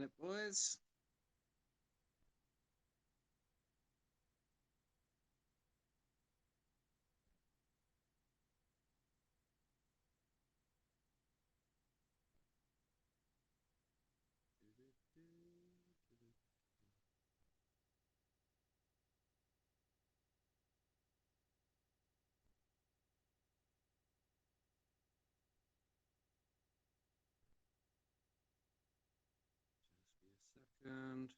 minute, boys. Second.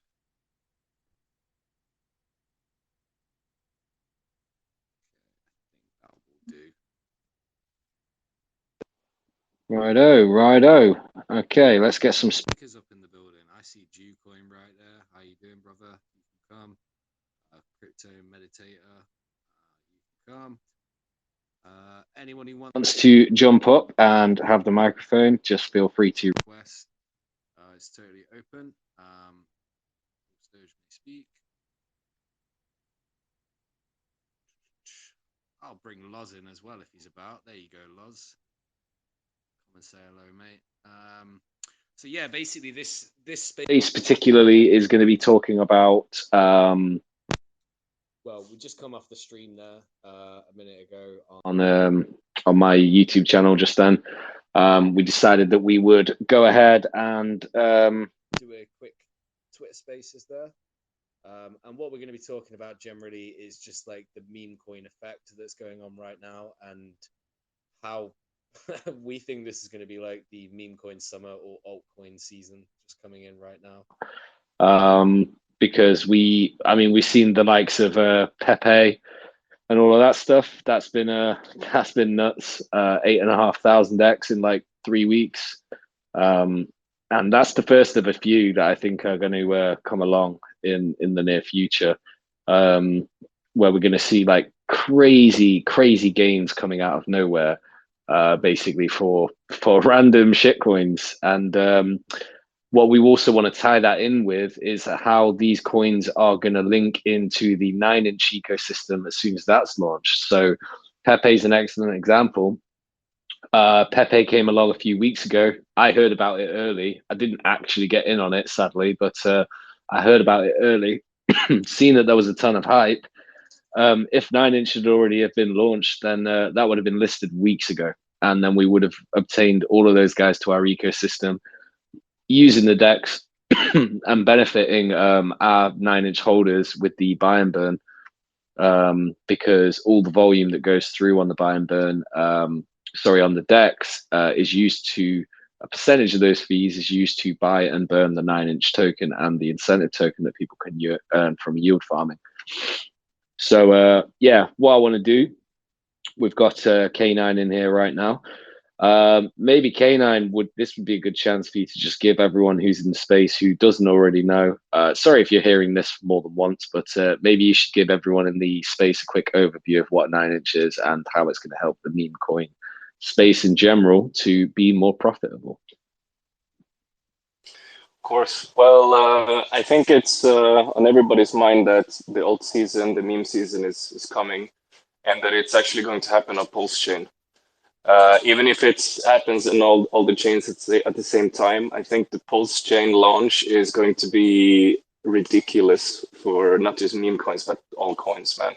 Okay, I think that will do. Righto, righto. Okay, let's get some Speakers up in the building. I see Coin right there. How you doing, brother? You can come. Crypto meditator. You can come. Anyone who wants to jump up and have the microphone, just feel free to request. It's totally open. Stage may speak. I'll bring Loz in as well if he's about. There you go, Loz. Come and say hello, mate. So yeah, basically this space particularly is going to be talking about well, we just come off the stream there a minute ago on my YouTube channel just then. We decided that we would go ahead and do a quick Twitter Spaces there. And what we're going to be talking about generally is just like the meme coin effect that's going on right now and how we think this is going to be like the meme coin summer or altcoin season just coming in right now. Because we've seen the likes of Pepe and all of that stuff. That's been nuts. 8,500x in like 3 weeks. And that's the first of a few that I think are going to come along in the near future, where we're going to see like crazy gains coming out of nowhere, basically for random shitcoins. And what we also want to tie that in with is how these coins are going to link into the 9-inch ecosystem as soon as that's launched. So Pepe is an excellent example. Pepe came along a few weeks ago. I heard about it early. I didn't actually get in on it, sadly, but I heard about it early, seen that there was a ton of hype. If 9-inch had already have been launched, then that would have been listed weeks ago. And then we would have obtained all of those guys to our ecosystem using the DEX and benefiting our 9-inch holders with the buy and burn, because all the volume that goes through on the buy and burn, on the DEX, is used to a percentage of those fees is used to buy and burn the 9-inch token and the incentive token that people can earn from yield farming. So yeah, what I want to do, we've got K9 in here right now. Maybe K9 this would be a good chance for you to just give everyone who's in the space who doesn't already know. Sorry if you're hearing this more than once, but maybe you should give everyone in the space a quick overview of what 9-inch is and how it's going to help the meme coin space in general to be more profitable. Of course. Well, I think it's on everybody's mind that the alt season, the meme season is coming, and that it's actually going to happen on Pulse chain. Even if it happens in all the chains at the same time, I think the Pulse chain launch is going to be ridiculous for not just meme coins, but all coins, man.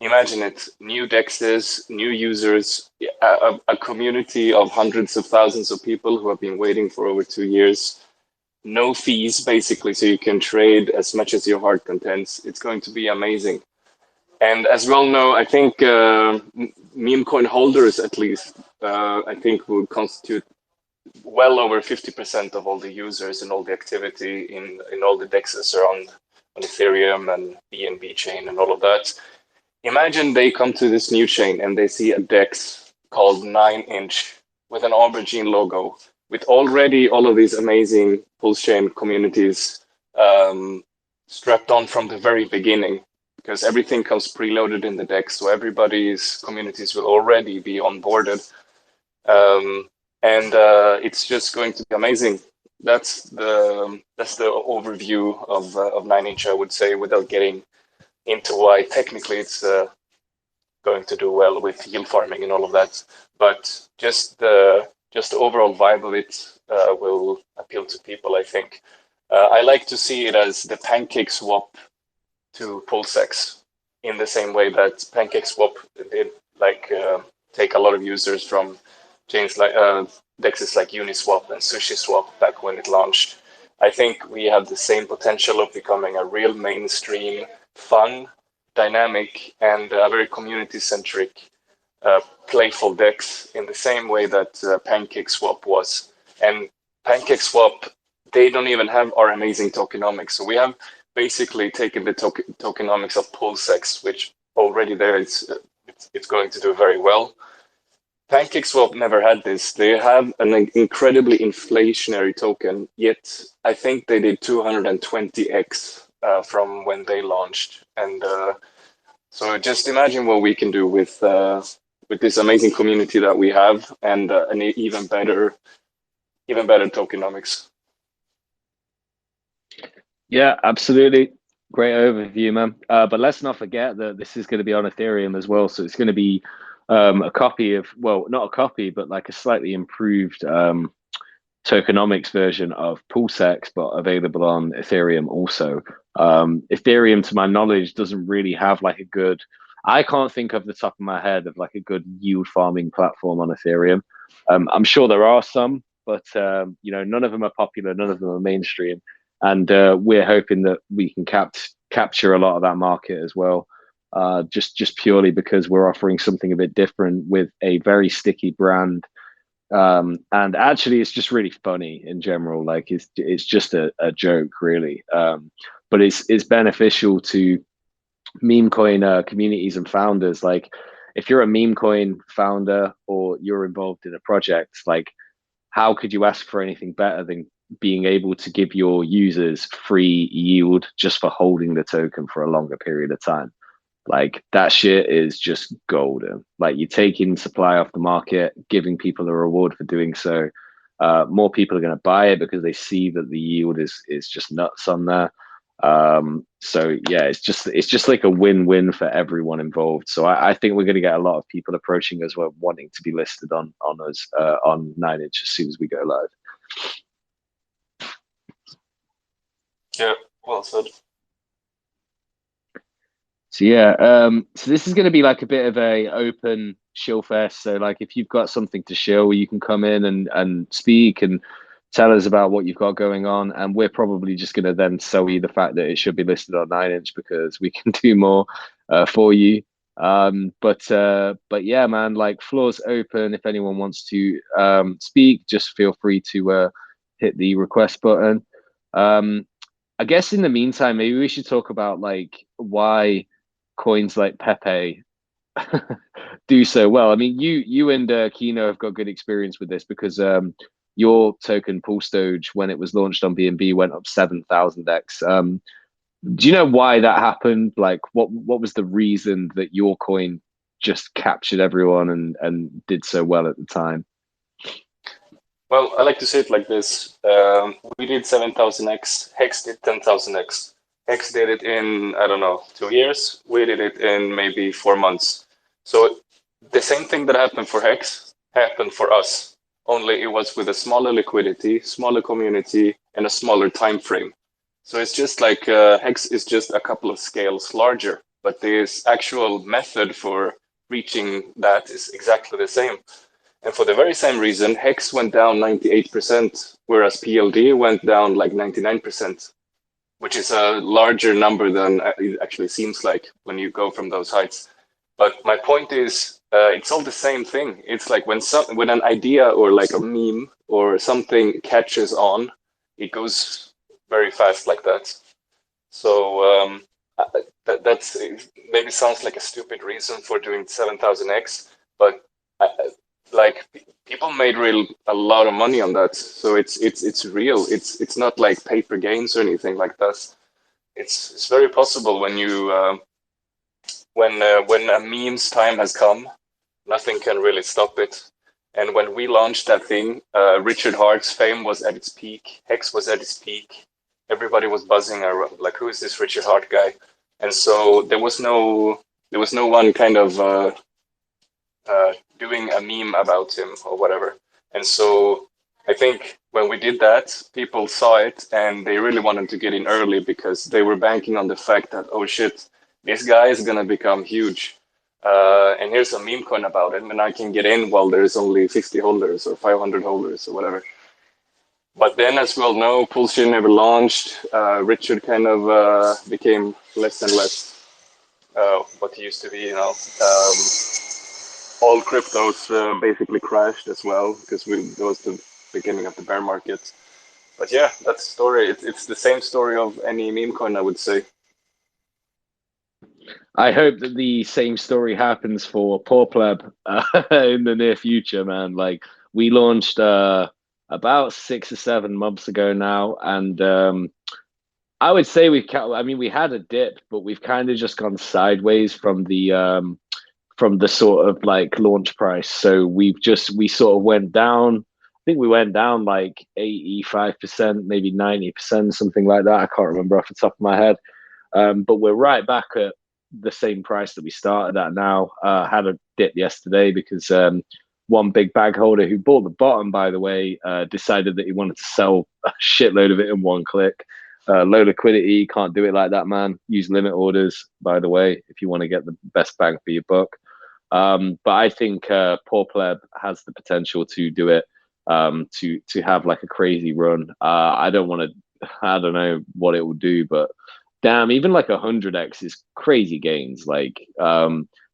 Imagine it, new dexes, new users, a community of hundreds of thousands of people who have been waiting for over 2 years. No fees, basically, so you can trade as much as your heart contents. It's going to be amazing. And as we all know, I think meme coin holders, at least, I think will constitute well over 50% of all the users and all the activity in all the dexes around on Ethereum and BNB chain and all of that. Imagine they come to this new chain and they see a DEX called 9-inch with an aubergine logo, with already all of these amazing Pulse chain communities strapped on from the very beginning, because everything comes preloaded in the DEX, so everybody's communities will already be onboarded. And it's just going to be amazing. That's the overview of 9-inch, I would say, without getting into why technically it's going to do well with yield farming and all of that. But just the overall vibe of it will appeal to people, I think. I like to see it as the pancake swap to PulseX, in the same way that pancake swap did take a lot of users from chains like dexes like Uniswap and SushiSwap back when it launched. I think we have the same potential of becoming a real mainstream, fun, dynamic, and a very community-centric, playful DEX in the same way that PancakeSwap was. And PancakeSwap, they don't even have our amazing tokenomics. So we have basically taken the tokenomics of PulseX, which already there it's going to do very well. PancakeSwap never had this. They have an incredibly inflationary token, yet I think they did 220x from when they launched. And so just imagine what we can do with this amazing community that we have, and an even better tokenomics. Yeah, absolutely. Great overview, man. But let's not forget that this is going to be on Ethereum as well. So it's going to be a copy of, well, not a copy, but like a slightly improved tokenomics version of PulseX, but available on Ethereum also. Ethereum, to my knowledge, doesn't really have like a good, I can't think of the top of my head of like a good yield farming platform on Ethereum. I'm sure there are some, but none of them are popular, none of them are mainstream. And we're hoping that we can capture a lot of that market as well, just purely because we're offering something a bit different with a very sticky brand. And actually, it's just really funny in general. Like it's just a joke, really. But it's beneficial to meme coin communities and founders. Like if you're a meme coin founder or you're involved in a project, like how could you ask for anything better than being able to give your users free yield just for holding the token for a longer period of time? Like that shit is just golden. Like you're taking supply off the market, giving people a reward for doing so. More people are going to buy it because they see that the yield is just nuts on there. So yeah, it's just like a win-win for everyone involved. So I think we're going to get a lot of people approaching us, wanting to be listed on us on 9inch as soon as we go live. Yeah, well said. So yeah, so this is going to be like a bit of a open shill fest. So like, if you've got something to shill, you can come in and speak and tell us about what you've got going on. And we're probably just going to then sell you the fact that it should be listed on 9inch because we can do more for you. But yeah, man, like floor's open. If anyone wants to speak, just feel free to hit the request button. I guess in the meantime, maybe we should talk about like why coins like Pepe do so well. I mean, you and Qeno have got good experience with this because your token Pulse Doge, when it was launched on BNB, went up 7,000x. Do you know why that happened? Like, what was the reason that your coin just captured everyone and did so well at the time? Well, I like to say it like this. We did 7,000x. Hex did 10,000x. Hex did it in, I don't know, 2 years. We did it in maybe 4 months. So the same thing that happened for Hex happened for us. Only it was with a smaller liquidity, smaller community, and a smaller time frame. So it's just like Hex is just a couple of scales larger, but this actual method for reaching that is exactly the same. And for the very same reason, Hex went down 98%, whereas PLD went down like 99%, which is a larger number than it actually seems like when you go from those heights. But my point is, it's all the same thing. It's like when an idea or like a meme or something catches on, it goes very fast like that. So that's maybe sounds like a stupid reason for doing 7,000x, but like people made a lot of money on that. So it's real. It's not like paper games or anything like that. It's very possible when you when a meme's time has come, nothing can really stop it. And when we launched that thing, Richard Hart's fame was at its peak. Hex was at its peak. Everybody was buzzing around, like, who is this Richard Hart guy? And so there was no one kind of doing a meme about him or whatever. And so I think when we did that, people saw it and they really wanted to get in early because they were banking on the fact that, oh shit, this guy is gonna become huge. And here's a meme coin about it, and I can get in while there's only 50 holders or 500 holders or whatever. But then, as we all know, Pulsion never launched. Richard kind of became less and less what he used to be, you know. All cryptos basically crashed as well because it was the beginning of the bear market. But yeah, that's the story. It's the same story of any meme coin, I would say. I hope that the same story happens for Poor Pleb in the near future, man. Like we launched about 6 or 7 months ago now, and I would say we had a dip, but we've kind of just gone sideways from the sort of like launch price. So we sort of went down. I think we went down like 85%, maybe 90%, something like that. I can't remember off the top of my head. But we're right back at the same price that we started at now. Had a dip yesterday because one big bag holder who bought the bottom, by the way, decided that he wanted to sell a shitload of it in one click. Low liquidity, can't do it like that, man. Use limit orders, by the way, if you want to get the best bang for your buck. But I think Poor Pleb has the potential to do it, to have like a crazy run. I don't know what it will do, but damn, even like 100x is crazy gains. Like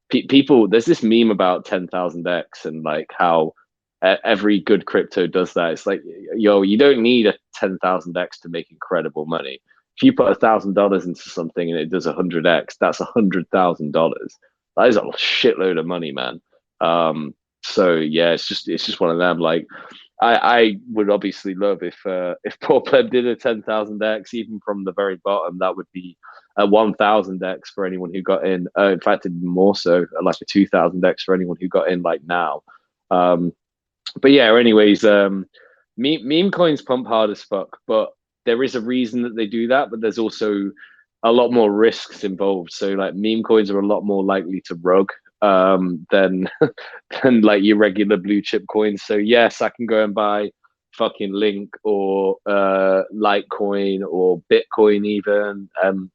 people, there's this meme about 10,000x and like how every good crypto does that. It's like, yo, you don't need a 10,000x to make incredible money. If you put $1,000 into something and it does 100x, that's $100,000. That is a shitload of money, man. So yeah, it's just one of them. Like I would obviously love if Poor Pleb did a 10,000x even from the very bottom. That would be a 1,000x for anyone who got in. In fact, even more so, like a 2,000x for anyone who got in like now. But yeah, anyways, meme coins pump hard as fuck, but there is a reason that they do that. But there's also a lot more risks involved. So like meme coins are a lot more likely to rug than than like your regular blue chip coins. So yes, I can go and buy fucking Link or Litecoin or Bitcoin even.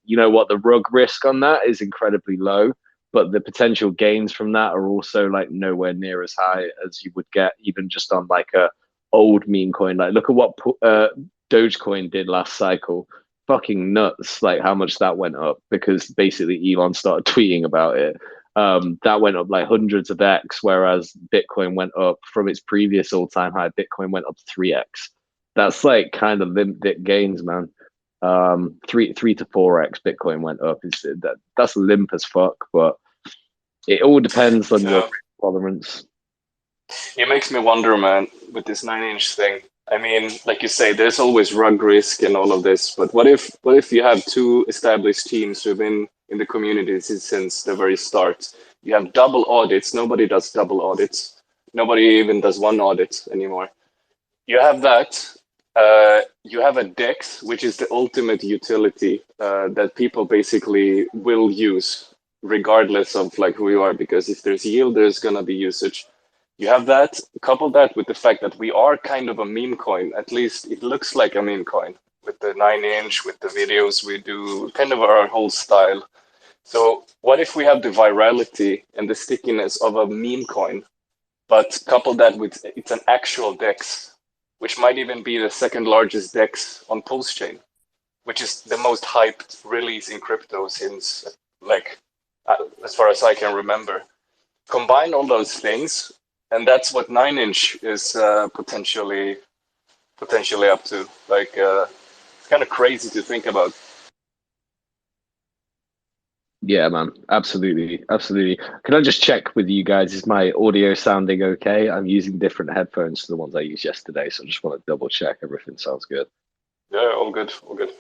You know what? The rug risk on that is incredibly low, but the potential gains from that are also like nowhere near as high as you would get even just on like a old meme coin. Like look at what Dogecoin did last cycle. Fucking nuts! Like how much that went up because basically Elon started tweeting about it. That went up like hundreds of x, whereas Bitcoin went up from its previous all-time high. Bitcoin went up 3x. That's like kind of limp dick gains, man. 3 to 4x Bitcoin went up. That's limp as fuck, but it all depends on your tolerance. It makes me wonder, man, with this 9-inch thing. I mean, like you say, there's always rug risk and all of this, but what if you have two established teams who've been in the community since the very start? You have double audits. Nobody does double audits. Nobody even does one audit anymore. You have that. You have a DEX, which is the ultimate utility that people basically will use regardless of like who you are, because if there's yield, there's gonna be usage. You have that, couple that with the fact that we are kind of a meme coin. At least it looks like a meme coin with the 9-inch, with the videos we do, kind of our whole style. So what if we have the virality and the stickiness of a meme coin, but couple that with it's an actual DEX, which might even be the second largest DEX on Pulse Chain, which is the most hyped release in crypto since like as far as I can remember. Combine all those things, and that's what 9-inch is potentially up to. Like it's kind of crazy to think about. Yeah, man. Absolutely. Absolutely. Can I just check with you guys? Is my audio sounding okay? I'm using different headphones to the ones I used yesterday, so I just want to double check everything sounds good. Yeah, all good, all good.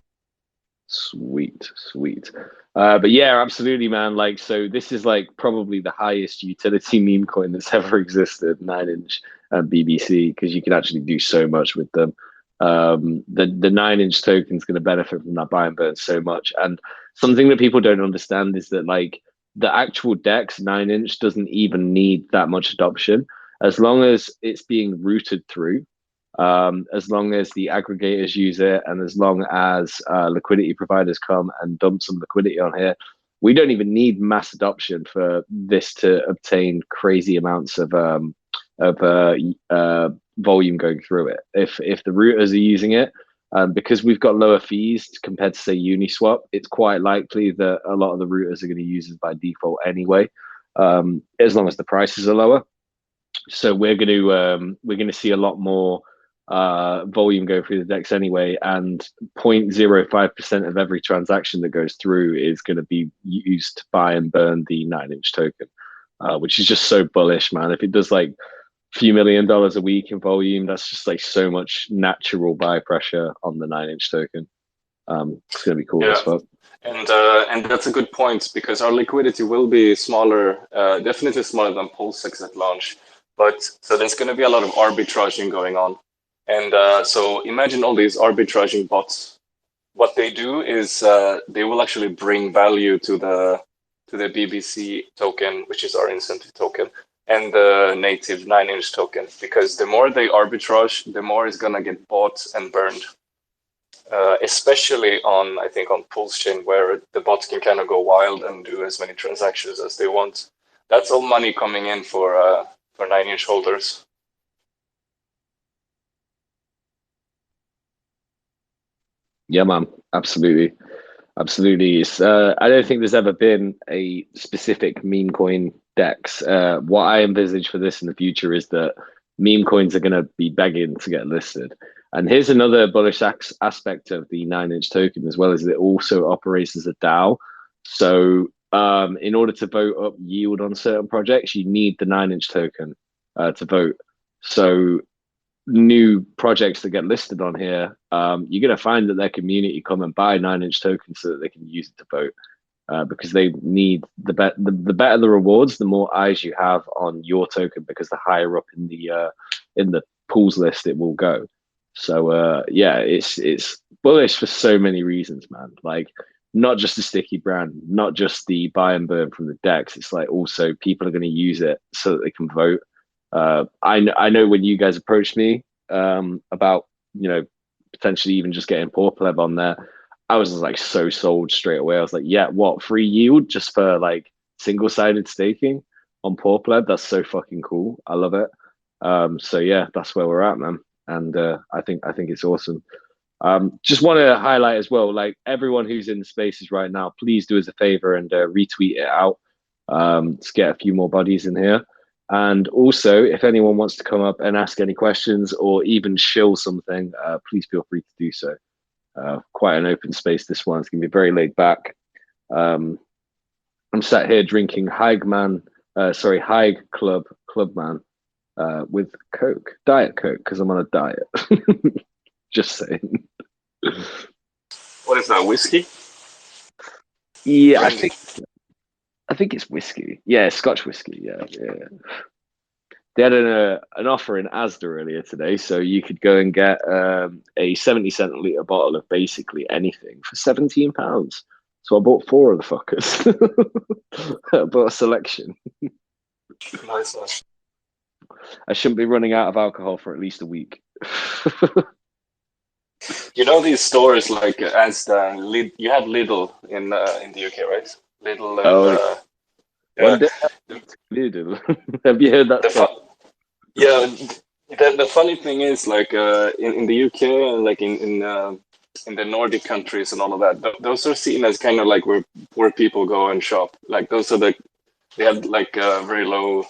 Sweet, sweet. But yeah, absolutely, man. Like, so this is like probably the highest utility meme coin that's ever existed, 9-inch BBC, because you can actually do so much with them. The 9-inch token is going to benefit from that buy and burn so much. And something that people don't understand is that like the actual DEX 9-inch doesn't even need that much adoption as long as it's being routed through. As long as the aggregators use it, and as long as liquidity providers come and dump some liquidity on here, we don't even need mass adoption for this to obtain crazy amounts of volume going through it. If the routers are using it, because we've got lower fees compared to say Uniswap, it's quite likely that a lot of the routers are going to use it by default anyway, as long as the prices are lower. So we're going to see a lot more volume go through the DEX anyway, and 0.05% of every transaction that goes through is going to be used to buy and burn the 9-inch token, which is just so bullish, man. If it does like a few $1 million a week in volume, that's just like so much natural buy pressure on the 9-inch token. It's going to be cool as fuck. And that's a good point, because our liquidity will be smaller, definitely smaller than PulseX at launch. But so there's going to be a lot of arbitraging going on. And so imagine all these arbitraging bots. What they do is they will actually bring value to the BBC token, which is our incentive token, and the native 9-inch token. Because the more they arbitrage, the more is going to get bought and burned. Especially on, I think, on Pulse Chain, where the bots can kind of go wild and do as many transactions as they want. That's all money coming in for 9-inch holders. Yeah, man, absolutely. It's, I don't think there's ever been a specific meme coin DEX. What I envisage for this in the future is that meme coins are going to be begging to get listed. And here's another bullish aspect of the 9-inch token, as well as it also operates as a DAO. So in order to vote up yield on certain projects, you need the 9-inch token to vote. So new projects that get listed on here, you're going to find that their community come and buy 9-inch tokens so that they can use it to vote, because they need the better the rewards, the more eyes you have on your token, because the higher up in the pools list it will go. So yeah, it's bullish for so many reasons, man. Like, not just the sticky brand, not just the buy and burn from the DEX. It's like also people are going to use it so that they can vote. I know when you guys approached me about, you know, potentially even just getting Paw Pleb on there, I was like so sold straight away. I was like, yeah, what, free yield just for like single-sided staking on Paw Pleb? That's so fucking cool. I love it. So yeah, that's where we're at, man. And I think it's awesome. Just want to highlight as well, like everyone who's in the spaces right now, please do us a favor and retweet it out to get a few more bodies in here. And also, if anyone wants to come up and ask any questions or even shill something, please feel free to do so. Quite an open space, this one. It's going to be very laid back. I'm sat here drinking Haig Clubman with Coke, Diet Coke, because I'm on a diet. Just saying. What is that, whiskey? Yeah, I think it's whiskey. Yeah, Scotch whiskey. Yeah. They had an offer in Asda earlier today, so you could go and get a 70-cent a litre bottle of basically anything for £17. So I bought 4 of the fuckers. I bought a selection. Nice. I shouldn't be running out of alcohol for at least a week. You know these stores like Asda, you have Lidl in the UK, right? Lidl. One day, Lidl. Have you heard that song? Yeah, the funny thing is, like in the UK and like in the Nordic countries and all of that, those are seen as kind of like where people go and shop. Like those are they have like very low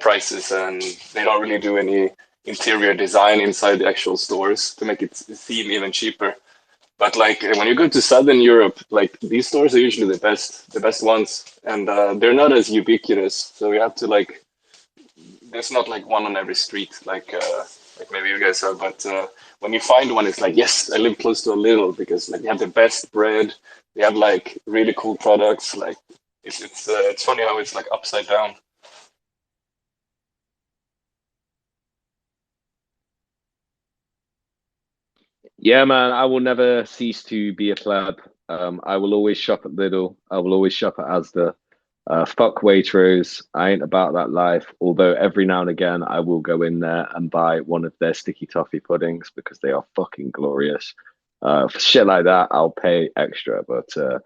prices, and they don't really do any interior design inside the actual stores to make it seem even cheaper. But like when you go to Southern Europe, like these stores are usually the best ones, and they're not as ubiquitous. So you have to like, there's not like one on every street like maybe you guys have. But when you find one, it's like, yes, I live close to a Lidl, because like they have the best bread, they have like really cool products. Like it's funny how it's like upside down. Yeah, man, I will never cease to be a pleb. I will always shop at Lidl. I will always shop at Asda. Fuck Waitrose. I ain't about that life. Although every now and again I will go in there and buy one of their sticky toffee puddings because they are fucking glorious. For shit like that, I'll pay extra. But for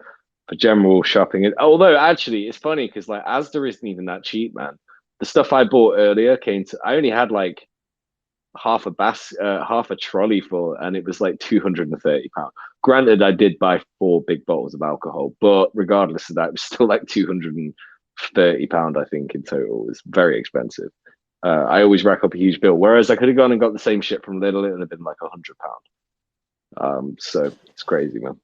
general shopping, although actually it's funny because like Asda isn't even that cheap, man. The stuff I bought earlier came to. I only had like half a trolley full, and it was like £230. Granted, I did buy 4 big bottles of alcohol, but regardless of that, it was still like £230, I think, in total. It was very expensive. I always rack up a huge bill, whereas I could have gone and got the same shit from Lidl. It would have been like £100. So it's crazy, man.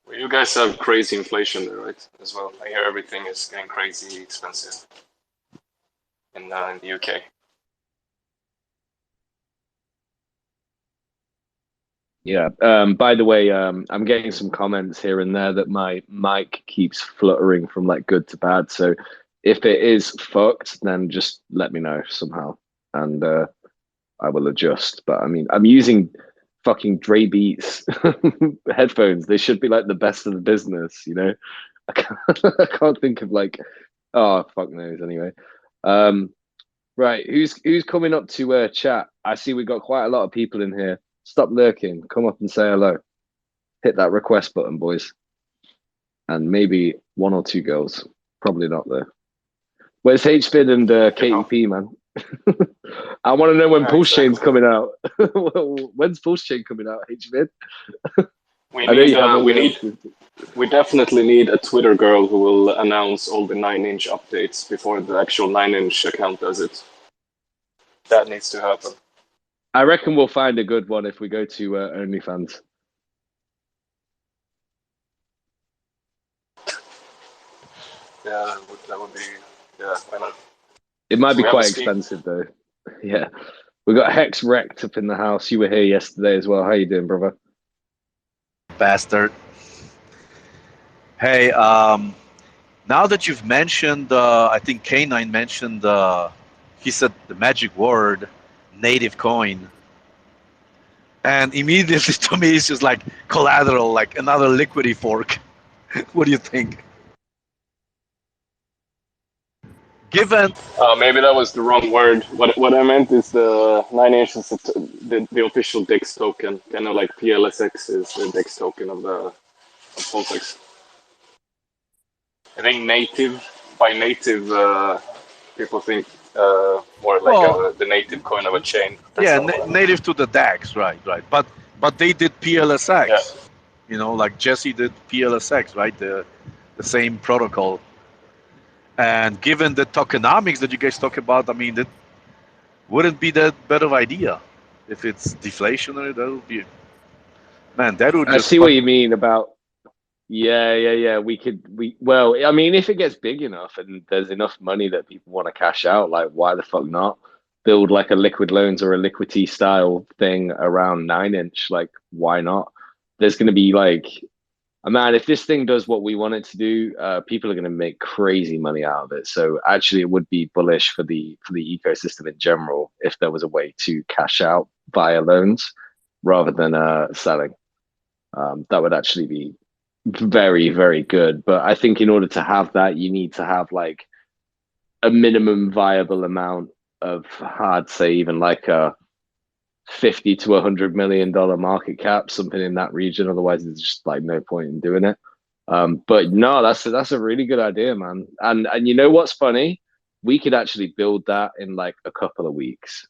Well, you guys have crazy inflation there, right? As well. I hear everything is getting crazy expensive in the UK. Yeah. By the way, I'm getting some comments here and there that my mic keeps fluttering from like good to bad. So if it is fucked, then just let me know somehow, and I will adjust. But I mean, I'm using fucking Dre Beats headphones. They should be like the best of the business, you know. I can't think of like, oh fuck knows. Anyway, right. Who's coming up to chat? I see we got quite a lot of people in here. Stop lurking. Come up and say hello. Hit that request button, boys. And maybe 1 or 2 girls. Probably not though. Where's HFid and KEP, man? I want to know when Pulse Chain's coming out. When's Pulse Chain coming out, HFid? We definitely need a Twitter girl who will announce all the 9-inch updates before the actual 9-inch account does it. That needs to happen. I reckon we'll find a good one if we go to OnlyFans. Yeah, that would be, yeah, why not? It might be quite expensive though. Yeah. We got Hex Wrecked up in the house. You were here yesterday as well. How you doing, brother? Bastard. Hey, now that you've mentioned, I think K9 mentioned, he said the magic word, native coin. And immediately to me, it's just like collateral, like another liquidy fork. What do you think? Given maybe that was the wrong word. What I meant is the 9-inch is the official DEX token, kind of like PLSX is the DEX token of PulseX. I think by native, people think more like the native coin of a chain. Native to the DAX, right. But they did PLSX. Yeah. You know, like Jesse did PLSX, right? The same protocol. And given the tokenomics that you guys talk about, I mean, that wouldn't be that bad of idea. If it's deflationary, that would be, man, that would just. I see what you mean about. Yeah. Well, I mean, if it gets big enough and there's enough money that people want to cash out, like, why the fuck not? Build like a liquid loans or a liquidity style thing around 9-inch. Like, why not? There's going to be like, man, if this thing does what we want it to do, people are going to make crazy money out of it. So actually, it would be bullish for the ecosystem in general if there was a way to cash out via loans rather than selling. That would actually be very, very good. But I think in order to have that, you need to have like a minimum viable amount of, I'd say even like a $50 to $100 million market cap, something in that region. Otherwise, there's just like no point in doing it. But no, that's a really good idea, man. And you know what's funny? We could actually build that in like a couple of weeks,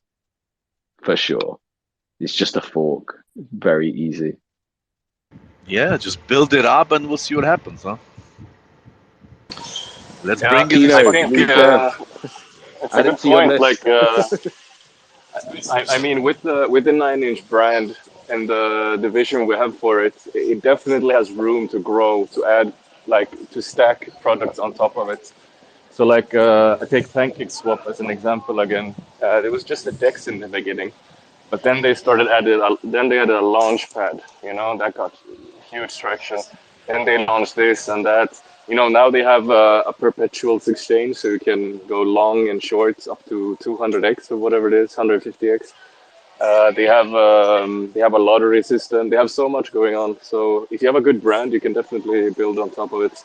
for sure. It's just a fork, very easy. Yeah, just build it up and we'll see what happens, huh? Let's bring it. I think it's a good point. Like, I mean, with the 9-inch brand and the vision we have for it, it definitely has room to grow, to add, like, to stack products on top of it. So, like, I take PancakeSwap as an example again. There was just a DEX in the beginning, but then they added a launch pad. You know, that got huge traction. Then they launched this and that. You know, now they have a perpetuals exchange, so you can go long and short up to 200x or whatever it is, 150x. They have a lottery system. They have so much going on. So if you have a good brand, you can definitely build on top of it.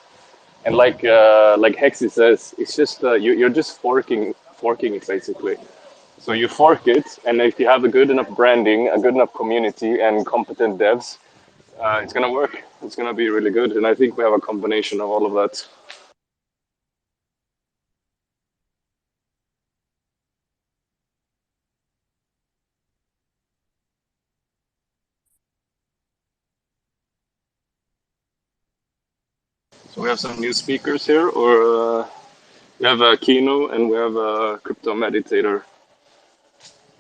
And like Hexy says, it's just you're just forking it basically. So you fork it, and if you have a good enough branding, a good enough community, and competent devs, it's gonna work. It's gonna be really good, and I think we have a combination of all of that. So we have some new speakers here, or we have a Qeno and we have a crypto meditator,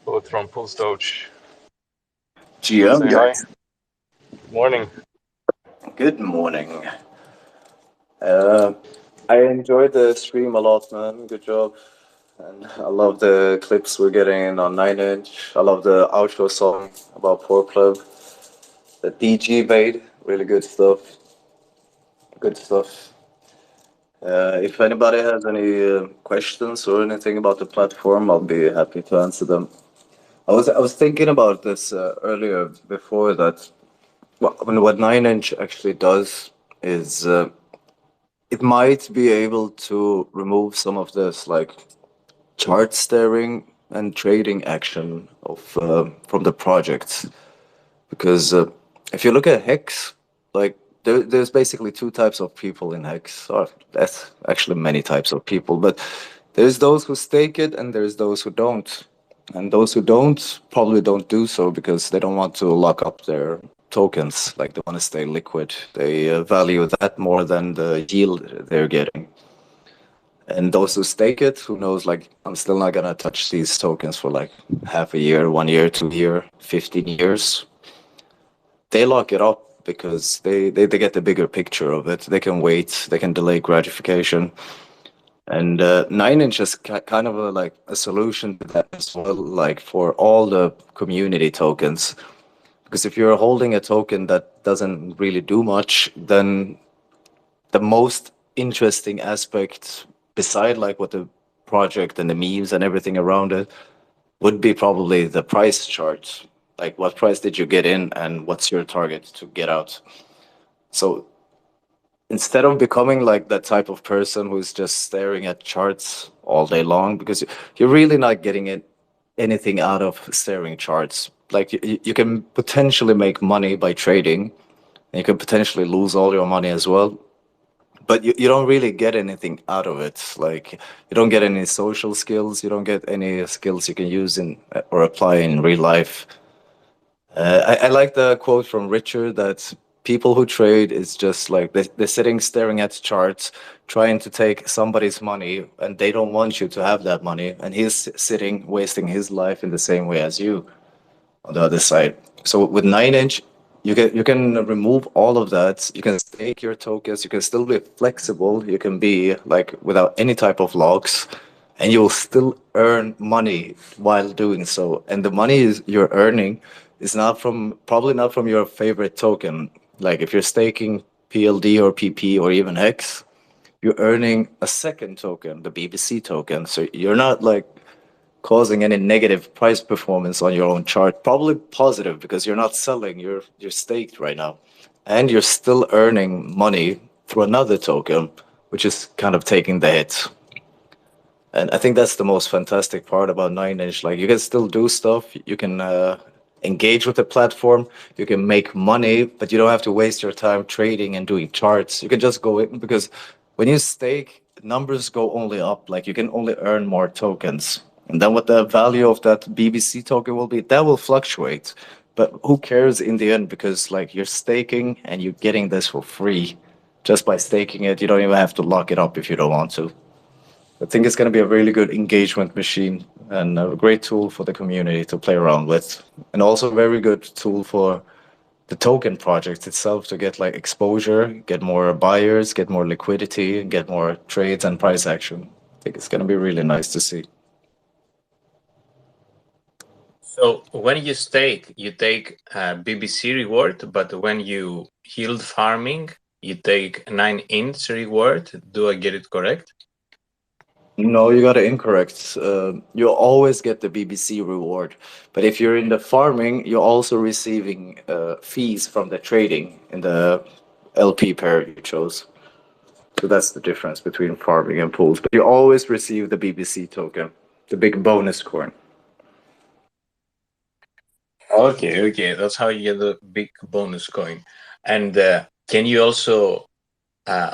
both from Pulse Doge. GM Say hi. guys, Morning. good morning. Uh, I enjoyed the stream a lot, man. Good job. And I love the clips we're getting on 9 inch. I love the outro song about Poor Club. The DG made, really good stuff. Good stuff. If anybody has any questions or anything about the platform, I'll be happy to answer them. I was thinking about this earlier before that. What 9 inch actually does is it might be able to remove some of this like chart staring and trading action of from the projects because if you look at Hex, like there's basically two types of people in Hex, or that's actually many types of people, but there's those who stake it and there's those who don't. And those who don't probably don't do so because they don't want to lock up their tokens. Like they want to stay liquid. They value that more than the yield they're getting. And those who stake it, who knows, like, I'm still not gonna touch these tokens for like half a year, 1 year, 2 year, 15 years. They lock it up because they get the bigger picture of it. They can wait, they can delay gratification. And 9 inch is kind of like a solution to that as well, like for all the community tokens. Because if you're holding a token that doesn't really do much, then the most interesting aspect, beside like what the project and the memes and everything around it, would be probably the price chart. Like what price did you get in and what's your target to get out? So instead of becoming like that type of person who's just staring at charts all day long, because you're really not getting anything out of staring charts. Like you can potentially make money by trading, and you can potentially lose all your money as well. But you don't really get anything out of it. Like you don't get any social skills. You don't get any skills you can use in or apply in real life. I like the quote from Richard that people who trade is just like they're sitting staring at charts, trying to take somebody's money, and they don't want you to have that money. And he's sitting wasting his life in the same way as you on the other side. So with 9 inch, you can remove all of that. You can stake your tokens. You can still be flexible. You can be like without any type of locks, and you will still earn money while doing so. And the money you're earning is not from probably not from your favorite token. Like if you're staking PLD or PP or even Hex, you're earning a second token, the BBC token. So you're not like causing any negative price performance on your own chart. Probably positive because you're not selling, you're staked right now. And you're still earning money through another token, which is kind of taking the hit. And I think that's the most fantastic part about 9 inch. Like you can still do stuff, you can engage with the platform, you can make money, but you don't have to waste your time trading and doing charts. You can just go in because when you stake, numbers go only up. Like you can only earn more tokens. And then what the value of that BBC token will be, that will fluctuate. But who cares in the end? Because like you're staking and you're getting this for free. Just by staking it, you don't even have to lock it up if you don't want to. I think it's going to be a really good engagement machine and a great tool for the community to play around with. And also a very good tool for the token project itself to get like exposure, get more buyers, get more liquidity, and get more trades and price action. I think it's going to be really nice to see. So when you stake, you take a BBC reward, but when you yield farming, you take 9 inch reward. Do I get it correct? No, you got it incorrect. You always get the BBC reward. But if you're in the farming, you're also receiving fees from the trading in the LP pair you chose. So that's the difference between farming and pools. But you always receive the BBC token, the big bonus coin. Okay, that's how you get the big bonus coin. And can you also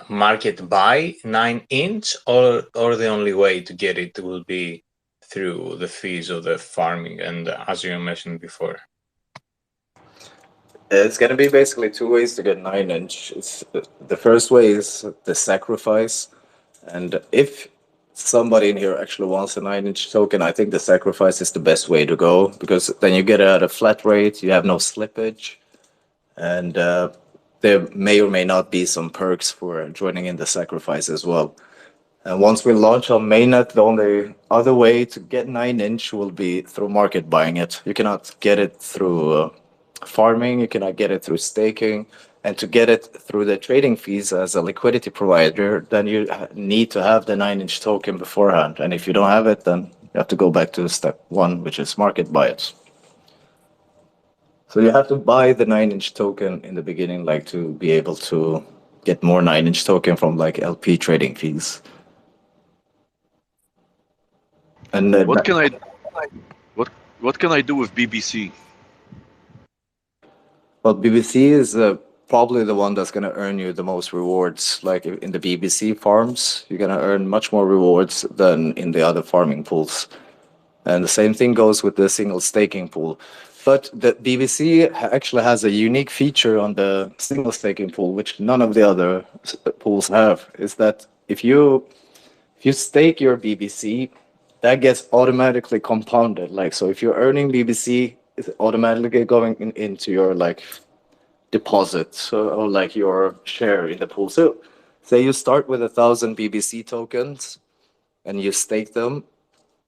market buy 9 inch, or the only way to get it will be through the fees of the farming, and as you mentioned before? It's gonna be basically two ways to get 9 inch. It's the first way is the sacrifice, and if somebody in here actually wants a 9 inch token, I think the sacrifice is the best way to go because then you get it at a flat rate, you have no slippage, and there may or may not be some perks for joining in the sacrifice as well. And once we launch on mainnet, the only other way to get 9 inch will be through market buying it. You cannot get it through farming, you cannot get it through staking. And to get it through the trading fees as a liquidity provider, then you need to have the 9 inch token beforehand. And if you don't have it, then you have to go back to step one, which is market buy it. So you have to buy the 9 inch token in the beginning, like to be able to get more 9 inch token from like LP trading fees. And What can I what can I do with BBC? well, BBC is probably the one that's going to earn you the most rewards. Like in the BBC farms, you're going to earn much more rewards than in the other farming pools. And the same thing goes with the single staking pool. But the BBC actually has a unique feature on the single staking pool, which none of the other pools have, is that if you stake your BBC, that gets automatically compounded. Like, so if you're earning BBC, it's automatically going into your like deposit or like your share in the pool. So say you start with 1,000 BBC tokens and you stake them,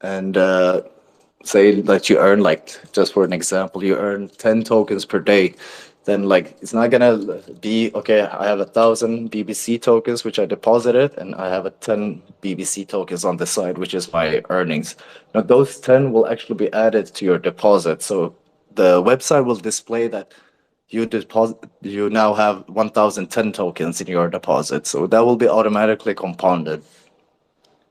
and say that you earn, like, just for an example, you earn 10 tokens per day, then like it's not gonna be okay, I have 1,000 BBC tokens which I deposited and I have a 10 BBC tokens on the side, which is my earnings. Now those 10 will actually be added to your deposit. So the website will display that you now have 1,010 tokens in your deposit. So that will be automatically compounded.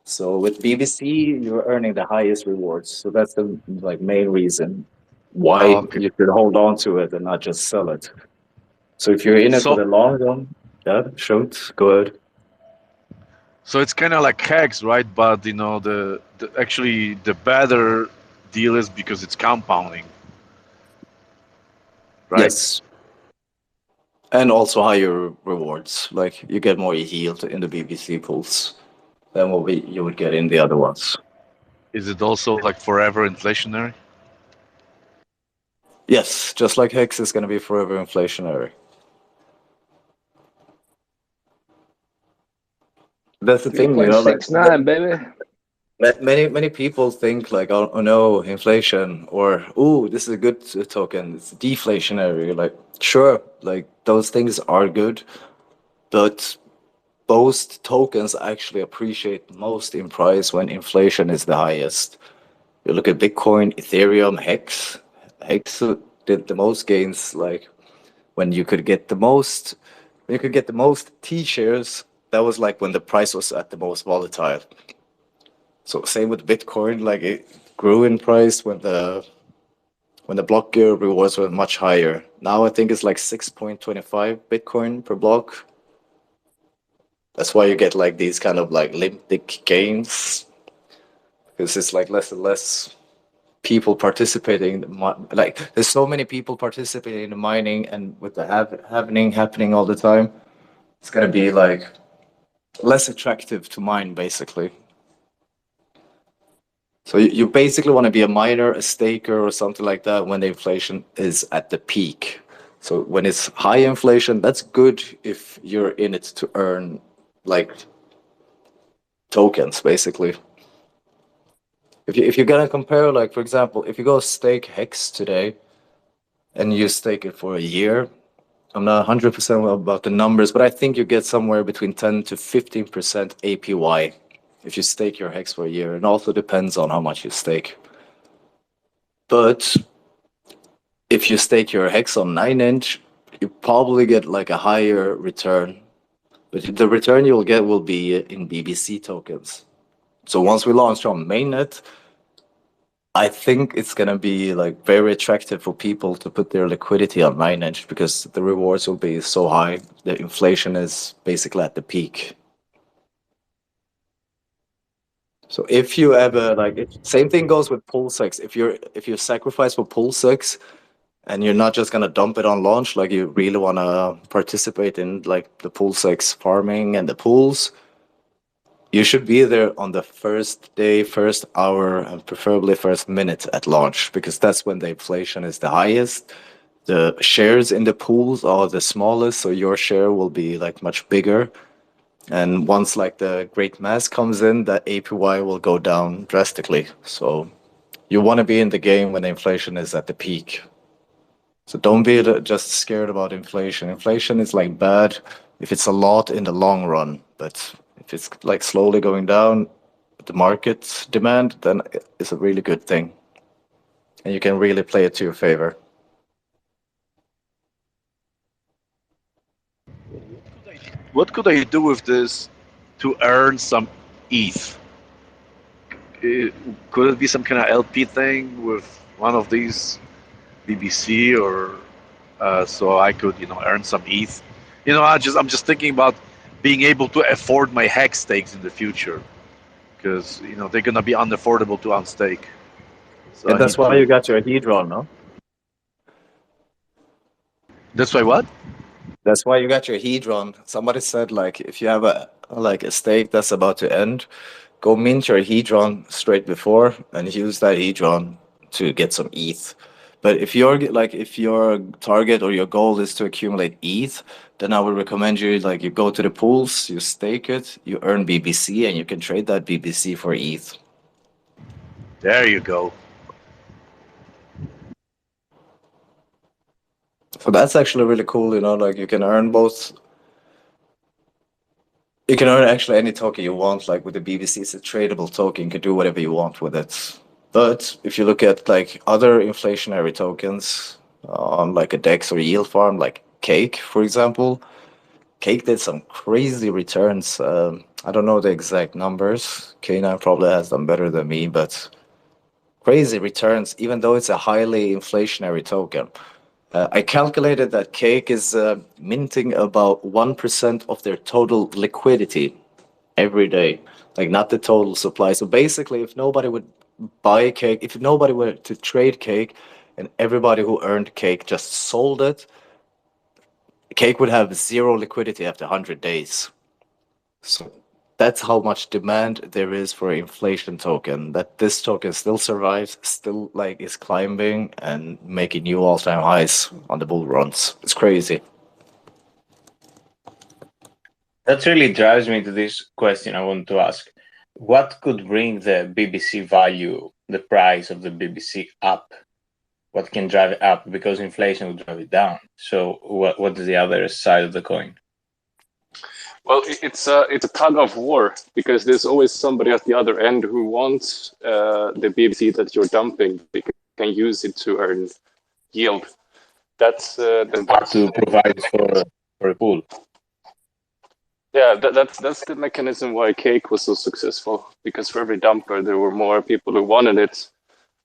So with BBC, you're earning the highest rewards. So that's the like main reason why Okay. you should hold on to it and not just sell it. So if you're in it for So the long run, yeah, shoot, go ahead. so it's kind of like hacks, right? But you know the actually the better deal is because it's compounding, right? Yes. And also higher rewards. Like you get more yield in the BBC pools than you would get in the other ones. Is it also like forever inflationary? Yes, just like Hex is going to be forever inflationary. That's the thing, like 3.69, baby. many people think like, oh no, inflation, or oh, this is a good token, it's deflationary. Like, sure, like those things are good, but most tokens actually appreciate most in price when inflation is the highest. You look at Bitcoin, Ethereum, Hex did the most gains, like when you could get the most T shares, that was like when the price was at the most volatile. So same with Bitcoin, like it grew in price when the block rewards were much higher. Now I think it's like 6.25 Bitcoin per block. That's why you get like these kind of like limbic gains, because it's like less and less people participating in like there's so many people participating in the mining, and with the happening all the time, it's gonna be like less attractive to mine basically. So you basically want to be a miner, a staker, or something like that when the inflation is at the peak. So when it's high inflation, that's good if you're in it to earn like tokens, basically. If you're gonna compare, like for example, if you go stake Hex today and you stake it for a year, I'm not 100% about the numbers, but I think you get somewhere between 10 to 15% APY if you stake your Hex for a year. It also depends on how much you stake. But if you stake your Hex on 9 inch, you probably get like a higher return But the return you'll get will be in BBC tokens. So once we launch on mainnet, I think it's gonna be like very attractive for people to put their liquidity on mainnet because the rewards will be so high. The inflation is basically at the peak. So if you ever same thing goes with Pulsex. If you sacrifice for Pulsex and you're not just gonna dump it on launch, like you really wanna participate in like the Pulsex farming and the pools, you should be there on the first day, first hour, and preferably first minute at launch because that's when the inflation is the highest. The shares in the pools are the smallest, so your share will be like much bigger. And once like the great mass comes in, the APY will go down drastically. So you want to be in the game when the inflation is at the peak. So don't be just scared about inflation. Inflation is like bad if it's a lot in the long run, but if it's like slowly going down, the market demand, then it's a really good thing. And you can really play it to your favor. What could I do with this to earn some ETH? Could it be some kind of LP thing with one of these BBC or so I could earn some ETH? I'm just thinking about being able to afford my hex stakes in the future because they're gonna be unaffordable to unstake. So And I that's need why to. you got your Hedron, no? That's why what? That's why you got your Hedron. Somebody said like if you have a stake that's about to end, go mint your Hedron straight before and use that Hedron to get some ETH. But if your target or your goal is to accumulate ETH, then I would recommend you go to the pools, you stake it, you earn BBC, and you can trade that BBC for ETH. There you go. So that's actually really cool, like you can earn both. You can earn actually any token you want, like with the BBC, it's a tradable token, you can do whatever you want with it. But if you look at like other inflationary tokens on like a DEX or yield farm, like Cake, for example, Cake did some crazy returns. I don't know the exact numbers. K9 probably has them better than me, but crazy returns, even though it's a highly inflationary token. I calculated that Cake is minting about 1% of their total liquidity every day, like not the total supply. So basically, if nobody would buy Cake, if nobody were to trade Cake, and everybody who earned Cake just sold it, Cake would have zero liquidity after 100 days. So that's how much demand there is for an inflation token. That this token still survives, still like is climbing and making new all-time highs on the bull runs. It's crazy. That really drives me to this question I want to ask. What could bring the BBC value, the price of the BBC up? What can drive it up? Because inflation will drive it down. So what is the other side of the coin? Well, it's a tug of war because there's always somebody at the other end who wants the BBC that you're dumping because you can use it to earn yield. That's to provide for a pool. Yeah, that's the mechanism why Cake was so successful, because for every dumper there were more people who wanted it,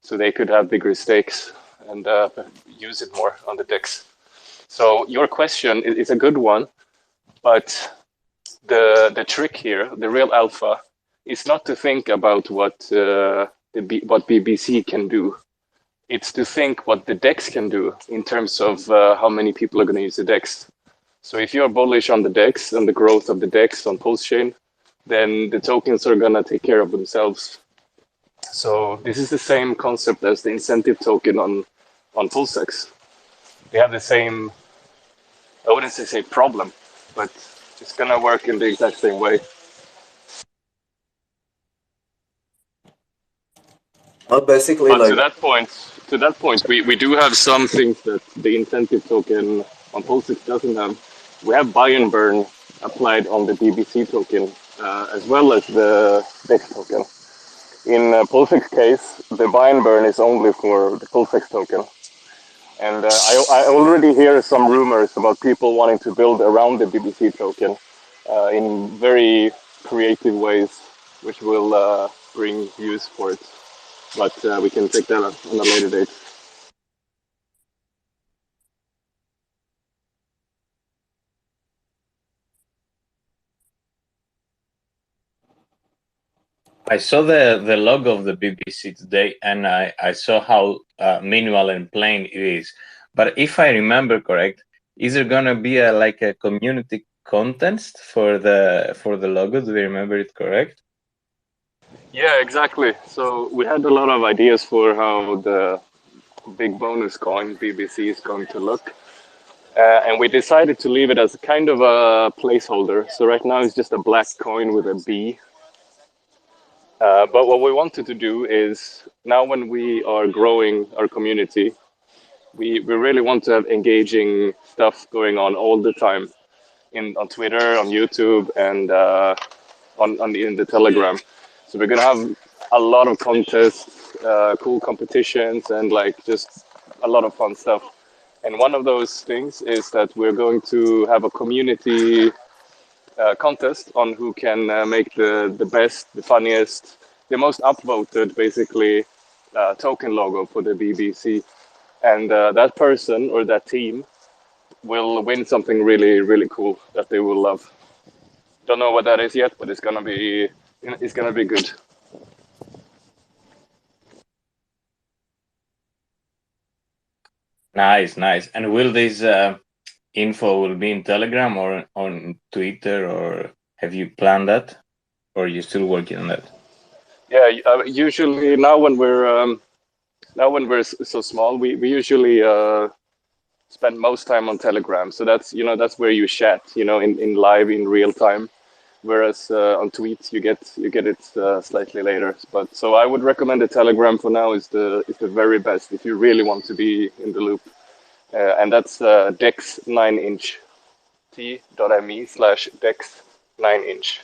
so they could have bigger stakes and use it more on the decks. So your question is a good one, but the trick here, the real alpha, is not to think about what BBC can do. It's to think what the DEX can do in terms of how many people are going to use the DEX. So if you're bullish on the DEX and the growth of the DEX on Postchain, then the tokens are going to take care of themselves. So this is the same concept as the incentive token on Pulsex. They have the same, I wouldn't say problem, but it's going to work in the exact same way. Well, basically, But like to that point, we do have some things that the incentive token on Pulsex doesn't have. We have buy and burn applied on the BBC token as well as the DEX token. In Pulsex case, the buy and burn is only for the Pulsex token. And I already hear some rumors about people wanting to build around the BBC token. in very creative ways, which will bring views for it. But we can take that on a later date. I saw the logo of the BBC today, and I saw how minimal and plain it is. But if I remember correct, is there gonna be like a community contest for the logo? Do I remember it correct? Yeah, exactly. So we had a lot of ideas for how the big bonus coin BBC is going to look. And we decided to leave it as kind of a placeholder. So right now it's just a black coin with a B. But what we wanted to do is now when we are growing our community, we really want to have engaging stuff going on all the time on Twitter, on YouTube, and in the Telegram. So we're gonna have a lot of contests, cool competitions, and like just a lot of fun stuff. And one of those things is that we're going to have a community contest on who can make the best, the funniest, the most upvoted, basically, token logo for the BBC. And that person or that team will win something really, really cool that they will love. Don't know what that is yet, but it's gonna be good. Nice, nice. And will this info will be in Telegram or on Twitter, or have you planned that, or are you still working on that? Yeah, usually now when we're so small, we usually spend most time on Telegram. So that's where you chat, in live in real time. Whereas on tweets you get it slightly later. But so I would recommend the Telegram for now is the very best if you really want to be in the loop. And that's Dex 9inch t.me/Dex 9inch.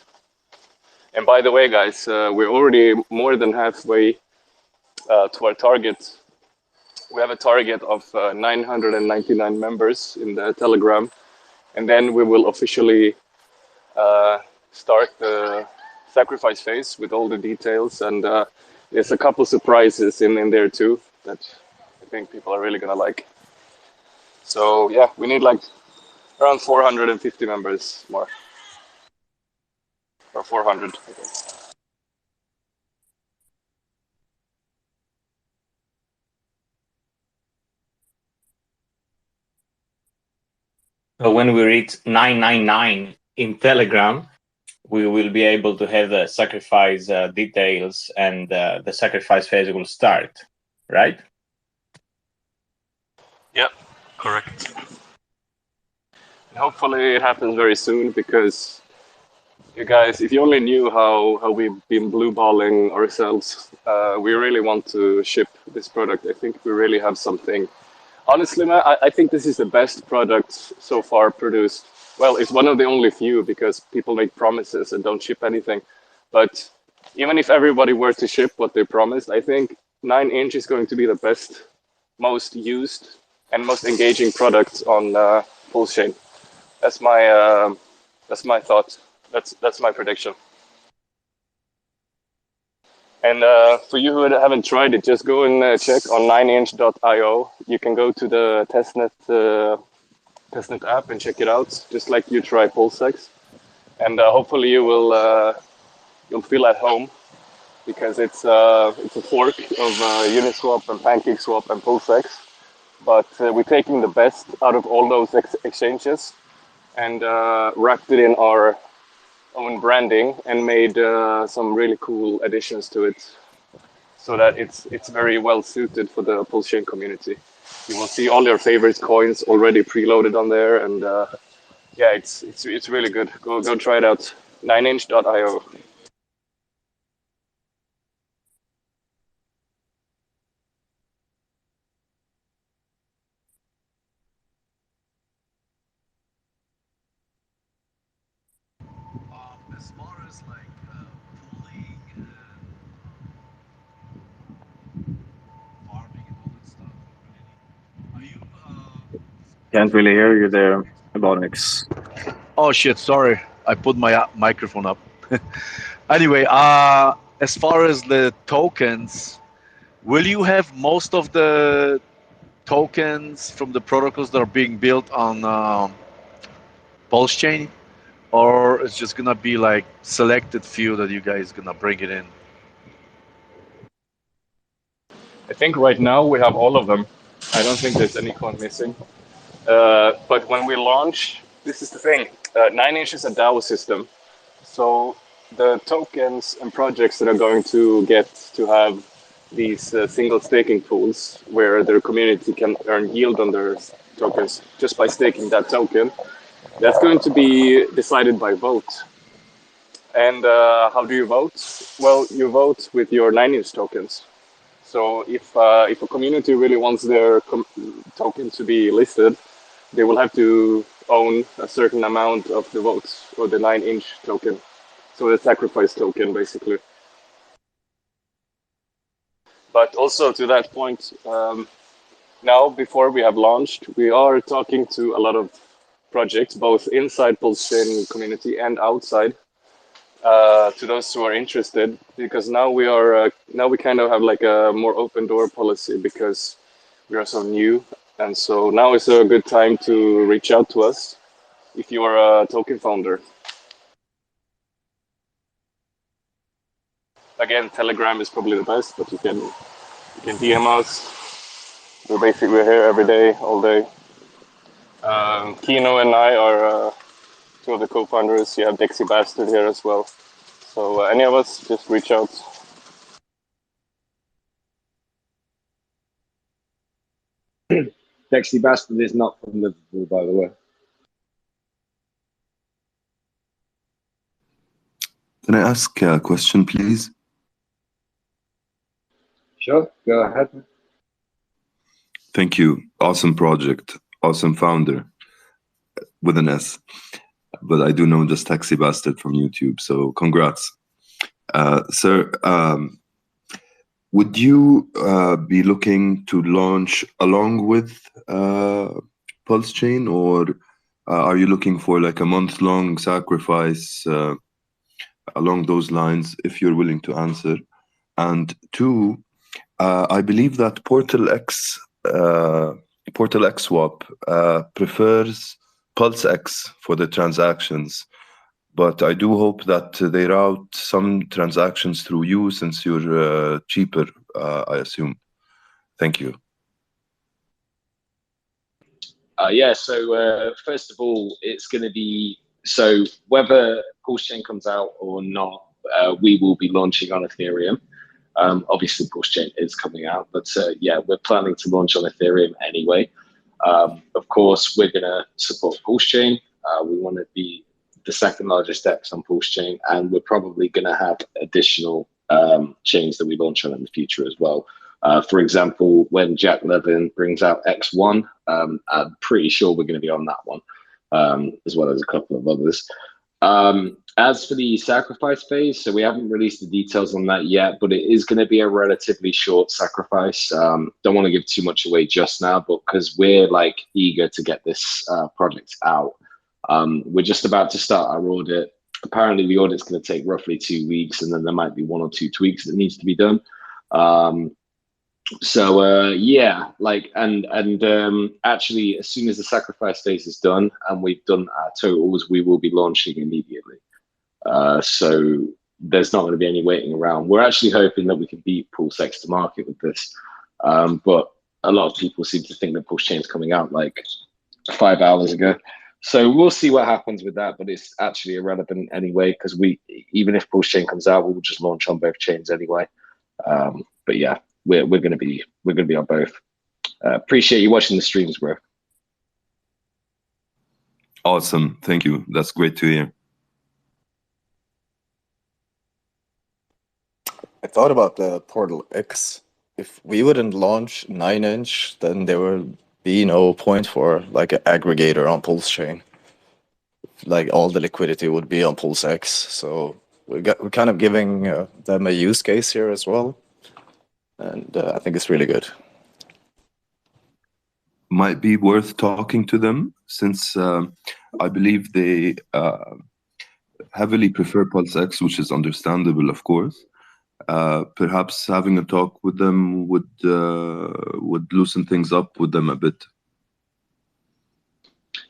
And by the way, guys, we're already more than halfway to our target. We have a target of 999 members in the Telegram, and then we will officially start the sacrifice phase with all the details. And there's a couple surprises in there too that I think people are really gonna like. So yeah, we need like around 450 members more, or 400, I think. So when we reach 999 in Telegram, we will be able to have the sacrifice details, and the sacrifice phase will start, right? Yep, correct. Hopefully it happens very soon because you guys, if you only knew how we've been blue balling ourselves, we really want to ship this product. I think we really have something. Honestly, man, I think this is the best product so far produced. Well, it's one of the only few because people make promises and don't ship anything. But even if everybody were to ship what they promised, I think 9inch is going to be the best, most used, and most engaging product on Pulse Chain. That's my thought. That's my prediction. And for you who haven't tried it, just go and check on 9inch.io. You can go to the testnet app and check it out, just like you try PulseX. And hopefully you'll feel at home because it's a fork of Uniswap and PancakeSwap and PulseX. But we're taking the best out of all those exchanges and wrapped it in our own branding and made some really cool additions to it, so that it's very well suited for the Pulse Chain community. You will see all your favorite coins already preloaded on there, and yeah, it's really good. Go try it out. 9inch.io. As far as like pooling and farming and all that stuff, are you? Can't really hear you there, Ebonix. Oh shit! Sorry, I put my microphone up. Anyway, as far as the tokens, will you have most of the tokens from the protocols that are being built on Pulse Chain, or it's just gonna be like selected few that you guys gonna bring it in? I think right now we have all of them. I don't think there's any coin missing. But when we launch, this is the thing. 9inch is a DAO system. So the tokens and projects that are going to get to have these single staking pools where their community can earn yield on their tokens just by staking that token, that's going to be decided by vote. And how do you vote? Well, you vote with your 9inch tokens. So if a community really wants their token to be listed, they will have to own a certain amount of the votes or the 9inch token. So the sacrifice token, basically. But also to that point, now before we have launched, we are talking to a lot of projects, both inside Pulse Chain community and outside, to those who are interested. Because now we are now we kind of have like a more open door policy because we are so new, and so now is a good time to reach out to us if you are a token founder. Again, Telegram is probably the best, but you can DM us. We're here every day, all day. Qeno and I are two of the co-founders. You have Dexy Bastard here as well. So any of us, just reach out. Dexy Bastard is not from Liverpool, by the way. Can I ask a question, please? Sure, go ahead. Thank you. Awesome project. Awesome founder. With an S. But I do know just Taxi Bastard from YouTube, so congrats. Sir, would you be looking to launch along with Pulse Chain, or are you looking for like a month-long sacrifice along those lines, if you're willing to answer? And two, I believe that Portal X Swap prefers Pulse X for the transactions, but I do hope that they route some transactions through you since you're cheaper, I assume. Thank you. Yeah, so first of all, it's going to be, so whether Pulse Chain comes out or not, we will be launching on Ethereum. Obviously, Pulse Chain is coming out, but yeah, we're planning to launch on Ethereum anyway. Of course, we're going to support Pulse Chain. We want to be the second largest DEX on Pulse Chain, and we're probably going to have additional chains that we launch on in the future as well. For example, when Jack Levin brings out X1, I'm pretty sure we're going to be on that one, as well as a couple of others. As for the sacrifice phase, so we haven't released the details on that yet, but it is going to be a relatively short sacrifice. Don't want to give too much away just now, but because we're like eager to get this project out. We're just about to start our audit. Apparently the audit's going to take roughly 2 weeks, and then there might be 1 or 2 tweaks that needs to be done. Yeah, like, and actually, as soon as the sacrifice phase is done and we've done our totals, we will be launching immediately. So there's not going to be any waiting around. We're actually hoping that we can beat Pulse X to market with this, but a lot of people seem to think that Pulse Chain's coming out like 5 hours ago. So we'll see what happens with that, but it's actually irrelevant anyway, because even if Pulse Chain comes out, we'll just launch on both chains anyway. But yeah, we're gonna be on both. Appreciate you watching the streams, bro. Awesome, thank you. That's great to hear. I thought about the Portal X. If we wouldn't launch 9inch, then there would be no point for like an aggregator on Pulse Chain. Like all the liquidity would be on Pulse X. So we're kind of giving them a use case here as well. And I think it's really good. Might be worth talking to them, since I believe they heavily prefer Pulse X, which is understandable, of course. Perhaps having a talk with them would loosen things up with them a bit.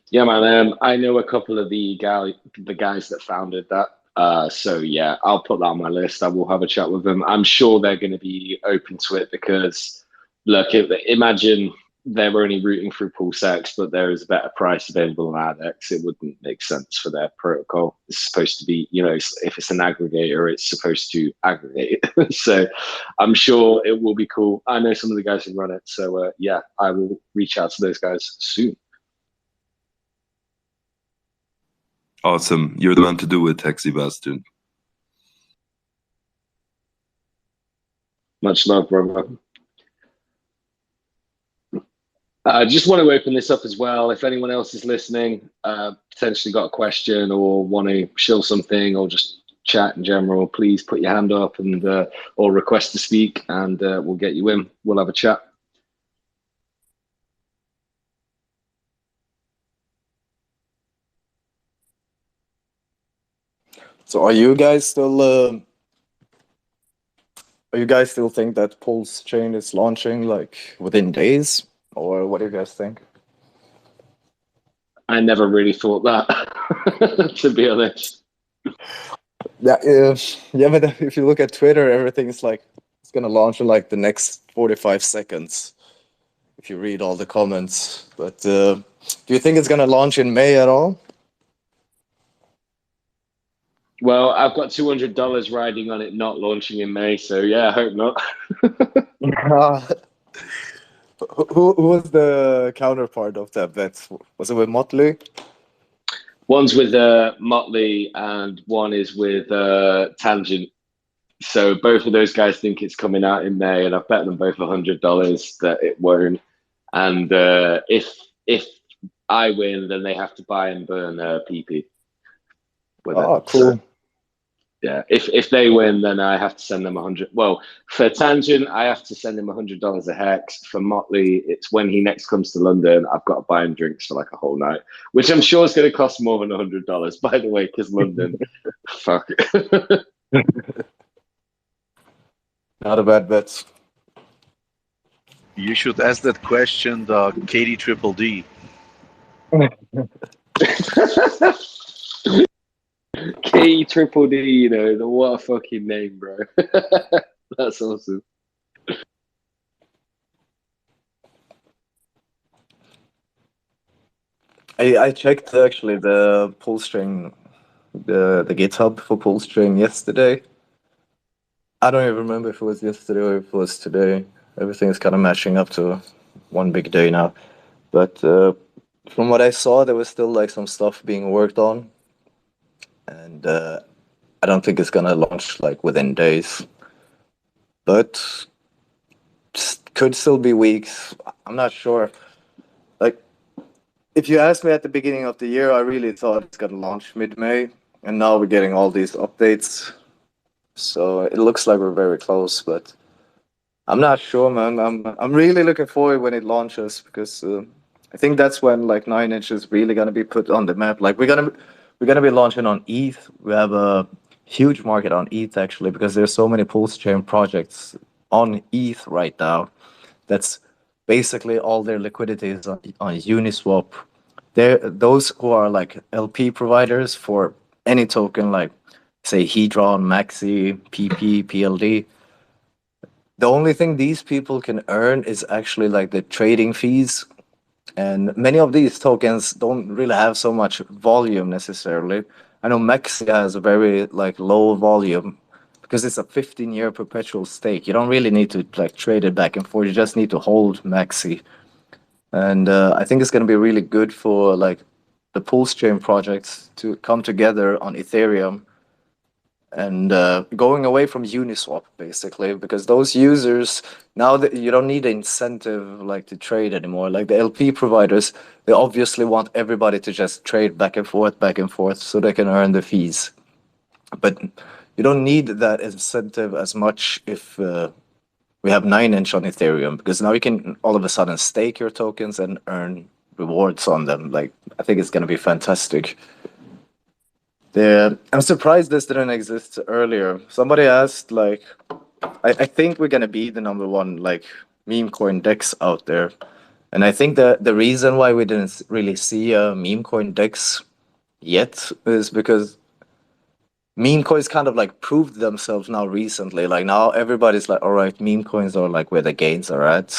Yeah, man. I know a couple of the guys that founded that. So yeah, I'll put that on my list. I will have a chat with them. I'm sure they're going to be open to it because, look, imagine they're only routing through PulseX, but there is a better price available on AdX. It wouldn't make sense for their protocol. It's supposed to be, if it's an aggregator, it's supposed to aggregate. So I'm sure it will be cool. I know some of the guys who run it. So yeah, I will reach out to those guys soon. Awesome. You're the man to do it, Hexy Bastard. Much love, brother. I just want to open this up as well. If anyone else is listening, potentially got a question or want to show something or just chat in general, please put your hand up and or request to speak, and we'll get you in. We'll have a chat. So are you guys still think that Pulse chain is launching like within days, or what do you guys think? I never really thought that, to be honest. Yeah, but if you look at Twitter, everything's like it's gonna launch in like the next 45 seconds. If you read all the comments, but do you think it's gonna launch in May at all? Well, I've got $200 riding on it not launching in May, so yeah, I hope not. Who was the counterpart of that bet? Was it with Motley? One's with Motley and one is with Tangent. So both of those guys think it's coming out in May, and I've bet them both $100 that it won't. And if I win, then they have to buy and burn PP. Oh, cool. So, yeah, if they win, then I have to send them 100. Well, for Tangent, I have to send him $100 a hex. For Motley, it's when he next comes to London, I've got to buy him drinks for like a whole night, which I'm sure is going to cost more than $100, by the way, because London, fuck. Not a bad bet. You should ask that question the Katie Triple D. K Triple D, what a fucking name, bro. That's awesome. I checked actually the pull string, the GitHub for pull string yesterday. I don't even remember if it was yesterday or if it was today. Everything is kind of matching up to one big day now. But from what I saw, there was still like some stuff being worked on, and I don't think it's gonna launch like within days. But could still be weeks. I'm not sure. Like, if you asked me at the beginning of the year, I really thought it's gonna launch mid-May, and now we're getting all these updates. So it looks like we're very close, but I'm not sure, man. I'm really looking forward when it launches because I think that's when like 9inch is really gonna be put on the map. Like we're gonna be launching on ETH. We have a huge market on ETH actually because there's so many pulse chain projects on ETH right now. That's basically all their liquidity is on Uniswap. Those who are like LP providers for any token like say Hedron, Maxi, PP, PLD. The only thing these people can earn is actually like the trading fees. And many of these tokens don't really have so much volume necessarily. I know Maxi has a very like low volume because it's a 15-year perpetual stake. You don't really need to like trade it back and forth. You just need to hold Maxi. And I think it's going to be really good for like the Pulse chain projects to come together on Ethereum and going away from Uniswap basically, because those users now that you don't need an incentive like to trade anymore. Like the LP providers, they obviously want everybody to just trade back and forth so they can earn the fees. But you don't need that incentive as much if we have 9inch on Ethereum, because now you can all of a sudden stake your tokens and earn rewards on them. Like I think it's going to be fantastic. I'm surprised this didn't exist earlier. Somebody asked, like, I think we're gonna be the number one like meme coin dex out there, and I think that the reason why we didn't really see a meme coin dex yet is because meme coins kind of like proved themselves now recently. Like now everybody's like, all right, meme coins are like where the gains are at,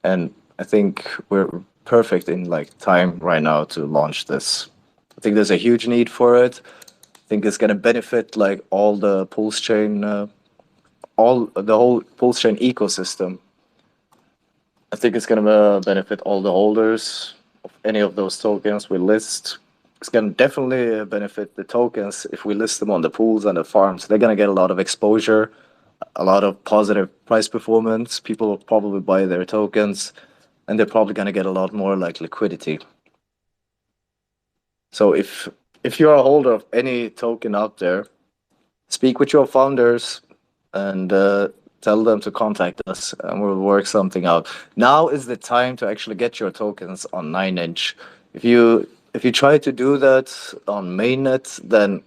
and I think we're perfect in like time right now to launch this. I think there's a huge need for it. I think it's gonna benefit like all the pulse chain, all the whole pulse chain ecosystem. I think it's gonna benefit all the holders of any of those tokens we list. It's gonna definitely benefit the tokens if we list them on the pools and the farms. They're gonna get a lot of exposure, a lot of positive price performance. People will probably buy their tokens, and they're probably gonna get a lot more like liquidity. So if you're a holder of any token out there, speak with your founders and tell them to contact us, and we'll work something out. Now is the time to actually get your tokens on 9inch. If you try to do that on mainnet, then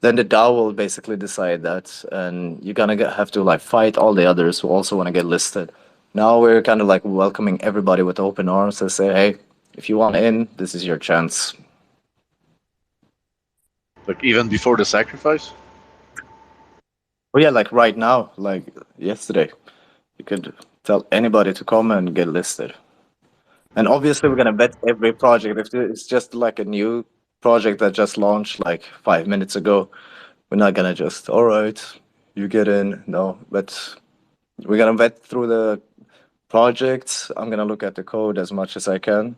the DAO will basically decide that, and you're gonna have to like fight all the others who also want to get listed. Now we're kind of like welcoming everybody with open arms and say, hey, if you want in, this is your chance. Like even before the sacrifice? Oh yeah, like right now, like yesterday, you could tell anybody to come and get listed. And obviously, we're gonna vet every project. If it's just like a new project that just launched like 5 minutes ago, we're not gonna just, all right, you get in. No, but we're gonna vet through the projects. I'm gonna look at the code as much as I can,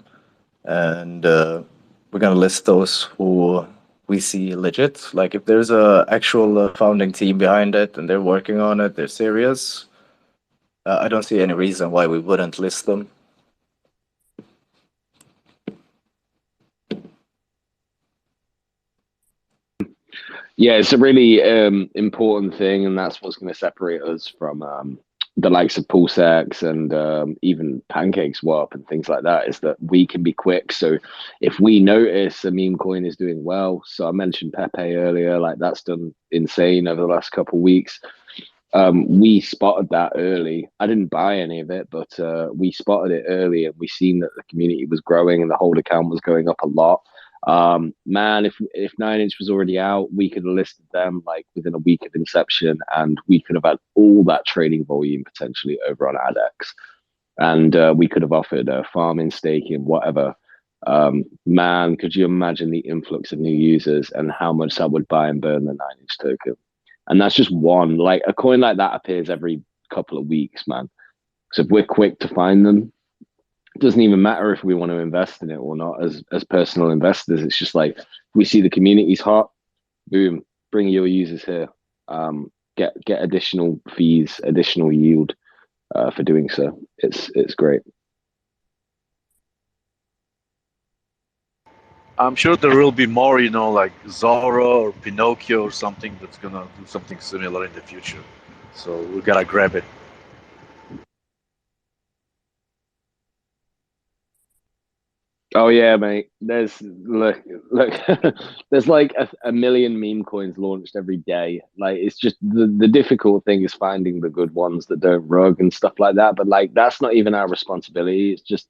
and we're gonna list those who we see legit. Like if there's a actual founding team behind it and they're working on it, they're serious. I don't see any reason why we wouldn't list them. Yeah, it's a really important thing, and that's what's going to separate us from the likes of PulseX and even Pancake Swap and things like that. Is that we can be quick. So if we notice a meme coin is doing well, so I mentioned Pepe earlier, like that's done insane over the last couple of weeks. We spotted that early. I didn't buy any of it, but we spotted it early, and we seen that the community was growing and the hold account was going up a lot. Man, if 9inch was already out, we could have listed them like within a week of inception, and we could have had all that trading volume potentially over on ADX, and we could have offered farming, staking, whatever. Man, could you imagine the influx of new users and how much that would buy and burn the 9inch token? And that's just one. Like a coin like that appears every couple of weeks, man. So if we're quick to find them, it doesn't even matter if we want to invest in it or not. As personal investors, it's just like we see the community's hot, boom, bring your users here. Get additional fees, additional yield for doing so. It's great. I'm sure there will be more, like Zorro or Pinocchio or something that's gonna do something similar in the future. So we gotta grab it. Oh yeah, mate. There's look, there's like a million meme coins launched every day. Like it's just the difficult thing is finding the good ones that don't rug and stuff like that. But like that's not even our responsibility. It's just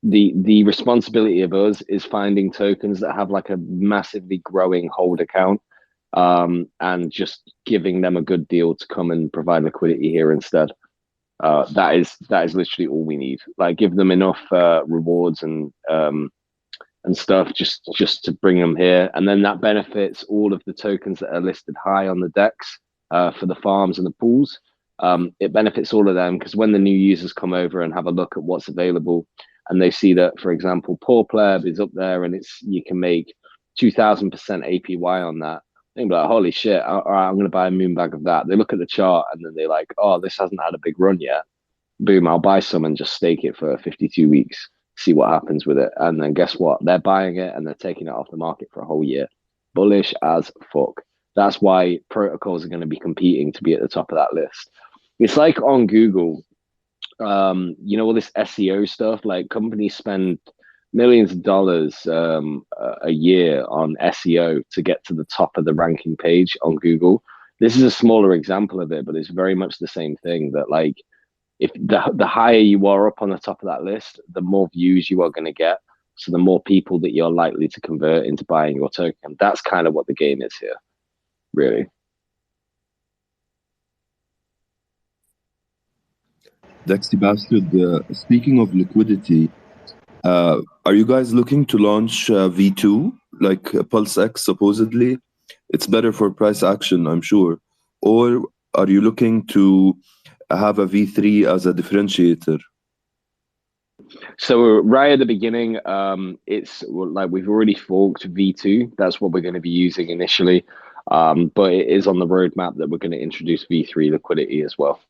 the responsibility of us is finding tokens that have like a massively growing hold account, and just giving them a good deal to come and provide liquidity here instead. That is literally all we need. Like give them enough rewards and stuff just to bring them here, and then that benefits all of the tokens that are listed high on the decks for the farms and the pools. It benefits all of them because when the new users come over and have a look at what's available, and they see that, for example, Poor Pleb is up there and you can make 2000% APY on that. They'd be like, holy shit, all right, I'm going to buy a moon bag of that. They look at the chart and then they're like, oh, this hasn't had a big run yet. Boom, I'll buy some and just stake it for 52 weeks, see what happens with it. And then guess what? They're buying it and they're taking it off the market for a whole year. Bullish as fuck. That's why protocols are going to be competing to be at the top of that list. It's like on Google, all this SEO stuff, like companies spend millions of dollars a year on SEO to get to the top of the ranking page on Google. This is a smaller example of it, but it's very much the same thing. That like, if the higher you are up on the top of that list, the more views you are going to get. So the more people that you're likely to convert into buying your token. That's kind of what the game is here, really. Dexy Bastard, speaking of liquidity, are you guys looking to launch V2 like Pulse X supposedly? It's better for price action, I'm sure. Or are you looking to have a V3 as a differentiator? So right at the beginning, it's like we've already forked V2. That's what we're going to be using initially. But it is on the roadmap that we're going to introduce V3 liquidity as well.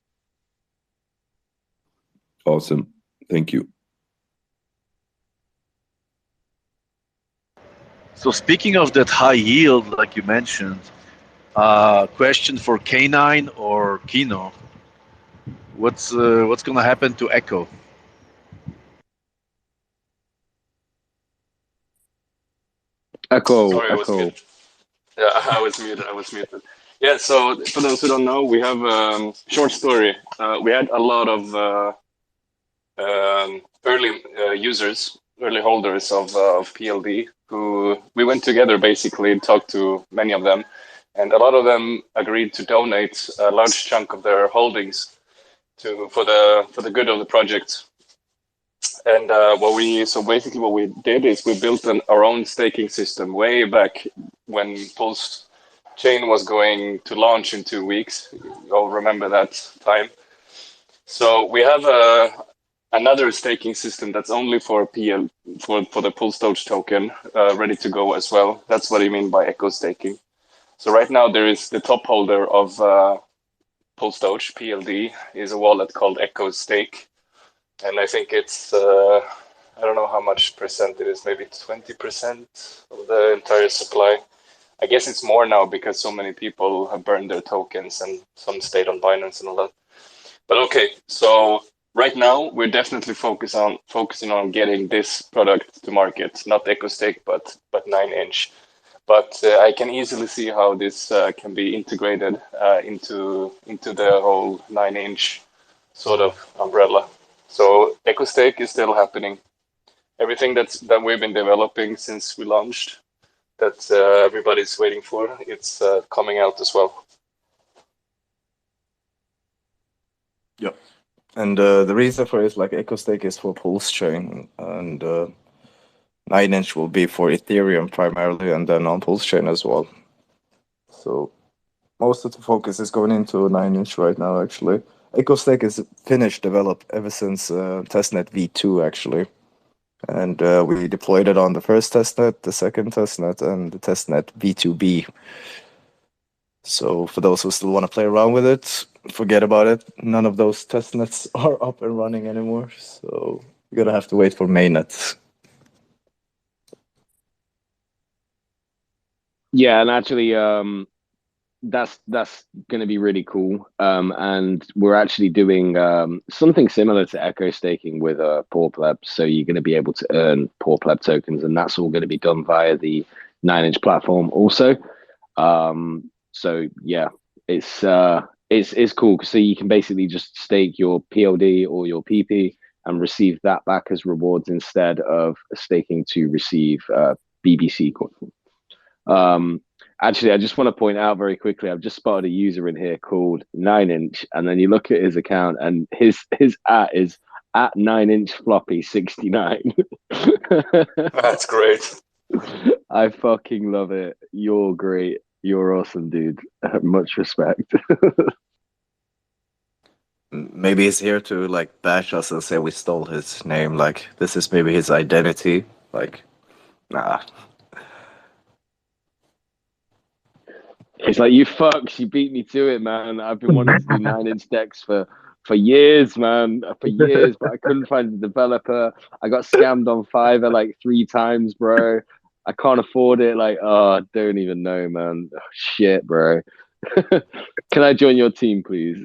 Awesome. Thank you. So speaking of that high yield, like you mentioned, question for K9 or Qeno, what's going to happen to Echo? Sorry, I was muted. Yeah, I was muted. Yeah, so for those who don't know, we have short story. We had a lot of early users, early holders of PLD, who we went together basically, talked to many of them, and a lot of them agreed to donate a large chunk of their holdings for the good of the project. And what we did is we built our own staking system way back when Pulse Chain was going to launch in 2 weeks. You all remember that time. So we have another staking system that's only for the Pulse Doge token, ready to go as well. That's what I mean by echo staking. So right now there is the top holder of Pulse Doge, PLD, is a wallet called Echo Stake. And I think it's, I don't know how much percent it is, maybe 20% of the entire supply. I guess it's more now because so many people have burned their tokens and some stayed on Binance and all that. But okay, so right now we're definitely focusing on getting this product to market, not EchoStake, but 9inch. But I can easily see how this can be integrated into the whole 9inch sort of umbrella. So EchoStake is still happening. Everything that we've been developing since we launched, that everybody's waiting for, it's coming out as well. Yep. And the reason for it is like EchoStake is for Pulse Chain, and 9inch will be for Ethereum primarily, and then on Pulse Chain as well. So most of the focus is going into 9inch right now, actually. EchoStake is finished developed ever since testnet V2, actually. And we deployed it on the first testnet, the second testnet, and the testnet V2B. So for those who still want to play around with it, forget about it. None of those testnets are up and running anymore. So you're going to have to wait for mainnet. Yeah, and actually, that's going to be really cool. And we're actually doing something similar to echo staking with Poor Pleb. So you're going to be able to earn Poor Pleb tokens, and that's all going to be done via the 9inch platform also. So yeah, it's cool because so you can basically just stake your PLD or your PP and receive that back as rewards instead of staking to receive BBC coin. Actually, I just want to point out very quickly, I've just spotted a user in here called 9inch, and then you look at his account and his at is at 9inch floppy 69. That's great. I fucking love it. You're great. You're awesome, dude. Much respect. Maybe he's here to like bash us and say we stole his name. Like this is maybe his identity. Like, nah. It's like, you fucks, you beat me to it, man. I've been wanting to do 9inch decks for years, man. For years, but I couldn't find a developer. I got scammed on Fiverr like 3 times, bro. I can't afford it. Like, oh, I don't even know, man. Oh, shit, bro. Can I join your team, please?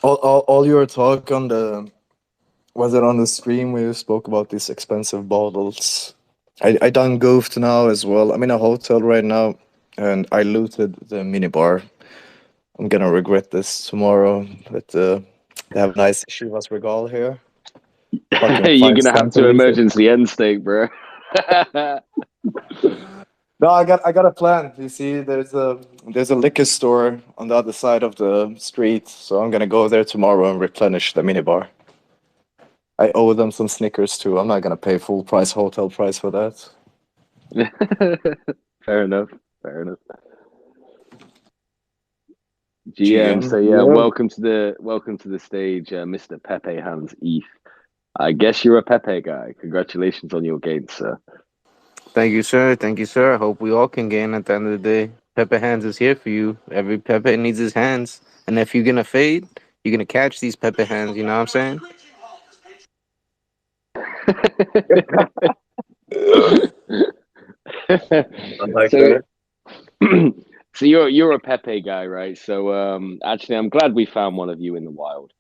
All your talk on the Was it on the stream where you spoke about these expensive bottles? I done goofed now as well. I'm in a hotel right now, and I looted the minibar. I'm gonna regret this tomorrow, but they have a nice Chivas Regal here. Fucking You're 5 gonna have to centiliter. emergency end steak, bro. No, I got a plan. You see, there's a liquor store on the other side of the street, so I'm gonna go there tomorrow and replenish the minibar. I owe them some Snickers too. I'm not gonna pay full price hotel price for that. Fair enough. Fair enough. GM. So GM, yeah, yeah. welcome to the stage, Mr. Pepe Hans Eth. I guess you're a Pepe guy. Congratulations on your game, sir. Thank you, sir. Thank you, sir. I hope we all can gain at the end of the day. Pepe Hands is here for you. Every Pepe needs his hands. And if you're gonna fade, you're gonna catch these Pepe hands, you know what I'm saying? I like So that. so you're a Pepe guy, right? So actually I'm glad we found one of you in the wild.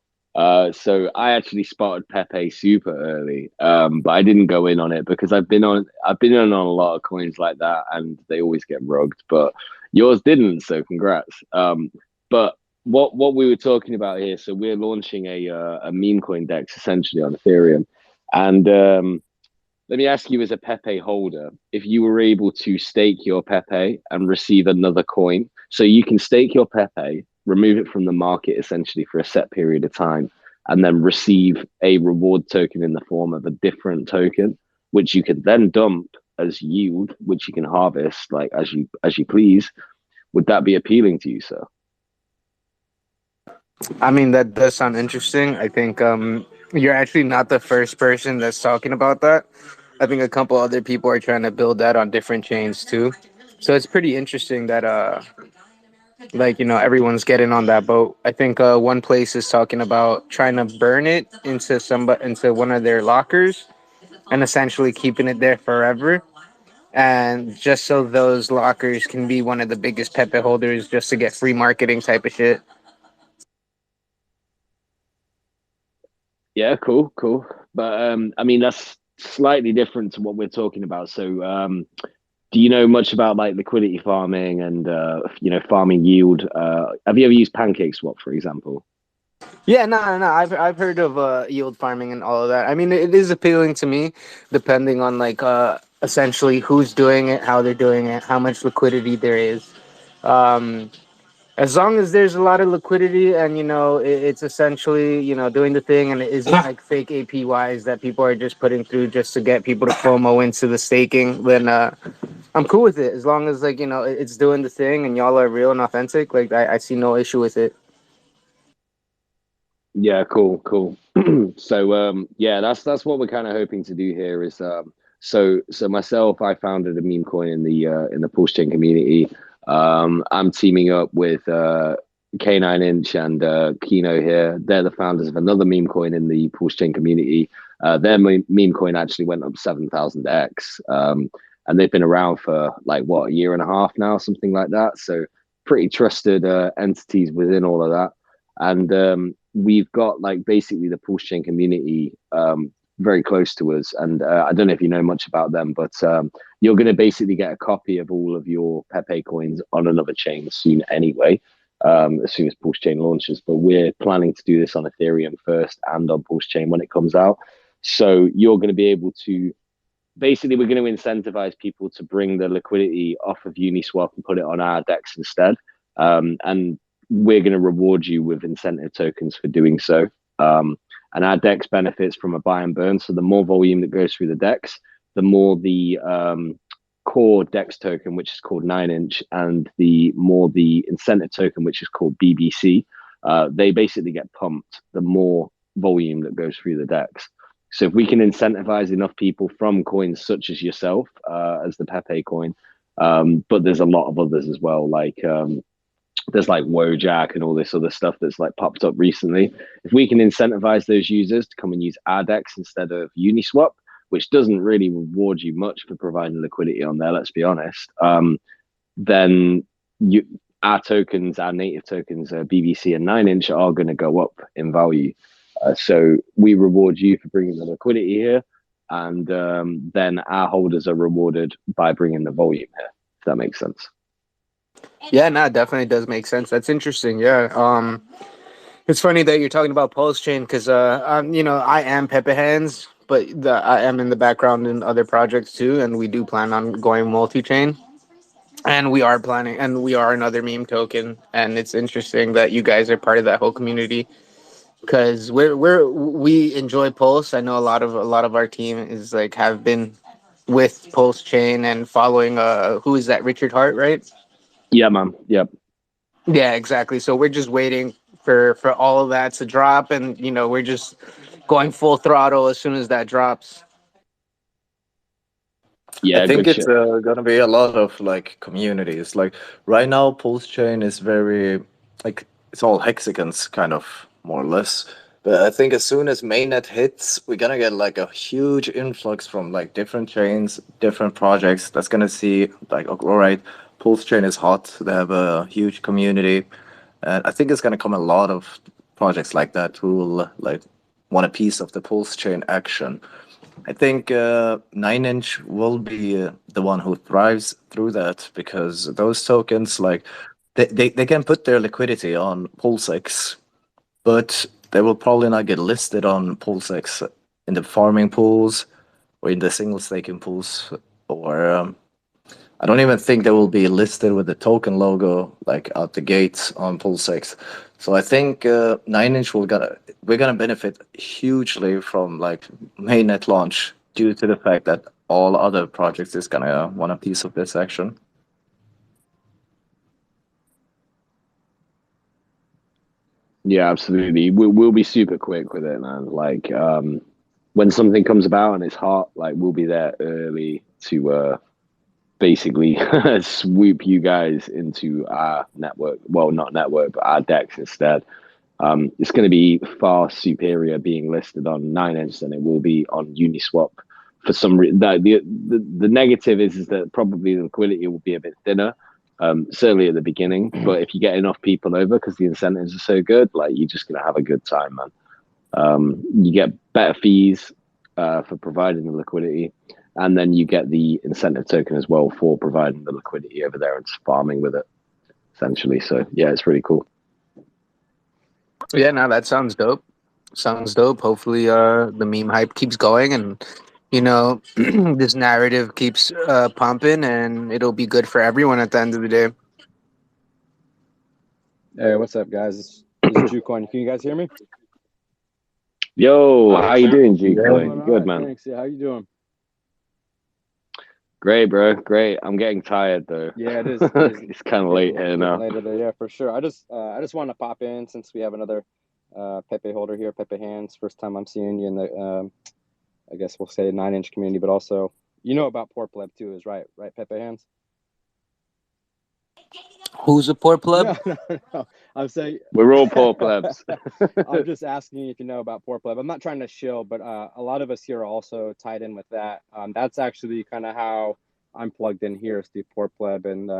So I actually spotted Pepe super early, but I didn't go in on it because I've been in on a lot of coins like that, and they always get rugged. But yours didn't, so congrats. But what we were talking about here, so we're launching a meme coin dex essentially on Ethereum, and let me ask you, as a Pepe holder, if you were able to stake your Pepe and receive another coin. So you can stake your Pepe, remove it from the market essentially for a set period of time, and then receive a reward token in the form of a different token, which you can then dump as yield, which you can harvest like as you please. Would that be appealing to you, sir? I mean, that does sound interesting. I think you're actually not the first person that's talking about that. I think a couple other people are trying to build that on different chains too. So it's pretty interesting that like, you know, everyone's getting on that boat. I think one place is talking about trying to burn it into one of their lockers and essentially keeping it there forever. And just so those lockers can be one of the biggest Pepe holders just to get free marketing type of shit. Yeah, cool. But I mean that's slightly different to what we're talking about. So do you know much about like liquidity farming and farming yield? Have you ever used Pancake Swap, for example? Yeah, no. I've heard of yield farming and all of that. I mean, it is appealing to me, depending on like essentially who's doing it, how they're doing it, how much liquidity there is. Um, as long as there's a lot of liquidity and you know it's essentially doing the thing and it isn't like fake APYs that people are just putting through just to get people to FOMO into the staking, then I'm cool with it. As long as like it's doing the thing and y'all are real and authentic, like I see no issue with it. Yeah, cool. So yeah, that's what we're kind of hoping to do here is so myself, I founded a meme coin in the Pulse Chain community. I'm teaming up with K9 and Qeno here. They're the founders of another meme coin in the Pulse Chain community. Their meme coin actually went up 7,000x. And they've been around for like what, a year and a half now, something like that. So pretty trusted entities within all of that. And we've got like basically the Pulse Chain community very close to us. And I don't know if you know much about them, but you're going to basically get a copy of all of your Pepe coins on another chain soon anyway, as soon as Pulse Chain launches. But we're planning to do this on Ethereum first and on Pulse Chain when it comes out. So you're going to be able to basically, we're going to incentivize people to bring the liquidity off of Uniswap and put it on our DEX instead. And we're going to reward you with incentive tokens for doing so. And our DEX benefits from a buy and burn. So the more volume that goes through the DEX, the more the core DEX token, which is called 9-inch, and the more the incentive token, which is called BBC, they basically get pumped the more volume that goes through the DEX. So if we can incentivize enough people from coins such as yourself, as the Pepe coin, but there's a lot of others as well, like there's like Wojak and all this other stuff that's like popped up recently. If we can incentivize those users to come and use our DEX instead of Uniswap, which doesn't really reward you much for providing liquidity on there, let's be honest, then our tokens, our native tokens, BBC and 9-inch are going to go up in value. So we reward you for bringing the liquidity here, and then our holders are rewarded by bringing the volume here. If that makes sense. Yeah, no, it definitely does make sense. That's interesting. Yeah. It's funny that you're talking about Pulse Chain because, I am Pepe Hands, but I am in the background in other projects too, and we do plan on going multi-chain. And we are planning, and we are another meme token, and it's interesting that you guys are part of that whole community because we enjoy Pulse. I know a lot of our team is like have been with Pulse Chain and following. Who is that? Richard Hart, right? Yeah, man. Yep. Yeah, exactly. So we're just waiting for all of that to drop, and we're just going full throttle as soon as that drops. I Yeah, think good it's shit. gonna be a lot of like communities. Like right now, Pulse Chain is very like it's all hexagons, kind of more or less. But I think as soon as mainnet hits, we're gonna get like a huge influx from like different chains, different projects. That's gonna see like, all right, Pulse Chain is hot. They have a huge community, and I think it's gonna come a lot of projects like that who will like want a piece of the Pulse Chain action. I think 9 inch will be the one who thrives through that because those tokens, like, they can put their liquidity on PulseX, but they will probably not get listed on PulseX in the farming pools or in the single staking pools, or I don't even think they will be listed with the token logo like out the gates on PulseX. So I think 9 inch we're gonna benefit hugely from like mainnet launch due to the fact that all other projects is gonna want a piece of this action. Yeah, absolutely. We'll be super quick with it, man. Like, when something comes about and it's hot, like we'll be there early to basically swoop you guys into our network. Well, not network, but our decks instead. It's going to be far superior being listed on 9 inch than it will be on Uniswap. For some reason, the negative is that probably the liquidity will be a bit thinner, certainly at the beginning. But if you get enough people over, because the incentives are so good, like you're just going to have a good time, man. You get better fees for providing the liquidity, and then you get the incentive token as well for providing the liquidity over there and farming with it, essentially. So yeah, it's really cool. Yeah, no, that sounds dope. Sounds dope. Hopefully, the meme hype keeps going, and this narrative keeps pumping, and it'll be good for everyone at the end of the day. Hey, what's up, guys? This is Jucoin. Can you guys hear me? Yo, how you doing, G Yeah. Coin? All Good, right, man. thanks. Yeah, how you doing? Great, bro. Great. I'm getting tired though. Yeah, it is. It's kind of late here Getting now. later there. Yeah, for sure. I just want to pop in since we have another Pepe holder here, Pepe Hands. First time I'm seeing you in the I guess we'll say 9 inch community, but also about Poor Pleb too, is right, Pepe Hands. Who's a poor pleb? No. I'm saying We're all poor plebs. I'm just asking if you know about Poor Pleb. I'm not trying to shill, but a lot of us here are also tied in with that. That's actually kind of how I'm plugged in here, is through Poor Pleb. And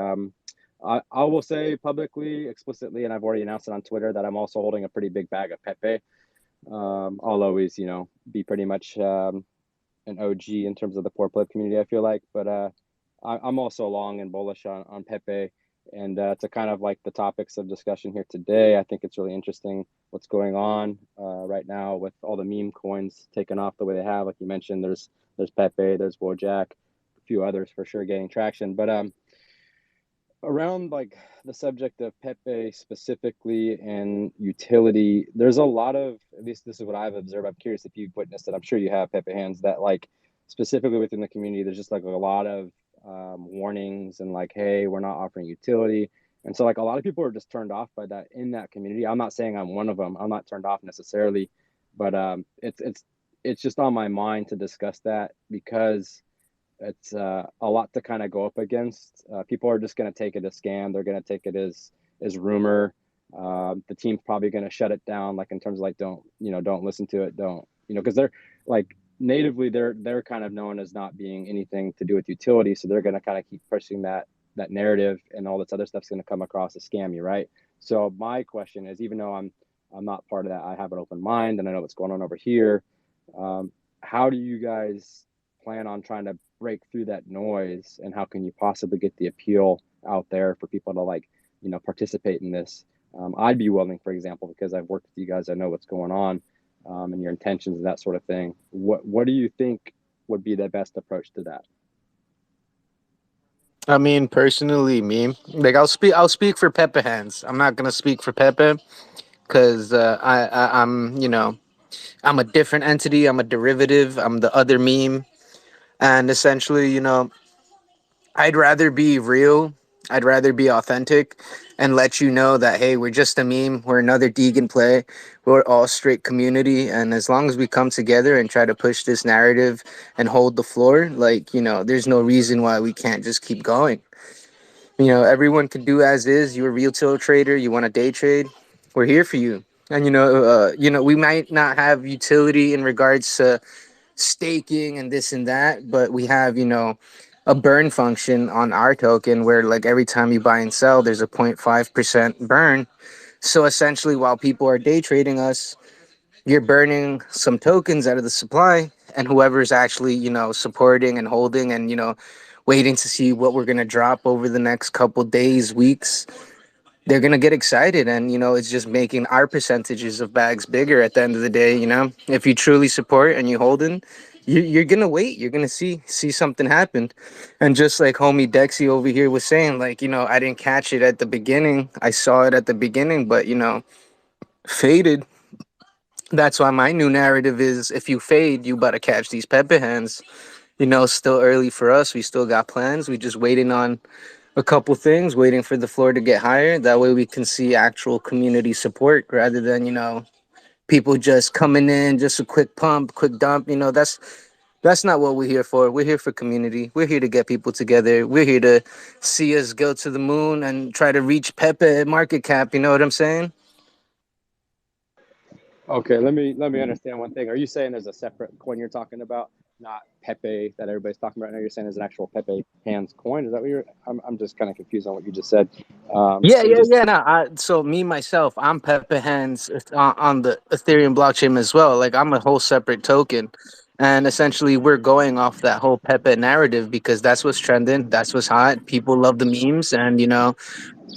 I will say publicly, explicitly, and I've already announced it on Twitter, that I'm also holding a pretty big bag of Pepe. I'll always, be pretty much an OG in terms of the Poor Pleb community, I feel like. But I'm also long and bullish on Pepe. And to kind of like the topics of discussion here today, I think it's really interesting what's going on right now with all the meme coins taking off the way they have. Like you mentioned, there's Pepe, there's Wojak, a few others for sure getting traction. But around like the subject of Pepe specifically and utility, there's a lot of, at least this is what I've observed. I'm curious if you've witnessed it. I'm sure you have, Pepe Hands, that like specifically within the community, there's just like a lot of warnings and like, hey, we're not offering utility. And so like a lot of people are just turned off by that in that community. I'm not saying I'm one of them. I'm not turned off necessarily, but it's just on my mind to discuss that because it's a lot to kind of go up against. People are just going to take it as scam. They're going to take it as rumor. The team's probably going to shut it down, like in terms of like, don't listen to it. Don't, because they're like natively, they're kind of known as not being anything to do with utility. So they're going to kind of keep pushing that narrative, and all this other stuff's going to come across as scammy, right? So my question is, even though I'm I'm not part of that. I have an open mind and I know what's going on over here. How do you guys plan on trying to break through that noise, and how can you possibly get the appeal out there for people to like, participate in this? I'd be willing, for example, because I've worked with you guys, I know what's going on, and your intentions and that sort of thing. What do you think would be the best approach to that? I mean, personally, me, like I'll speak for Pepe Hands. I'm not gonna speak for Pepe because I'm, I'm a different entity. I'm a derivative. I'm the other meme, and essentially, I'd rather be real. I'd rather be authentic and let you know that, hey, we're just a meme. We're another Deegan play. We're all straight community. And as long as we come together and try to push this narrative and hold the floor, like, there's no reason why we can't just keep going. Everyone can do as is. You're a retail trader. You want to day trade. We're here for you. And, we might not have utility in regards to staking and this and that, but we have, a burn function on our token where like every time you buy and sell, there's a 0.5% burn. So essentially, while people are day trading us, you're burning some tokens out of the supply, and whoever's actually, supporting and holding and, waiting to see what we're going to drop over the next couple days, weeks, they're gonna get excited, and it's just making our percentages of bags bigger at the end of the day. If you truly support and you hold in, you're gonna wait. You're gonna see something happen, and just like homie Dexy over here was saying, like I didn't catch it at the beginning. I saw it at the beginning, but faded. That's why my new narrative is: if you fade, you better catch these pepper hands. Still early for us. We still got plans. We just waiting on a couple things, waiting for the floor to get higher. That way we can see actual community support rather than, people just coming in, just a quick pump, quick dump. That's not what we're here for. We're here for community. We're here to get people together. We're here to see us go to the moon and try to reach Pepe market cap. You know what I'm saying? Okay, let me understand one thing. Are you saying there's a separate coin you're talking about, not Pepe that everybody's talking about now? You're saying there's an actual Pepe hands coin. Is that what you're? I'm just kind of confused on what you just said. Yeah, And yeah, just yeah. No, so me myself, I'm Pepe Hands on the Ethereum blockchain as well. Like I'm a whole separate token, and essentially we're going off that whole Pepe narrative because that's what's trending, that's what's hot. People love the memes, and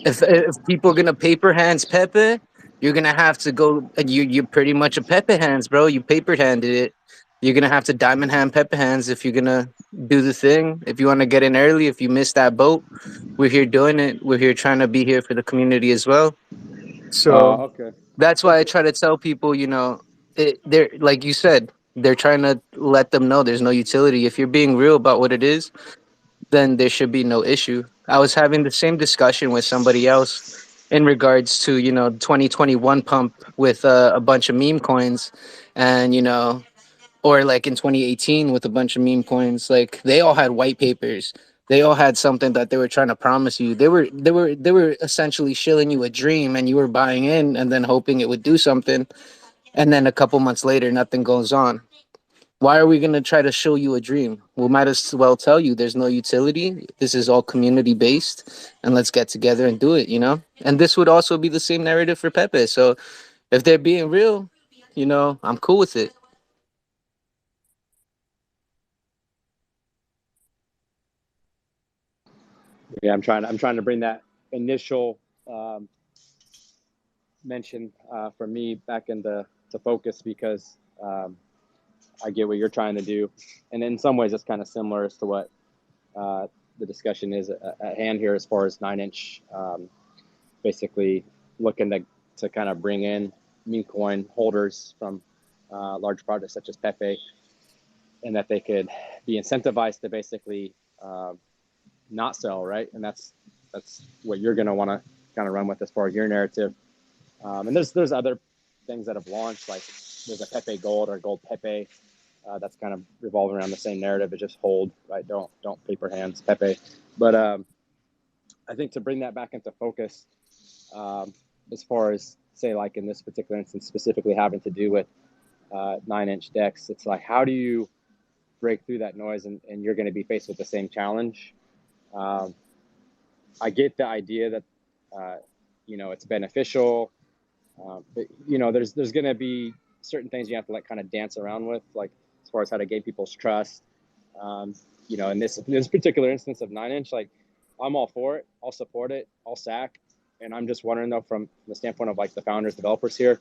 if people are gonna paper hands Pepe, you're gonna have to go. You're pretty much a Pepe hands, bro. You paper handed it. You're gonna have to diamond hand Pepe hands if you're gonna do the thing. If you want to get in early, if you missed that boat, we're here doing it. We're here trying to be here for the community as well. So okay. that's why That's I try to tell people, they're like you said, they're trying to let them know there's no utility. If you're being real about what it is, then there should be no issue. I was having the same discussion with somebody else in regards to 2021 pump with a bunch of meme coins, and or like in 2018 with a bunch of meme coins, like they all had white papers. They all had something that they were trying to promise you. They were essentially shilling you a dream, and you were buying in and then hoping it would do something, and then a couple months later nothing goes on. Why are we going to try to show you a dream? We might as well tell you there's no utility. This is all community based, and let's get together and do it. And this would also be the same narrative for Pepe. So if they're being real, I'm cool with it. Yeah, I'm trying to bring that initial mention from me back into to focus because I get what you're trying to do, and in some ways it's kind of similar as to what the discussion is at hand here as far as 9-inch, basically looking to kind of bring in meme coin holders from large projects such as Pepe, and that they could be incentivized to basically not sell, right? And that's what you're going to want to kind of run with as far as your narrative. And there's other things that have launched, like there's a Pepe Gold or Gold Pepe that's kind of revolving around the same narrative. It's just hold, right? Don't paper hands Pepe. But I think to bring that back into focus, as far as say like in this particular instance, specifically having to do with 9-inch decks, it's like how do you break through that noise, and you're going to be faced with the same challenge. I get the idea that it's beneficial But you know, there's going to be certain things you have to like kind of dance around with, like as far as how to gain people's trust. You know, in this particular instance of 9-inch, like I'm all for it, I'll support it, I'll sack. And I'm just wondering though, from the standpoint of like the founders, developers here,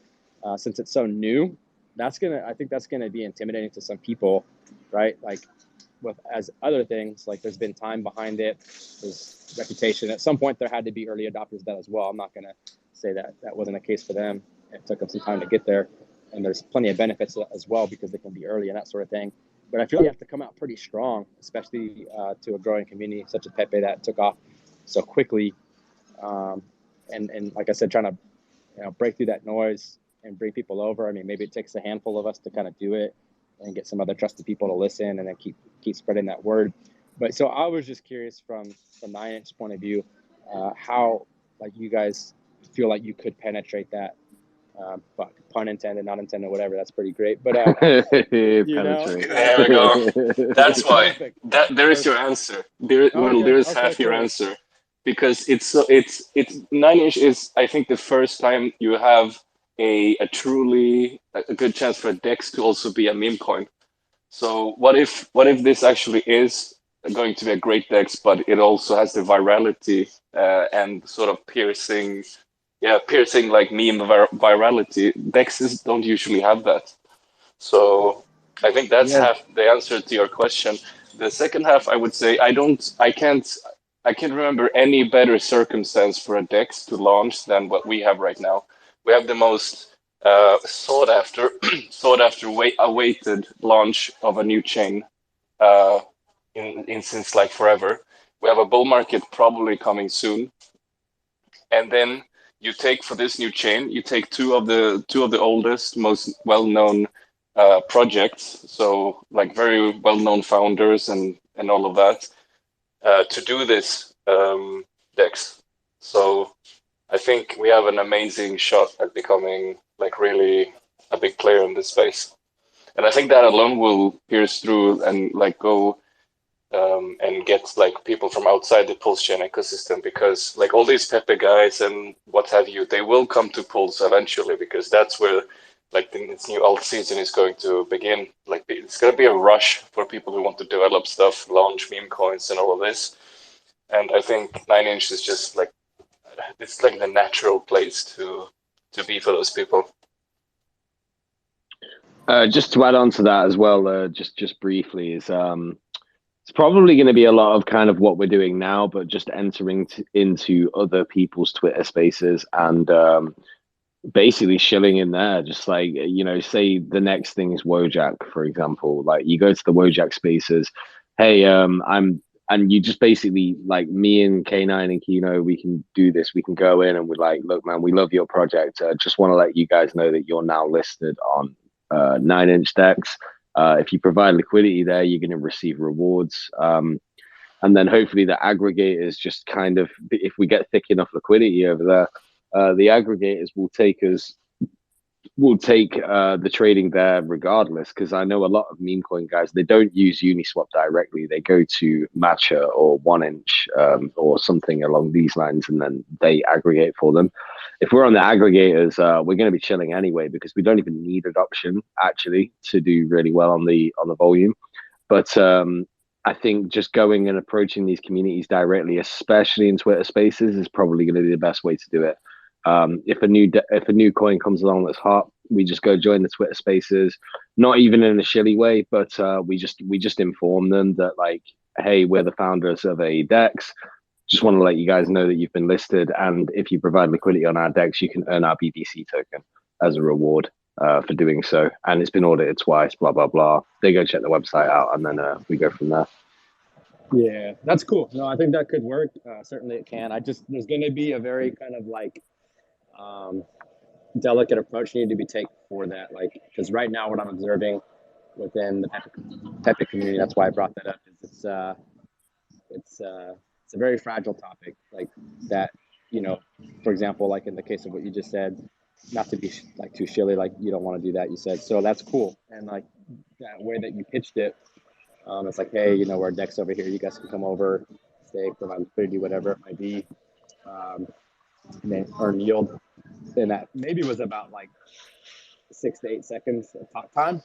since it's so new, I think that's gonna be intimidating to some people, right? Like with as other things, like there's been time behind it, there's reputation. At some point, there had to be early adopters of that as well. I'm not gonna say that wasn't the case for them. It took them some time to get there, and there's plenty of benefits as well because they can be early and that sort of thing. But I feel like you have to come out pretty strong, especially to a growing community such as Pepe that took off so quickly. And like I said, trying to break through that noise and bring people over. I mean, maybe it takes a handful of us to kind of do it and get some other trusted people to listen and then keep spreading that word. But so I was just curious from 9-inch point of view, how like you guys feel like you could penetrate that. Pun intended, not intended, whatever. That's pretty great. But you know, there we go. That's why perfect. there is your answer. There is half your cool. answer, because it's 9-inch is, I think, the first time you have a truly a good chance for Dex to also be a meme coin. So what if this actually is going to be a great Dex, but it also has the virality and sort of piercing like meme virality. Dexes don't usually have that. So I think that's half the answer to your question. The second half, I would say, I can't remember any better circumstance for a Dex to launch than what we have right now. We have the most sought after awaited launch of a new chain in since like forever. We have a bull market probably coming soon, and then you take for this new chain, you take two of the oldest, most well-known projects, so like very well-known founders and all of that, to do this Dex. So I think we have an amazing shot at becoming like really a big player in this space. And I think that alone will pierce through and like go and get like people from outside the Pulse chain ecosystem, because like all these Pepe guys and what have you, they will come to Pulse eventually, because that's where like this new alt season is going to begin. Like it's going to be a rush for people who want to develop stuff, launch meme coins and all of this. And I think 9-inch is just like, it's like the natural place to be for those people. Just to add on to that as well, just briefly, is it's probably going to be a lot of kind of what we're doing now, but just entering into other people's Twitter spaces and basically shilling in there. Just like, you know, say the next thing is Wojak, for example. Like you go to the Wojak spaces, hey, and you just basically like me and K9 and Qeno, we can do this. We can go in and we're like, look, man, we love your project. Just want to let you guys know that you're now listed on 9-inch Dex. If you provide liquidity there, you're going to receive rewards. And then hopefully the aggregators just kind of, if we get thick enough liquidity over there, the aggregators will take the trading there regardless, because I know a lot of meme coin guys, they don't use Uniswap directly. They go to Matcha or 1-inch or something along these lines, and then they aggregate for them. If we're on the aggregators, we're going to be chilling anyway, because we don't even need adoption actually to do really well on the volume. But I think just going and approaching these communities directly, especially in Twitter Spaces, is probably going to be the best way to do it. If a new coin comes along that's hot, we just go join the Twitter Spaces, not even in a shilly way, but we just inform them that like, hey, we're the founders of a Dex. Just want to let you guys know that you've been listed, and if you provide liquidity on our Dex, you can earn our BBC token as a reward for doing so. And it's been audited twice, blah blah blah. They go check the website out, and then we go from there. Yeah, that's cool. No, I think that could work. Certainly it can. There's going to be a very kind of like delicate approach needed to be taken for that. Like, because right now what I'm observing within the Pepe community, that's why I brought that up, is it's a very fragile topic. Like that, you know, for example, like in the case of what you just said, not to be like too shilly, like you don't want to do that, you said. So that's cool. And like that way that you pitched it, it's like, hey, you know, we're Dex over here. You guys can come over, stay, provide liquidity, whatever it might be, and then earn yield. and that maybe was about like 6 to 8 seconds of talk time.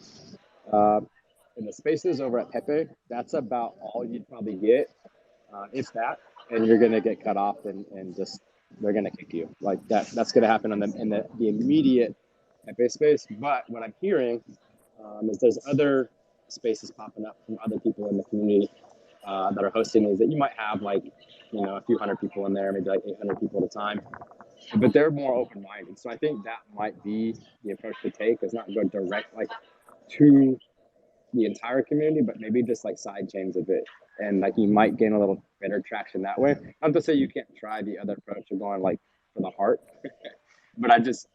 Uh, in the spaces over at Pepe, that's about all you'd probably get, if that, and you're gonna get cut off and just they're gonna kick you like that. That's gonna happen on the immediate Pepe space. But what I'm hearing is there's other spaces popping up from other people in the community that are hosting these that you might have like a few hundred people in there, maybe like 800 people at a time, but they're more open-minded. So I think that might be the approach to take, is not go direct like to the entire community, but maybe just like side chains a bit, and like you might gain a little better traction that way. Not to say you can't try the other approach of going like for the heart, but I just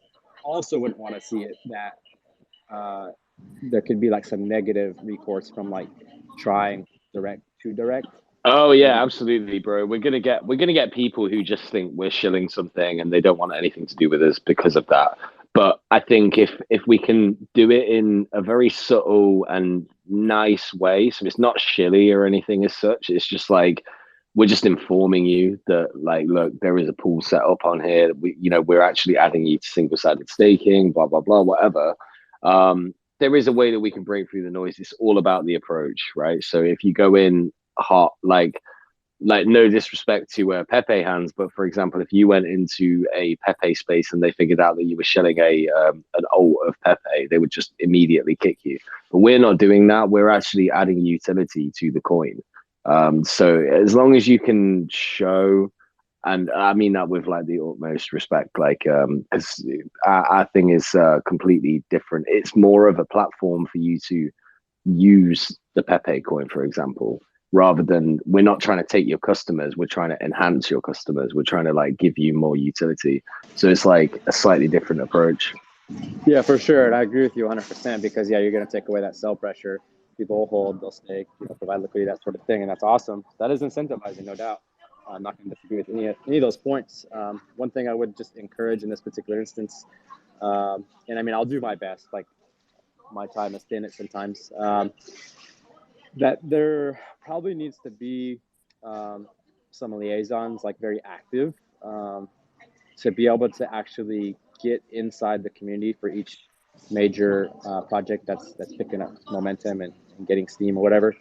also wouldn't want to see it that there could be like some negative recourse from like trying direct to direct. Oh yeah, absolutely, bro. We're gonna get people who just think we're shilling something and they don't want anything to do with us because of that. But I think if we can do it in a very subtle and nice way, so it's not shilly or anything as such, it's just like we're just informing you that like, look, there is a pool set up on here. We're actually adding you to single-sided staking, blah blah blah, whatever. There is a way that we can break through the noise. It's all about the approach, right? So if you go in hot, like no disrespect to Pepe hands, but for example, if you went into a Pepe space and they figured out that you were shelling an alt of Pepe, they would just immediately kick you. But we're not doing that. We're actually adding utility to the coin. So as long as you can show, and I mean that with like the utmost respect, like because our thing is completely different. It's more of a platform for you to use the Pepe coin, for example, rather than, we're not trying to take your customers, we're trying to enhance your customers, we're trying to like give you more utility. So it's like a slightly different approach. Yeah, for sure, and I agree with you 100%, because you're going to take away that sell pressure. People will hold, they'll stake, provide liquidity, that sort of thing, and that's awesome. That is incentivizing, no doubt. I'm not going to disagree with any of those points. One thing I would just encourage in this particular instance, and I mean, I'll do my best, like my time is thin sometimes, that there probably needs to be some liaisons, like very active, to be able to actually get inside the community for each major project that's picking up momentum and getting steam or whatever.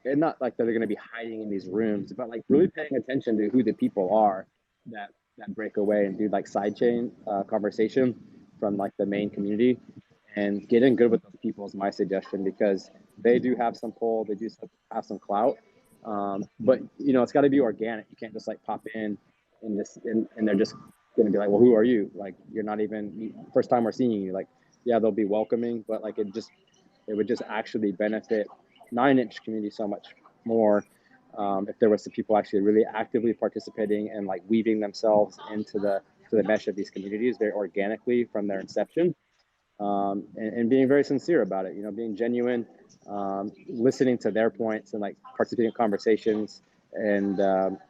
And not like that they're going to be hiding in these rooms, but like really paying attention to who the people are that break away and do like sidechain conversation from like the main community, and getting good with those people is my suggestion, because they do have some pull, they do have some clout, but it's got to be organic. You can't just like pop in and they're just going to be like, well, who are you? Like, you're not even first time we're seeing you. Like, yeah, they'll be welcoming, but like it would just actually benefit 9-inch community so much more if there was some people actually really actively participating and like weaving themselves into the mesh of these communities very organically from their inception, and being very sincere about it. Being genuine, listening to their points and like participating in conversations, and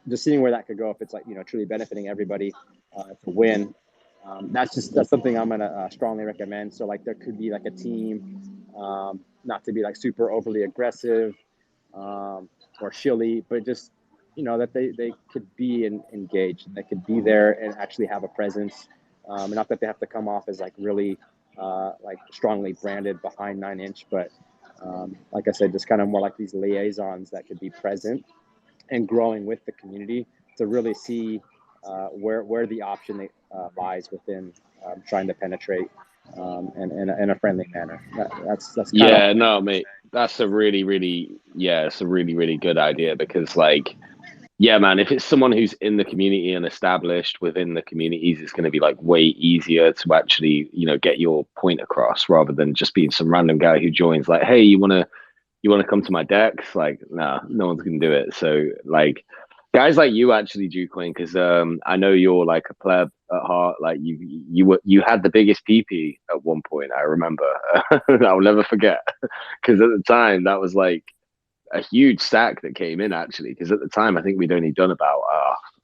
just seeing where that could go if it's like truly benefiting everybody to win. That's something I'm gonna strongly recommend. So like there could be like a team, not to be like super overly aggressive or shilly, but just that they could be engaged, and they could be there and actually have a presence, and not that they have to come off as like really like strongly branded behind 9-inch, but like I said, just kind of more like these liaisons that could be present and growing with the community to really see where the option lies within trying to penetrate in a friendly manner. That's yeah, no, mate, that's a really, really, it's a really, really good idea, because like, yeah, man, if it's someone who's in the community and established within the communities, it's going to be like way easier to actually, get your point across, rather than just being some random guy who joins like, hey, you want to come to my decks? Like, nah, no one's going to do it. So like guys like you actually do, Queen, because I know you're like a pleb at heart. Like you had the biggest PP at one point, I remember. I'll never forget, because at the time that was like a huge stack that came in, actually, because at the time I think we'd only done about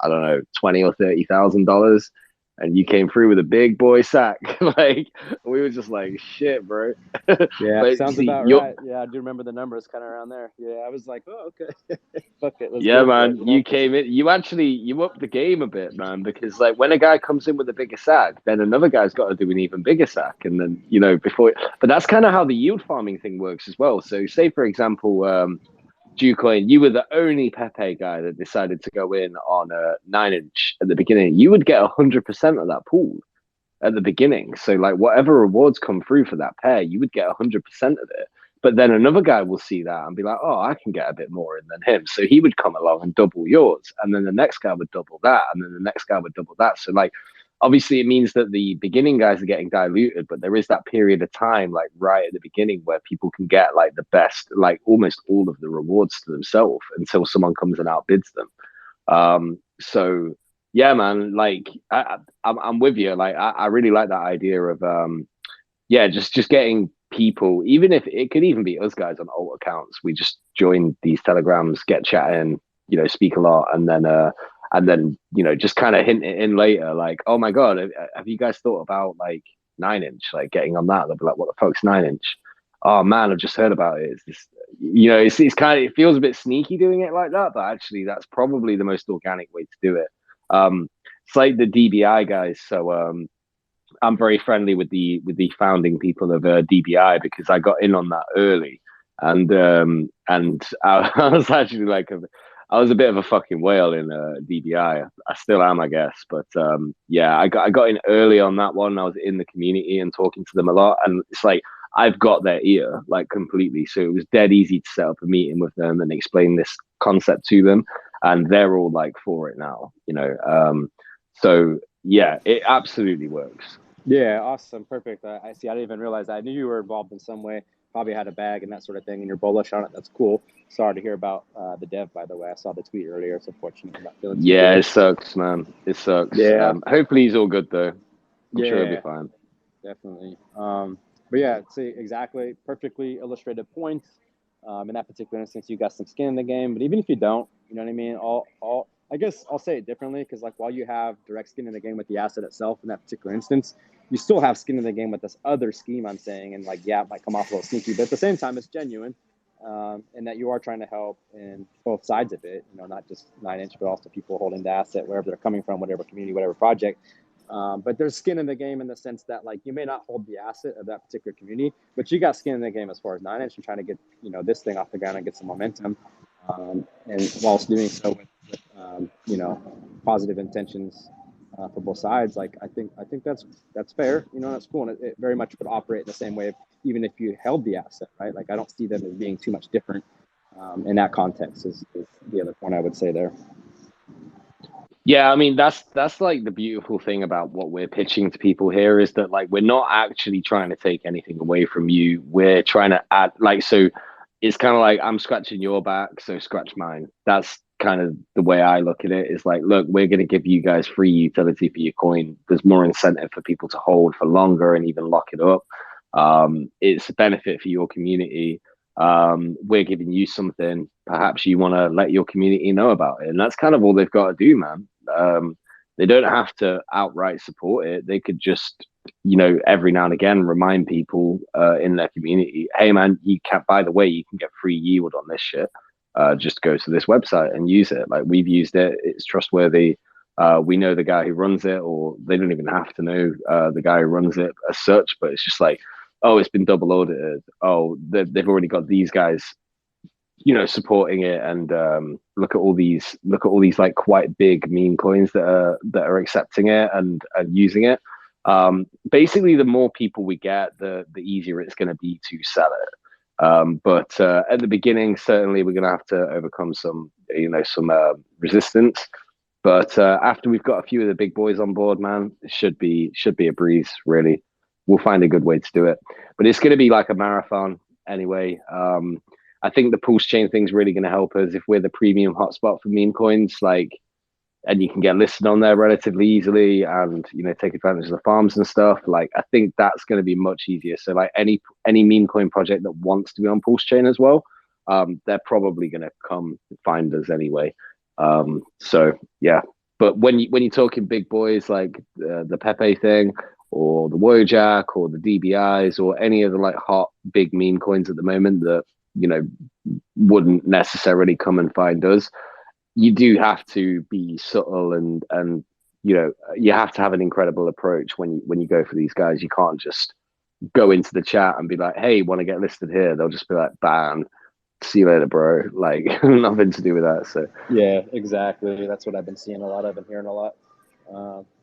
I don't know, $20,000 or $30,000, and you came through with a big boy sack. Like we were just like, shit, bro. Yeah, But sounds see, about right. Yeah, I do remember the numbers kind of around there. Yeah, I was like, oh, okay, fuck it, let's yeah, go for it. man, you came in. You upped the game a bit, man, because like when a guy comes in with a bigger sack, then another guy's got to do an even bigger sack, and then before. But that's kind of how the yield farming thing works as well. So, say for example, Ducoin, you were the only Pepe guy that decided to go in on a 9-inch at the beginning. You would get 100% of that pool at the beginning. So like whatever rewards come through for that pair, you would get 100% of it. But then another guy will see that and be like, oh, I can get a bit more in than him. So he would come along and double yours. And then the next guy would double that. And then the next guy would double that. So like, obviously it means that the beginning guys are getting diluted, but there is that period of time, like right at the beginning, where people can get like the best, like almost all of the rewards to themselves until someone comes and outbids them. So yeah, man, like I'm with you. Like I really like that idea of just getting people, even if it could even be us guys on alt accounts. We just join these telegrams, get chatting, speak a lot, and then just kind of hint it in later, like, oh my god, have you guys thought about like 9-inch, like getting on that? They'll be like, what the fuck's 9-inch? Oh man, I've just heard about it. It's just, it's kind of, it feels a bit sneaky doing it like that, but actually that's probably the most organic way to do it. It's like the DBI guys. So I'm very friendly with the founding people of DBI because I got in on that early, and I was actually like I was a bit of a fucking whale in DBI. I still am, I guess, but yeah, I got in early on that one. I was in the community and talking to them a lot, and it's like I've got their ear like completely. So it was dead easy to set up a meeting with them and explain this concept to them, and they're all like for it now, So yeah, it absolutely works. Yeah, awesome, perfect. I see. I didn't even realize that. I knew you were involved in some way. Probably had a bag and that sort of thing, and you're bullish on it. That's cool. Sorry to hear about the dev, by the way. I saw the tweet earlier. It's unfortunate. I'm not feeling too Yeah, good. it sucks, man. It sucks. Yeah. Hopefully he's all good though. I'm sure he'll Yeah, be fine. definitely. But yeah, see, exactly, perfectly illustrated points. In that particular instance, you got some skin in the game, but even if you don't, you know what I mean? I guess I'll say it differently, because like while you have direct skin in the game with the asset itself in that particular instance, you still have skin in the game with this other scheme I'm saying, and like yeah, it might come off a little sneaky, but at the same time, it's genuine, and that you are trying to help in both sides of it. Not just 9-inch, but also people holding the asset wherever they're coming from, whatever community, whatever project. But there's skin in the game in the sense that like you may not hold the asset of that particular community, but you got skin in the game as far as 9-inch and trying to get this thing off the ground and get some momentum, and whilst doing so with positive intentions for both sides. Like I think that's fair. That's cool, and it very much would operate in the same way even if you held the asset, right? Like I don't see them as being too much different in that context. Is the other point I would say there. Yeah, I mean that's like the beautiful thing about what we're pitching to people here is that like we're not actually trying to take anything away from you. We're trying to add so it's kind of like I'm scratching your back, so scratch mine. That's kind of the way I look at it. Is like, look, we're going to give you guys free utility for your coin. There's more incentive for people to hold for longer and even lock it up. It's a benefit for your community. We're giving you something. Perhaps you want to let your community know about it, and that's kind of all they've got to do, man. They don't have to outright support it. They could just, every now and again remind people in their community, hey man, you can't, by the way, you can get free yield on this shit. Just go to this website and use it. Like we've used it. It's trustworthy. We know the guy who runs it, or they don't even have to know the guy who runs it as such, but it's just like, oh, it's been double audited. Oh, they've already got these guys supporting it, and look at all these like quite big meme coins that are accepting it and using it. Basically, the more people we get, the easier it's going to be to sell it. But at the beginning, certainly we're going to have to overcome some resistance. But after we've got a few of the big boys on board, man, it should be a breeze. Really, we'll find a good way to do it. But it's going to be like a marathon anyway. I think the pulse chain thing's really going to help us if we're the premium hotspot for meme coins, and you can get listed on there relatively easily, and take advantage of the farms and stuff. Like I think that's going to be much easier. So like any meme coin project that wants to be on pulse chain as well, they're probably going to come find us anyway. So yeah, But when you're talking big boys like the Pepe thing, or the Wojak, or the DBIs, or any of the like hot big meme coins at the moment that wouldn't necessarily come and find us, you do have to be subtle and you have to have an incredible approach when you go for these guys. You can't just go into the chat and be like, "Hey, want to get listed here?" They'll just be like, "Bam, see you later, bro." Like nothing to do with that. So yeah, exactly. That's what I've been seeing a lot of and hearing a lot.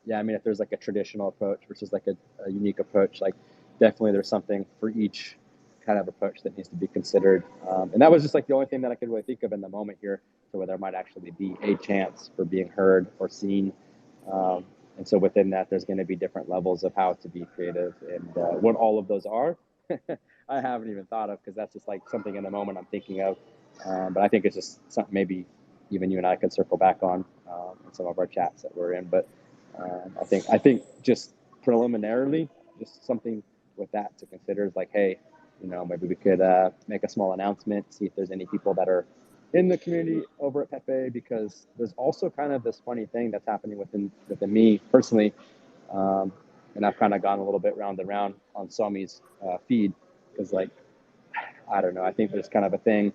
Yeah, I mean, if there's like a traditional approach versus like a unique approach, like definitely there's something for each kind of approach that needs to be considered. And that was just like the only thing that I could really think of in the moment here, to where there might actually be a chance for being heard or seen. And so within that, there's going to be different levels of how to be creative, and what all of those are, I haven't even thought of, because that's just like something in the moment I'm thinking of. But I think it's just something maybe even you and I could circle back on in some of our chats that we're in. But I think just preliminarily, just something with that to consider is like, hey, maybe we could make a small announcement, see if there's any people that are in the community over at Pepe, because there's also kind of this funny thing that's happening within me personally, and I've kind of gone a little bit round and round on Somi's feed, because like, I don't know, I think there's kind of a thing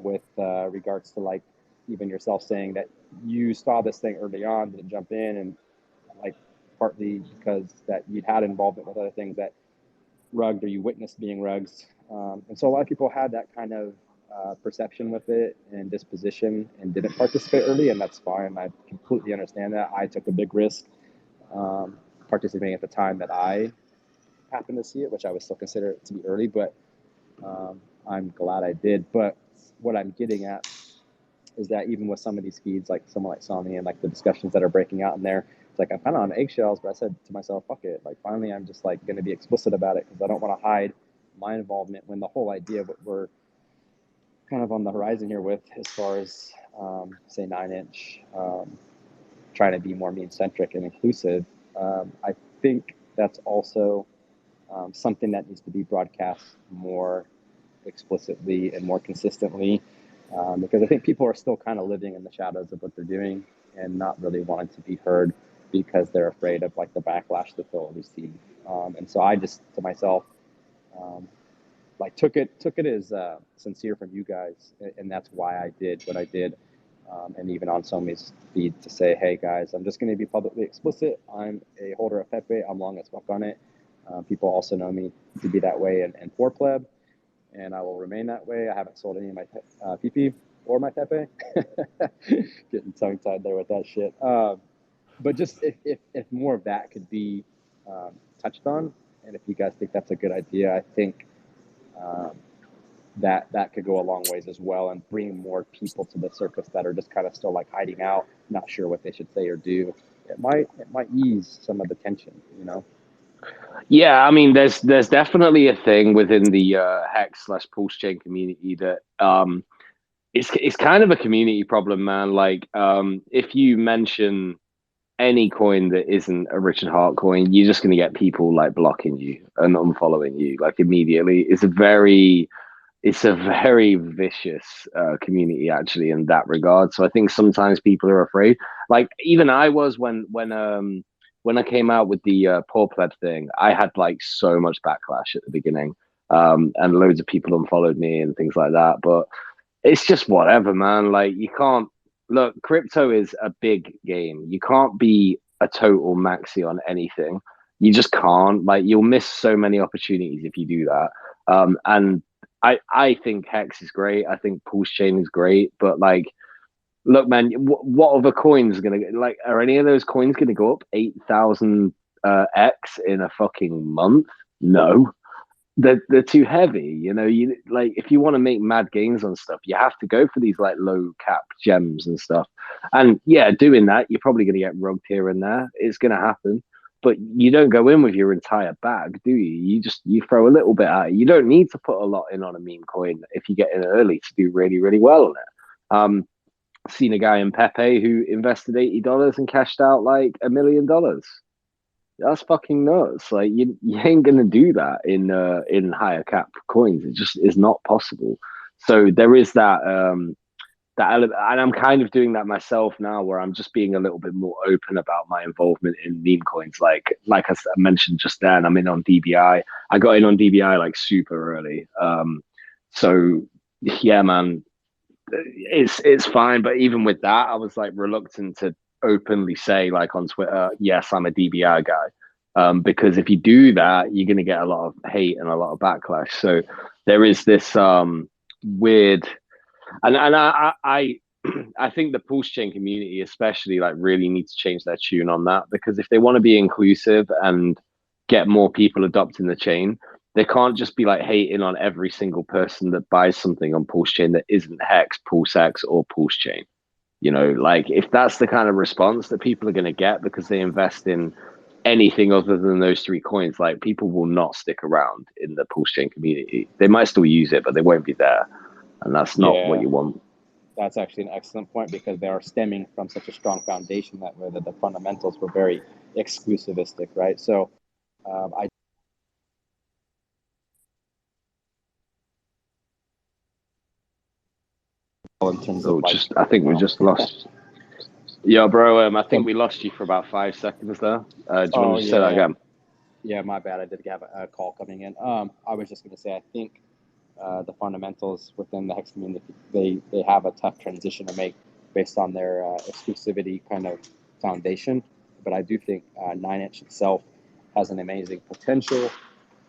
with regards to like even yourself saying that you saw this thing early on, didn't jump in, and like partly because that you'd had involvement with other things that rugged or you witnessed being rugs. And so a lot of people had that kind of perception with it and disposition and didn't participate early, and that's fine. I completely understand that. I took a big risk participating at the time that I happened to see it, which I would still consider it to be early, but I'm glad I did. But what I'm getting at is that even with some of these feeds, like someone like Sami and like the discussions that are breaking out in there, it's like I'm kind of on eggshells, but I said to myself, fuck it. Like finally, I'm just like going to be explicit about it, because I don't want to hide my involvement, when the whole idea of what we're kind of on the horizon here with, as far as say 9-inch, trying to be more meme centric and inclusive. I think that's also something that needs to be broadcast more explicitly and more consistently, because I think people are still kind of living in the shadows of what they're doing and not really wanting to be heard, because they're afraid of like the backlash that they'll receive. And so I just, to myself, like took it as sincere from you guys, and that's why I did what I did. And even on Somi's feed, to say, hey guys, I'm just going to be publicly explicit. I'm a holder of Pepe. I'm long as fuck on it. People also know me to be that way in Poor Pleb, and I will remain that way. I haven't sold any of my PP or my Pepe. Getting tongue-tied there with that shit. But just if more of that could be touched on, and if you guys think that's a good idea, I think that could go a long ways as well, and bring more people to the surface that are just kind of still like hiding out, not sure what they should say or do. It might ease some of the tension, yeah, I mean, there's definitely a thing within the Hex/Pulse Chain community that it's kind of a community problem, man. Like if you mention any coin that isn't a Richard Hart coin, you're just going to get people like blocking you and unfollowing you like immediately. It's a very vicious community actually in that regard. So I think sometimes people are afraid. Like even I was when I came out with the Poor Pleb thing, I had like so much backlash at the beginning, and loads of people unfollowed me and things like that. But it's just whatever, man. Like you can't look. Crypto is a big game. You can't be a total maxi on anything. You just can't. Like you'll miss so many opportunities if you do that. And I think Hex is great. I think Pulse Chain is great. But like, look, man, what other coins are gonna like? Are any of those coins gonna go up 8,000 x in a fucking month? No. They're too heavy, you like if you want to make mad gains on stuff, you have to go for these like low cap gems and stuff. And yeah, doing that, you're probably gonna get rugged here and there. It's gonna happen. But you don't go in with your entire bag, do you? You throw a little bit at it. You don't need to put a lot in on a meme coin if you get in early to do really, really well on it. Seen a guy in Pepe who invested $80 and cashed out like $1 million. That's fucking nuts. Like you ain't gonna do that in higher cap coins. It just is not possible. So there is that and I'm kind of doing that myself now, where I'm just being a little bit more open about my involvement in meme coins. Like I mentioned just then, I'm in on DBI. I got in on DBI like super early. So yeah, man, it's fine. But even with that, I was like reluctant to openly say like on Twitter, yes, I'm a DBI guy. Because if you do that, you're going to get a lot of hate and a lot of backlash. So there is this weird, and I think the pulse chain community especially like really needs to change their tune on that, because if they want to be inclusive and get more people adopting the chain, they can't just be like hating on every single person that buys something on pulse chain that isn't Hex, PulseX, or pulse chain. You know, like if that's the kind of response that people are going to get because they invest in anything other than those three coins, like people will not stick around in the pulse chain community. They might still use it, but they won't be there, and that's not what you want. That's actually an excellent point, because they are stemming from such a strong foundation that whether the fundamentals were very exclusivistic, right? So I in terms of like, I think we just lost. Yeah, bro. I think we lost you for about 5 seconds there. Do you want to just say that again? Yeah, my bad. I did have a call coming in. I was just going to say, I think the fundamentals within the Hex community, they have a tough transition to make based on their exclusivity kind of foundation. But I do think 9inch itself has an amazing potential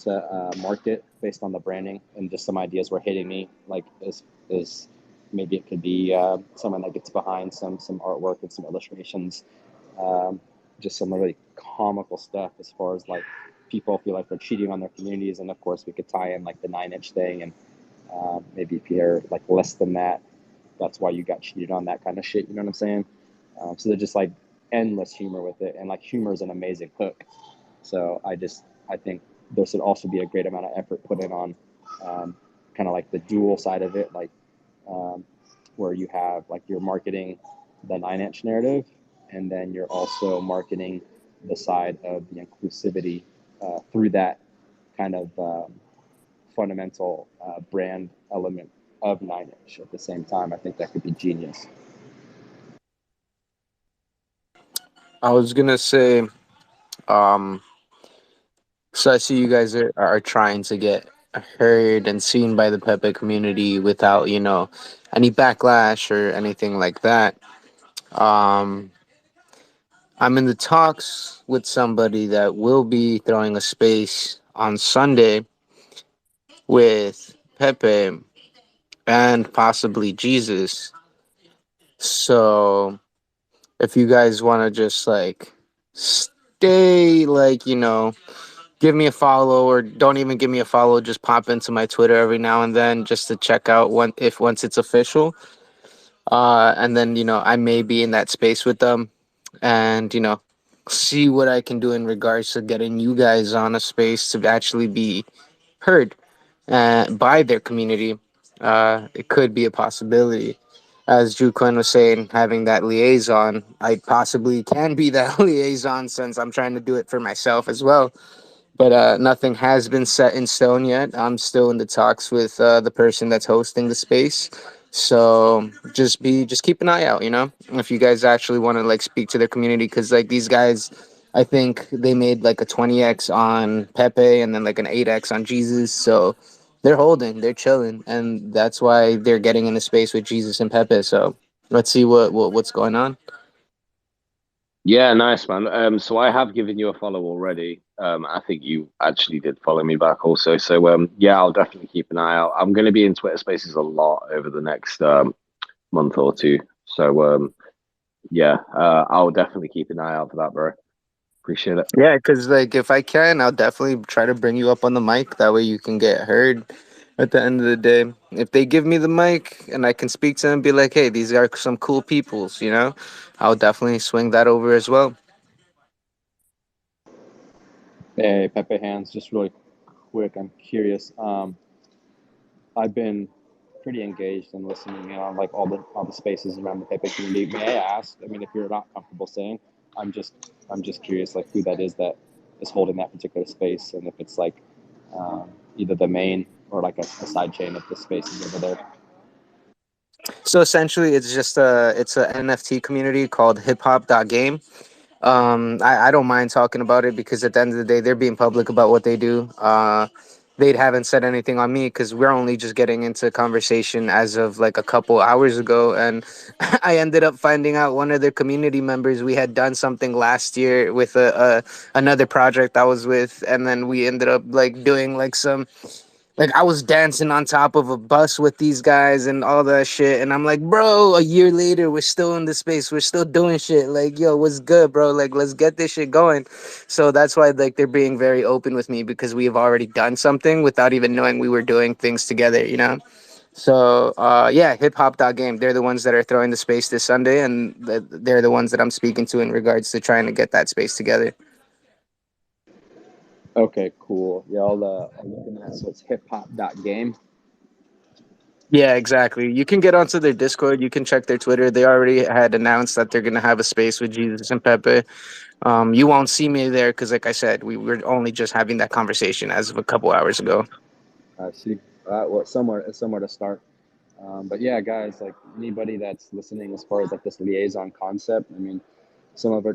to market based on the branding, and just some ideas were hitting me, like is maybe it could be someone that gets behind some artwork and some illustrations, just some really comical stuff as far as like people feel like they're cheating on their communities. And of course we could tie in like the 9inch thing, and maybe if you're like less than that, that's why you got cheated on, that kind of shit, you know what I'm saying? So they're just like endless humor with it, and like humor is an amazing hook. So I think there should also be a great amount of effort put in on kind of like the dual side of it, like where you have like you're marketing the 9inch narrative, and then you're also marketing the side of the inclusivity through that kind of fundamental brand element of 9inch at the same time. I think that could be genius. I was gonna say, so I see you guys are trying to get heard and seen by the Pepe community without, any backlash or anything like that. Um, I'm in the talks with somebody that will be throwing a space on Sunday with Pepe and possibly Jesus. So if you guys want to just like stay, like, give me a follow, or don't even give me a follow, just pop into my Twitter every now and then just to check out once it's official. And then, I may be in that space with them, and, see what I can do in regards to getting you guys on a space to actually be heard by their community. It could be a possibility. As Drew Quinn was saying, having that liaison, I possibly can be that liaison, since I'm trying to do it for myself as well. But nothing has been set in stone yet. I'm still in the talks with the person that's hosting the space. So just keep an eye out, if you guys actually want to like speak to their community, because like these guys, I think they made like a 20x on Pepe and then like an 8x on Jesus. So they're chilling, and that's why they're getting in the space with Jesus and Pepe. So let's see what's going on. Yeah, nice, man. So I have given you a follow already. I think you actually did follow me back also. So yeah, I'll definitely keep an eye out. I'm going to be in Twitter Spaces a lot over the next month or two. So yeah, I'll definitely keep an eye out for that, bro. Appreciate it. Yeah, because like if I can, I'll definitely try to bring you up on the mic. That way you can get heard. At the end of the day, if they give me the mic and I can speak to them, be like, "Hey, these are some cool peoples," I'll definitely swing that over as well. Hey, Pepe Hands, just really quick, I'm curious. I've been pretty engaged in listening in on like all the spaces around the Pepe community. May I ask? I mean, if you're not comfortable saying, I'm just curious, like who that is that is holding that particular space, and if it's like either the main or like a side chain of the spaces over there. So essentially, it's a NFT community called hiphop.game. I don't mind talking about it because at the end of the day, they're being public about what they do. They haven't said anything on me because we're only just getting into conversation as of like a couple hours ago, and I ended up finding out one of their community members. We had done something last year with a another project I was with, and then we ended up like doing like some like I was dancing on top of a bus with these guys and all that shit. And I'm like, bro, a year later, we're still in the space. We're still doing shit. Like, yo, what's good, bro? Like, let's get this shit going. So that's why like they're being very open with me because we have already done something without even knowing we were doing things together, you know? So yeah, hip hop.game. They're the ones that are throwing the space this Sunday, and they're the ones that I'm speaking to in regards to trying to get that space together. Okay, cool. Yeah, I'm looking at so it's hiphop.game. Yeah, exactly. You can get onto their Discord. You can check their Twitter. They already had announced that they're gonna have a space with Jesus and Pepe. You won't see me there because, like I said, we were only just having that conversation as of a couple hours ago. I see. Well, somewhere to start. But yeah, guys, like anybody that's listening as far as like this liaison concept, I mean, some of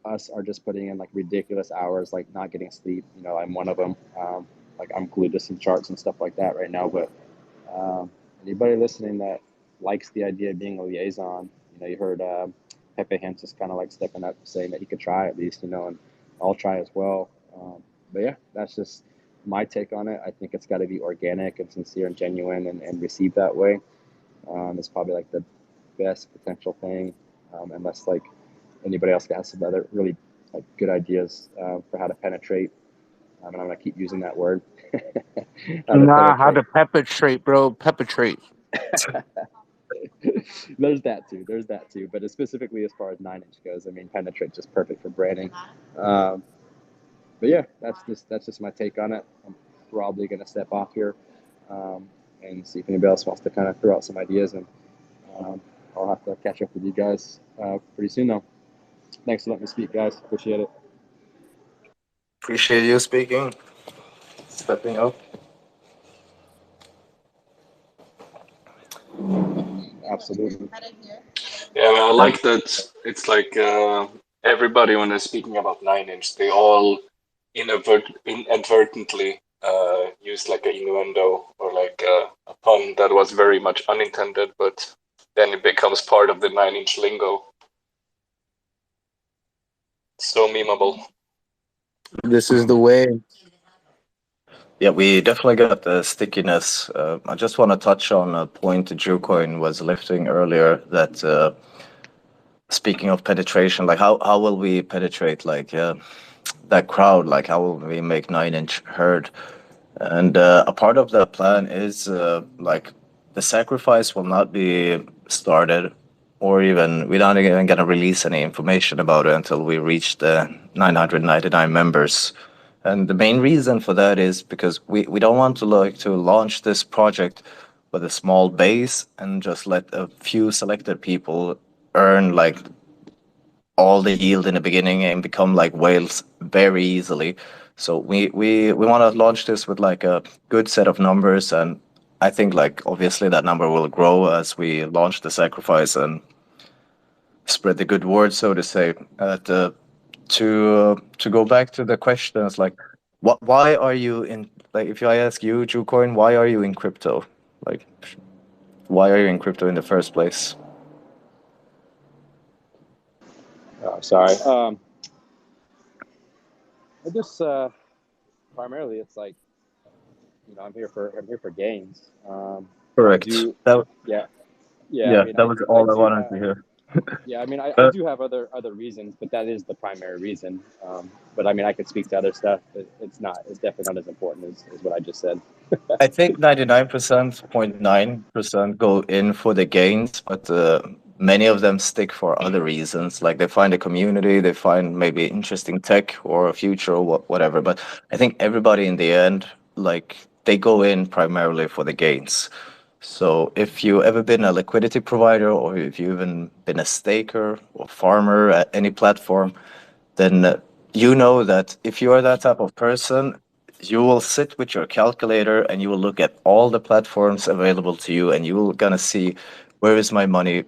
us are just putting in like ridiculous hours, like not getting sleep. You know, I'm one of them. Like I'm glued to some charts and stuff like that right now. But anybody listening that likes the idea of being a liaison, you know, you heard Pepe Hens is kind of like stepping up, saying that he could try at least, you know, and I'll try as well. But yeah, that's just my take on it. I think it's got to be organic and sincere and genuine and received that way. It's probably like the best potential thing, unless like anybody else has some other really like good ideas for how to penetrate. And I'm gonna keep using that word. How to Nah, how penetrate. to perpetrate, bro? Perpetrate. There's that too. There's that too. But specifically as far as 9 inch goes, I mean, penetrate just perfect for branding. Um, but yeah, that's just my take on it. I'm probably gonna step off here um, and see if anybody else wants to kind of throw out some ideas, and um, I'll have to catch up with you guys pretty soon though. Thanks for letting me speak, guys. Appreciate it. Appreciate you speaking, stepping up. Absolutely. Yeah, I like that. It's like everybody when they're speaking about 9 inch, they all inadvertently use like a innuendo or like a pun that was very much unintended, but then it becomes part of the 9 inch lingo. So memeable. This is the way. Yeah, we definitely got the stickiness. I just want to touch on a point that Jucoin was lifting earlier. That speaking of penetration, like how will we penetrate like that crowd? Like how will we make 9 inch heard? And a part of the plan is like the sacrifice will not be started, or even we're not even going to release any information about it until we reach the 999 members. And the main reason for that is because we don't want to like to launch this project with a small base and just let a few selected people earn like all the yield in the beginning and become like whales very easily. So we want to launch this with like a good set of numbers, and I think like obviously that number will grow as we launch the sacrifice and spread the good word, so to say. To go back to the questions, like what why are you in, like if I ask you, Jucoin, why are you in crypto? Like why are you in crypto in the first place? Sorry. I just primarily it's like you know I'm here for gains. I Correct. do That yeah yeah. I yeah, mean that was I all I do wanted to have hear. yeah. I mean I Uh, do have other reasons, but that is the primary reason. But I mean I could speak to other stuff. But it's definitely not as important as what I just said. I think 99.9% go in for the gains, but many of them stick for other reasons. Like they find a community, they find maybe interesting tech or a future or whatever. But I think everybody in the end, like they go in primarily for the gains. So if you ever been a liquidity provider or if you even been a staker or farmer at any platform, then you know that if you are that type of person, you will sit with your calculator and you will look at all the platforms available to you and you will gonna see where is my money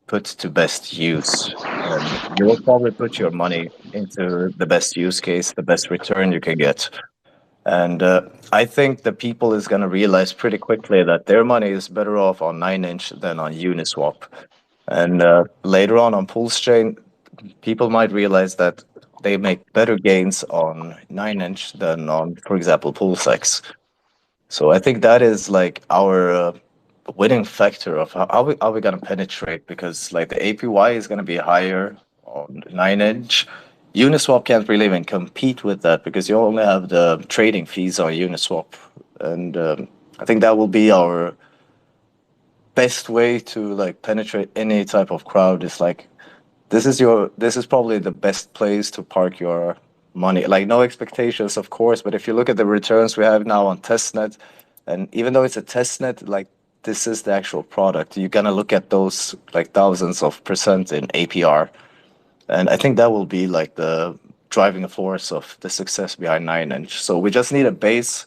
put to best use? And you will probably put your money into the best use case, the best return you can get. And I think the people is going to realize pretty quickly that their money is better off on 9-inch than on Uniswap. And later on Pulse Chain, people might realize that they make better gains on 9-inch than on, for example, PulseX. So I think that is like our winning factor of how we gonna penetrate, because like the APY is gonna be higher on 9-inch. Uniswap can't really even compete with that because you only have the trading fees on Uniswap, and I think that will be our best way to like penetrate any type of crowd. Is like this is probably the best place to park your money. Like no expectations, of course, but if you look at the returns we have now on testnet, and even though it's a testnet, like this is the actual product. You're gonna look at those like thousands of percent in APR, and I think that will be like the driving force of the success behind 9-inch. So we just need a base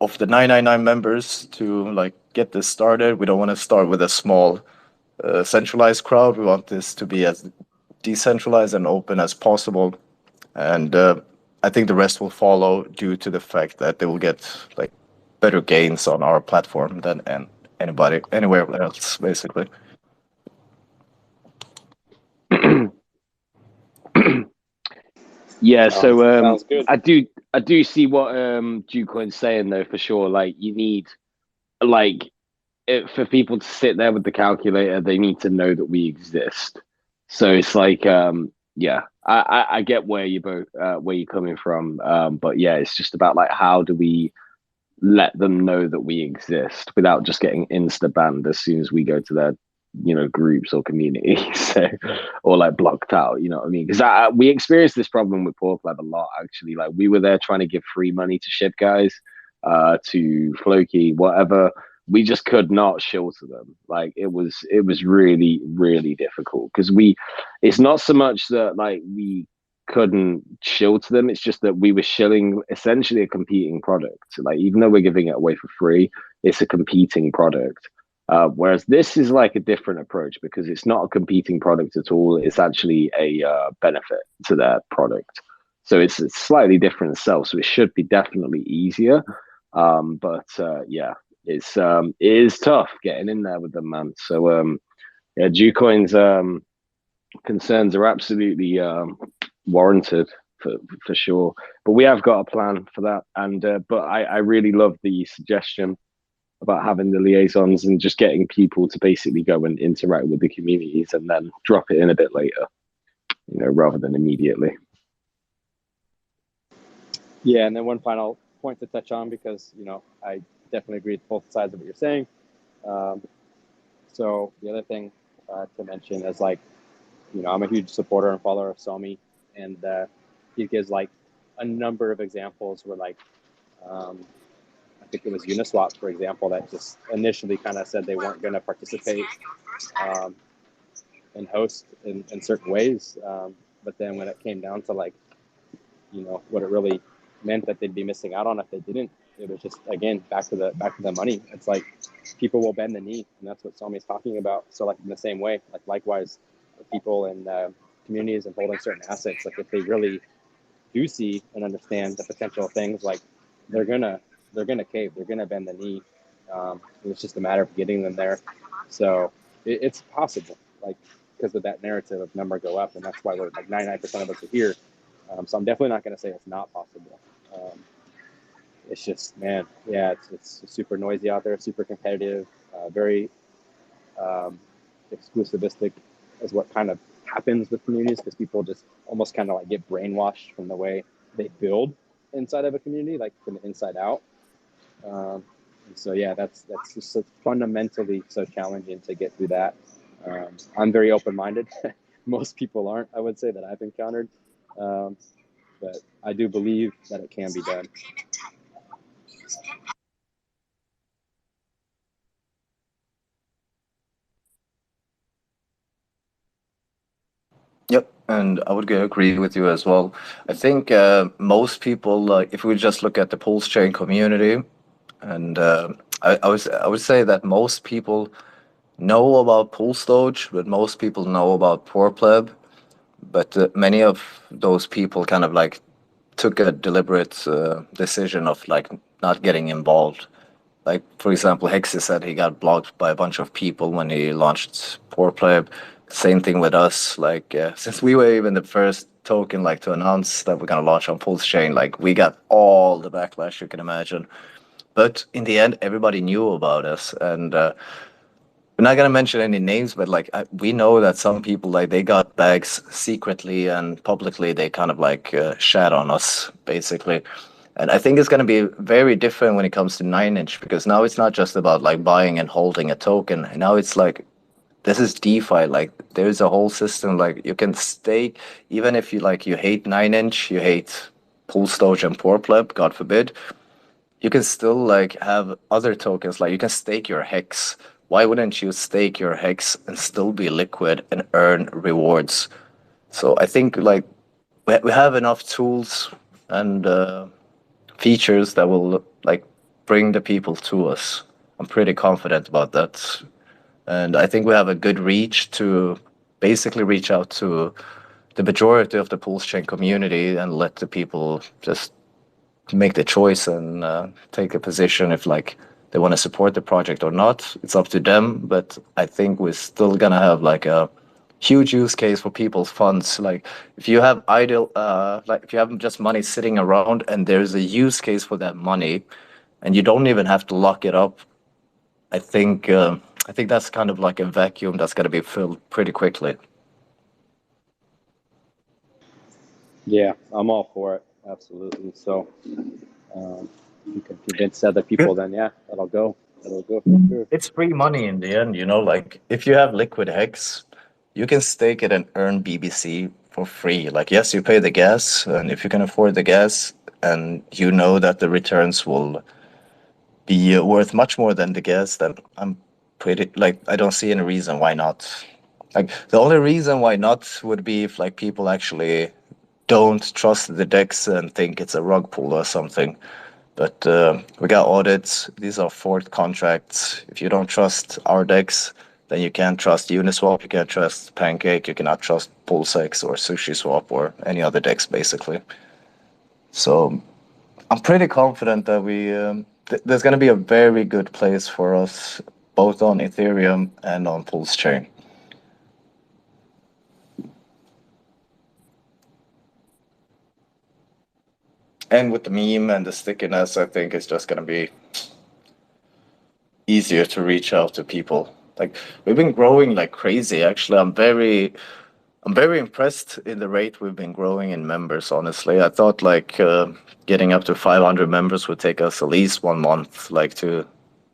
of the 999 members to like get this started. We don't want to start with a small centralized crowd. We want this to be as decentralized and open as possible, and I think the rest will follow due to the fact that they will get like better gains on our platform than anybody anywhere else, basically. Yeah, so Sounds good. I do see what Ducoin's saying though, for sure. Like you need like for people to sit there with the calculator, they need to know that we exist. So it's like yeah, I get where you both where you're coming from. But yeah, it's just about like how do we let them know that we exist without just getting insta banned as soon as we go to their groups or communities. So, or like blocked out, you know what I mean? Because we experienced this problem with Poor Pleb a lot, actually. Like we were there trying to give free money to ship guys, to Floki, whatever. We just could not show to them. Like it was really, really difficult because it's not so much that like we couldn't shill to them, it's just that we were shilling essentially a competing product. Like even though we're giving it away for free, it's a competing product. Whereas this is like a different approach because it's not a competing product at all. It's actually a benefit to their product. So it's slightly different itself. So it should be definitely easier. But yeah, it is tough getting in there with them, man. So yeah, Ducoin's concerns are absolutely warranted for sure. But we have got a plan for that. And but I really love the suggestion about having the liaisons and just getting people to basically go and interact with the communities and then drop it in a bit later, rather than immediately. Yeah, and then one final point to touch on, because I definitely agree with both sides of what you're saying. So the other thing to mention is like, I'm a huge supporter and follower of Somi, and he gives like a number of examples where like I think it was Uniswap, for example, that just initially kind of said they weren't going to participate and host in certain ways, but then when it came down to like what it really meant that they'd be missing out on if they didn't, it was just again back to the money. It's like people will bend the knee, and that's what Somi is talking about. So like in the same way, like likewise, people in communities and holding certain assets, like if they really do see and understand the potential of things, like they're gonna cave, they're gonna bend the knee. It's just a matter of getting them there. So it's possible, like because of that narrative of number go up, and that's why we're like 99% of us are here. So I'm definitely not going to say it's not possible. It's just, man, yeah, it's super noisy out there, super competitive, very exclusivistic is what kind of happens with communities, because people just almost kind of like get brainwashed from the way they build inside of a community, like from the inside out. And so yeah, that's just so fundamentally so challenging to get through that. I'm very open-minded. Most people aren't, I would say, that I've encountered. But I do believe that it can be done. Yep, and I would agree with you as well. I think most people, like, if we just look at the Pulse Chain community, and I would say that most people know about Pulse Doge, but most people know about Poor Pleb. But many of those people kind of like took a deliberate decision of like not getting involved. Like, for example, Hexy said he got blocked by a bunch of people when he launched Poor Pleb. Same thing with us. Like, since we were even the first token like to announce that we're gonna launch on Pulse Chain, like we got all the backlash you can imagine. But in the end, everybody knew about us, and we're not gonna mention any names, but like we know that some people like they got bags secretly and publicly. They kind of like shat on us basically, and I think it's gonna be very different when it comes to 9inch because now it's not just about like buying and holding a token. Now it's like this is DeFi. Like there's a whole system. Like you can stake even if you like you hate 9inch, you hate Pulse Doge and Poor Pleb, God forbid, you can still like have other tokens. Like you can stake your hex. Why wouldn't you stake your hex and still be liquid and earn rewards? So I think like we have enough tools and features that will like bring the people to us. I'm pretty confident about that, and I think we have a good reach to basically reach out to the majority of the Pulse Chain community and let the people just make the choice and take a position if like they want to support the project or not. It's up to them, but I think we're still gonna have like a huge use case for people's funds. Like if you have idle, like if you have just money sitting around and there's a use case for that money, and you don't even have to lock it up. I think I think that's kind of like a vacuum that's gonna be filled pretty quickly. Yeah, I'm all for it. Absolutely. So you can convince other people, then yeah, that'll go. That'll go for sure. It's free money in the end, you know. Like if you have liquid hex, you can stake it and earn BBC for free. Like yes, you pay the gas, and if you can afford the gas, and you know that the returns will be worth much more than the gas, then I'm pretty like I don't see any reason why not. Like the only reason why not would be if like people actually don't trust the DEX and think it's a rug pull or something. But we got audits. These are forked contracts. If you don't trust our DEX, then you can't trust Uniswap, you can't trust Pancake, you cannot trust PulseX or SushiSwap or any other DEX basically. So I'm pretty confident that we there's going to be a very good place for us both on Ethereum and on Pulse Chain. And with the meme and the stickiness, I think it's just going to be easier to reach out to people. Like we've been growing like crazy. Actually, I'm very impressed in the rate we've been growing in members. Honestly, I thought like getting up to 500 members would take us at least 1 month, like to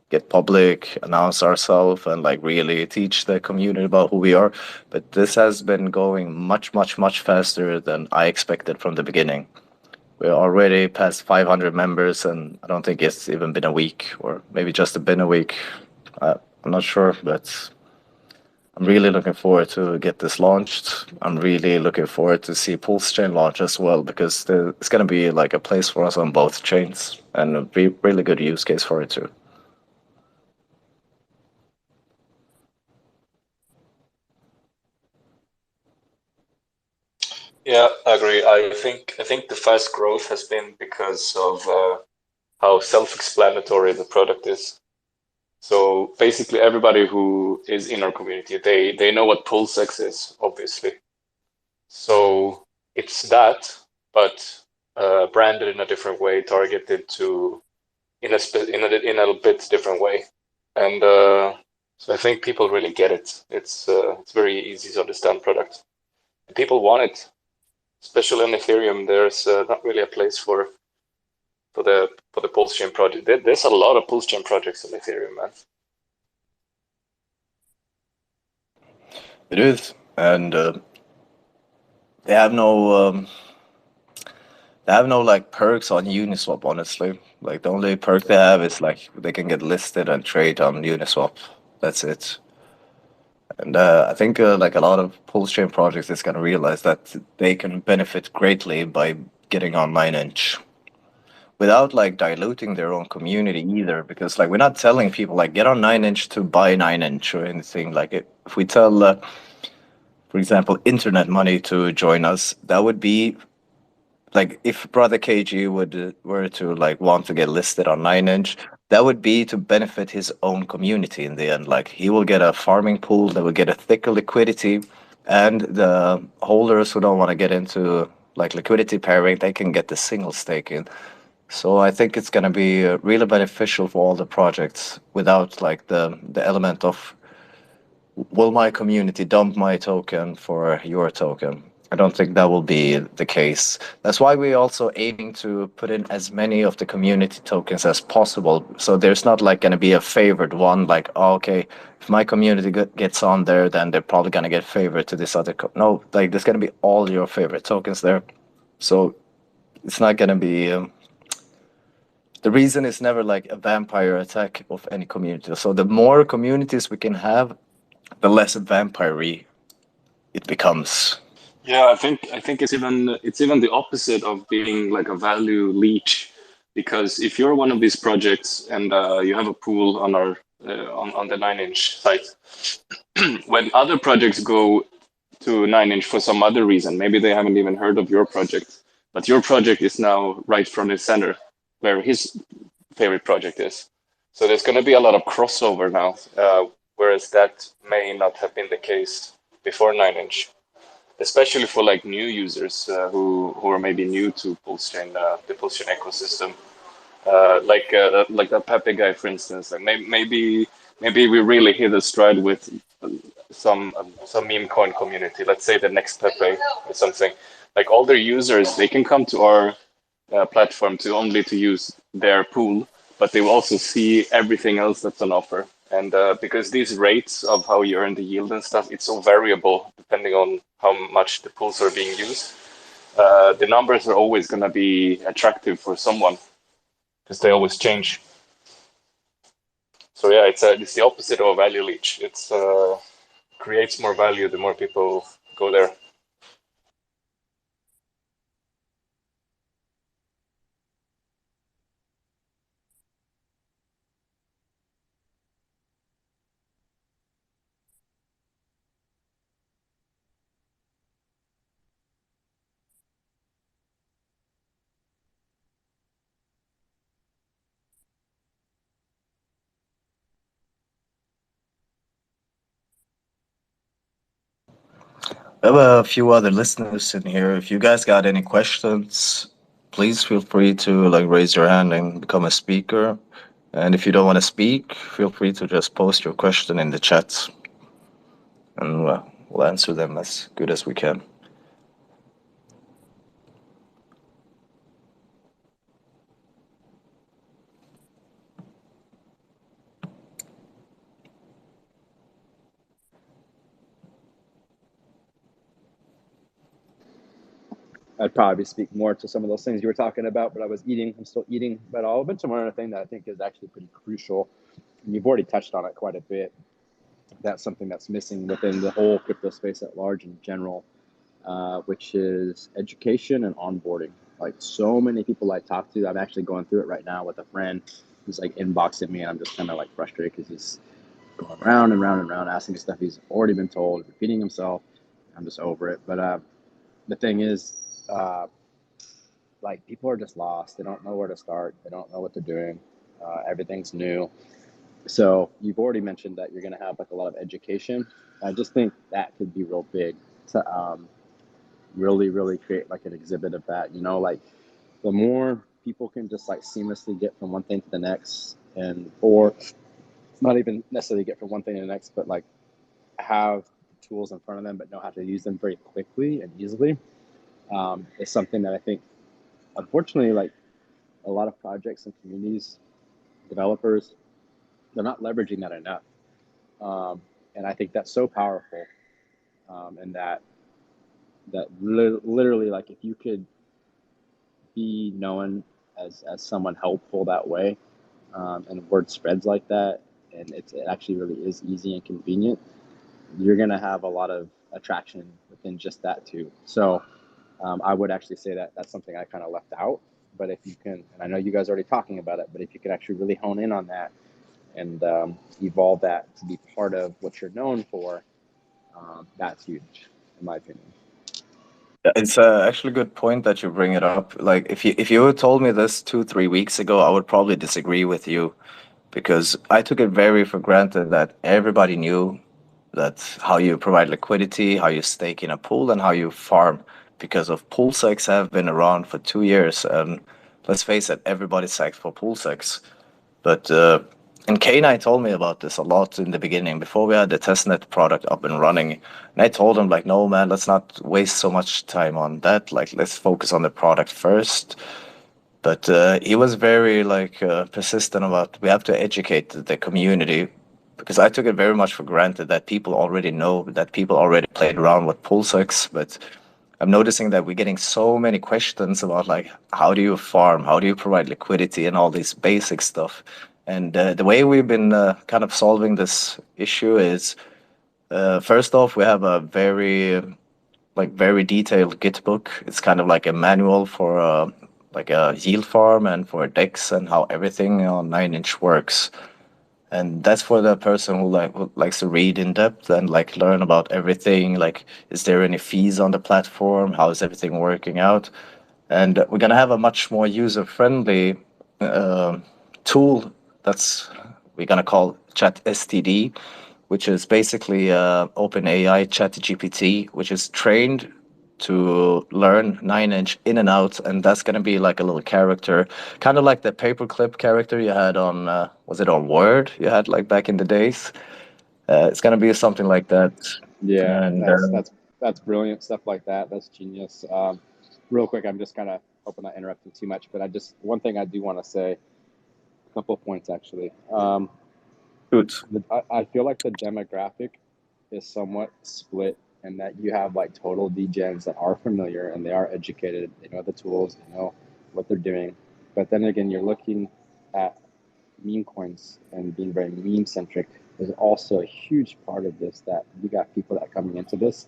get public, announce ourselves, and like really teach the community about who we are. But this has been going much faster than I expected from the beginning. We're already past 500 members, and I don't think it's even been a week, or maybe just been a week. I'm not sure, but I'm really looking forward to get this launched. I'm really looking forward to see Pulse Chain launch as well, because it's going to be like a place for us on both chains, and a really good use case for it too. Yeah, I agree. I think the fast growth has been because of how self-explanatory the product is. So basically, everybody who is in our community, they know what PulseX is, obviously. So it's that, but branded in a different way, targeted to in a bit different way, and so I think people really get it. It's very easy to understand product. People want it, especially on Ethereum. There's not really a place for the Pulse Chain project. There's a lot of Pulse Chain projects on Ethereum, man. It is, and they have no like perks on Uniswap. Honestly, like the only perk they have is like they can get listed and trade on Uniswap. That's it. And I think like a lot of Pulse Chain projects is gonna realize that they can benefit greatly by getting on 9inch. without like diluting their own community either. Because like we're not telling people like get on 9inch to buy 9inch or anything. Like if we tell, for example, Internet Money to join us, that would be like if Brother KG would were to like want to get listed on 9inch, that would be to benefit his own community in the end. Like he will get a farming pool that will get a thicker liquidity, and the holders who don't want to get into like liquidity pairing, they can get the single stake in. So I think it's going to be really beneficial for all the projects without like the element of will my community dump my token for your token? I don't think that will be the case. That's why we're also aiming to put in as many of the community tokens as possible. So there's not like going to be a favored one, like, oh, okay, if my community gets on there, then they're probably going to get favored to this other. No, like there's going to be all your favorite tokens there. So it's not going to be. The reason is never like a vampire attack of any community. So the more communities we can have, the less vampire-y it becomes. Yeah, I think it's even the opposite of being like a value leech, because if you're one of these projects and you have a pool on our on the 9inch site, when other projects go to 9inch for some other reason, maybe they haven't even heard of your project, but your project is now right from the center where his favorite project is. So there's going to be a lot of crossover now, whereas that may not have been the case before 9inch, especially for like new users who are maybe new to Pulse-Chain, the Pulse-Chain ecosystem. Like that Pepe guy, for instance. Like maybe we really hit a stride with some meme coin community. Let's say the next Pepe or something. Like all their users, they can come to our platform to only to use their pool, but they will also see everything else that's on offer. And because these rates of how you earn the yield and stuff, it's so variable depending on how much the pools are being used. The numbers are always going to be attractive for someone because they always change. So yeah, it's the opposite of a value leech. It's creates more value the more people go there. I have a few other listeners in here. If you guys got any questions, please feel free to like raise your hand and become a speaker. And if you don't want to speak, feel free to just post your question in the chat, and we'll answer them as good as we can. I'd probably speak more to some of those things you were talking about, but I was eating. I'm still eating, but I'll mention one other thing that I think is actually pretty crucial, and you've already touched on it quite a bit. That's something that's missing within the whole crypto space at large in general, which is education and onboarding. Like so many people I talk to, I'm actually going through it right now with a friend who's like inboxing me, and I'm just kind of like frustrated because he's going round and round and round asking me stuff he's already been told, repeating himself. I'm just over it. But the thing is, like people are just lost. They don't know where to start. They don't know what they're doing. Everything's new. So you've already mentioned that you're going to have like a lot of education. I just think that could be real big to really, really create like an exhibit of that. You know, like the more people can just like seamlessly get from one thing to the next, and or not even necessarily get from one thing to the next, but like have tools in front of them, but know how to use them very quickly and easily, is something that I think, unfortunately, like a lot of projects and communities, developers, they're not leveraging that enough. And I think that's so powerful. And that literally, like if you could be known as someone helpful that way, and word spreads like that, and it actually really is easy and convenient, you're gonna have a lot of attraction within just that too. So I would actually say that that's something I kind of left out. But if you can, and I know you guys are already talking about it, but if you can actually really hone in on that and evolve that to be part of what you're known for, that's huge, in my opinion. It's actually a good point that you bring it up. Like if you had told me this 2 3 weeks ago, I would probably disagree with you because I took it very for granted that everybody knew that how you provide liquidity, how you stake in a pool, and how you farm. Because of pool sex have been around for 2 years, and let's face it, everybody sacks for pool sex. But and K9 told me about this a lot in the beginning before we had the testnet product up and running. And I told him like, no man, let's not waste so much time on that. Like, let's focus on the product first. But he was very like persistent about we have to educate the community because I took it very much for granted that people already know that people already played around with pulsex. But I'm noticing that we're getting so many questions about like how do you farm, how do you provide liquidity, and all this basic stuff. And the way we've been kind of solving this issue is first off we have a very detailed Git book. It's kind of like a manual for like a yield farm and for DEX and how everything on 9inch works. And that's for the person who likes to read in depth and like learn about everything. Like, is there any fees on the platform? How is everything working out? And we're gonna have a much more user friendly tool that's we're gonna call Chat STD, which is basically OpenAI ChatGPT, which is trained to learn 9inch in and out, and that's gonna be like a little character, kind of like the paperclip character you had on was it on Word you had like back in the days? It's gonna be something like that. Yeah, And that's brilliant stuff like that. That's genius. Real quick, I'm just kind of hoping not interrupting too much, but one thing I do want to say, a couple of points actually. good. I feel like the demographic is somewhat split in that you have like total degens that are familiar and they are educated, they know the tools, they know what they're doing. But then again, you're looking at meme coins and being very meme centric. There's also a huge part of this that you got people that are coming into this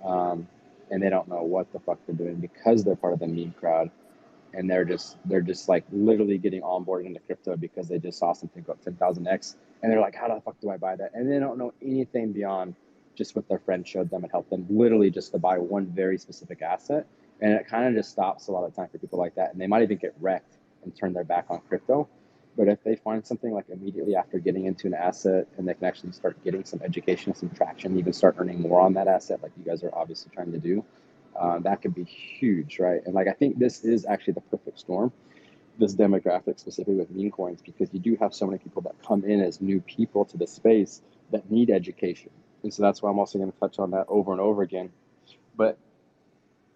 and they don't know what the fuck they're doing because they're part of the meme crowd and they're just like literally getting onboarded into crypto because they just saw something go up 10,000x and they're like, how the fuck do I buy that? And they don't know anything beyond just what their friend showed them and helped them literally just to buy one very specific asset. And it kind of just stops a lot of time for people like that. And they might even get wrecked and turn their back on crypto. But if they find something like immediately after getting into an asset and they can actually start getting some education, some traction, even start earning more on that asset, like you guys are obviously trying to do, that could be huge, right? And like I think this is actually the perfect storm, this demographic specifically with meme coins, because you do have so many people that come in as new people to the space that need education. And so that's why I'm also going to touch on that over and over again. But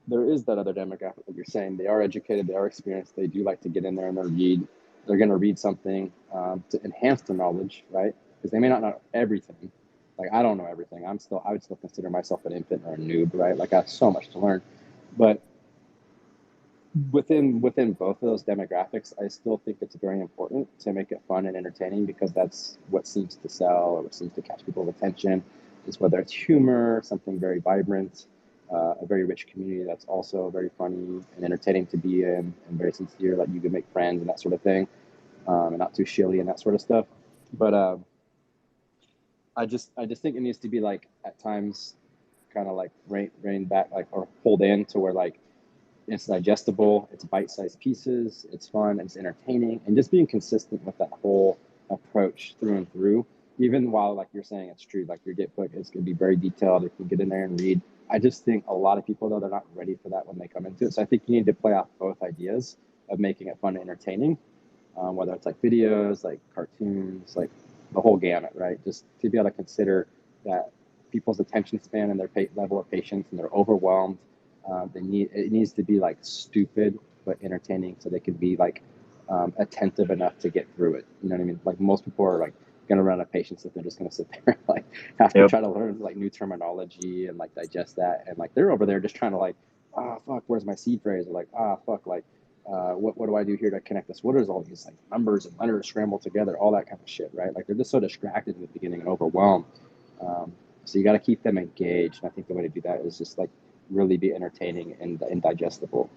there is that other demographic that you're saying. They are educated, they are experienced, they do like to get in there and they're going to read something to enhance their knowledge, right? Because they may not know everything. Like I don't know everything. I would still consider myself an infant or a noob, right? Like I have so much to learn. But within both of those demographics, I still think it's very important to make it fun and entertaining because that's what seems to sell or what seems to catch people's attention is whether it's humor, something very vibrant, a very rich community that's also very funny and entertaining to be in and very sincere, like you can make friends and that sort of thing, and not too shilly and that sort of stuff. But I just think it needs to be like at times kind of like rein back, like, or pulled in to where like it's digestible, it's bite-sized pieces, it's fun, it's entertaining, and just being consistent with that whole approach through and through, even while like you're saying it's true, like your Gitbook is going to be very detailed, if you get in there and read. I just think a lot of people though, they're not ready for that when they come into it. So I think you need to play off both ideas of making it fun and entertaining, whether it's like videos, like cartoons, like the whole gamut, right? Just to be able to consider that people's attention span and their level of patience and they're overwhelmed. It needs to be like stupid but entertaining, so they can be like attentive enough to get through it. You know what I mean? Like most people are like gonna run out of patience if they're just gonna sit there and like have to try to learn like new terminology and like digest that, and like they're over there just trying to like, fuck, where's my seed phrase? Or like, fuck, like what do I do here to connect this? What is all these like numbers and letters scrambled together? All that kind of shit, right? Like they're just so distracted in the beginning and overwhelmed. So you got to keep them engaged. And I think the way to do that is just like really be entertaining and digestible.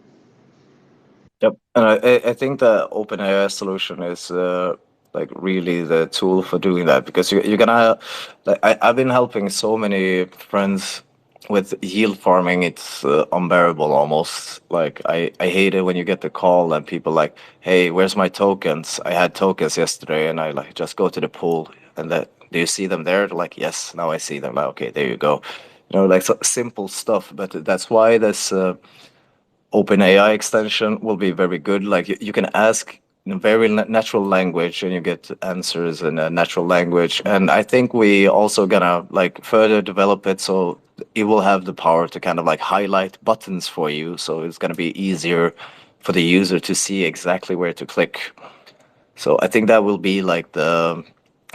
Yep, and I think the OpenAI solution is like really the tool for doing that, because you're gonna like I've been helping so many friends with yield farming. It's unbearable almost. Like I hate it when you get the call and people like, hey, where's my tokens? I had tokens yesterday, and I like just go to the pool, and that, do you see them there? They're like, yes, now I see them. Like, okay, there you go. You know, like so simple stuff, but that's why this. OpenAI extension will be very good. Like you can ask in a very natural language and you get answers in a natural language. And I think we also gonna like further develop it so it will have the power to kind of like highlight buttons for you. So it's gonna be easier for the user to see exactly where to click. So I think that will be like that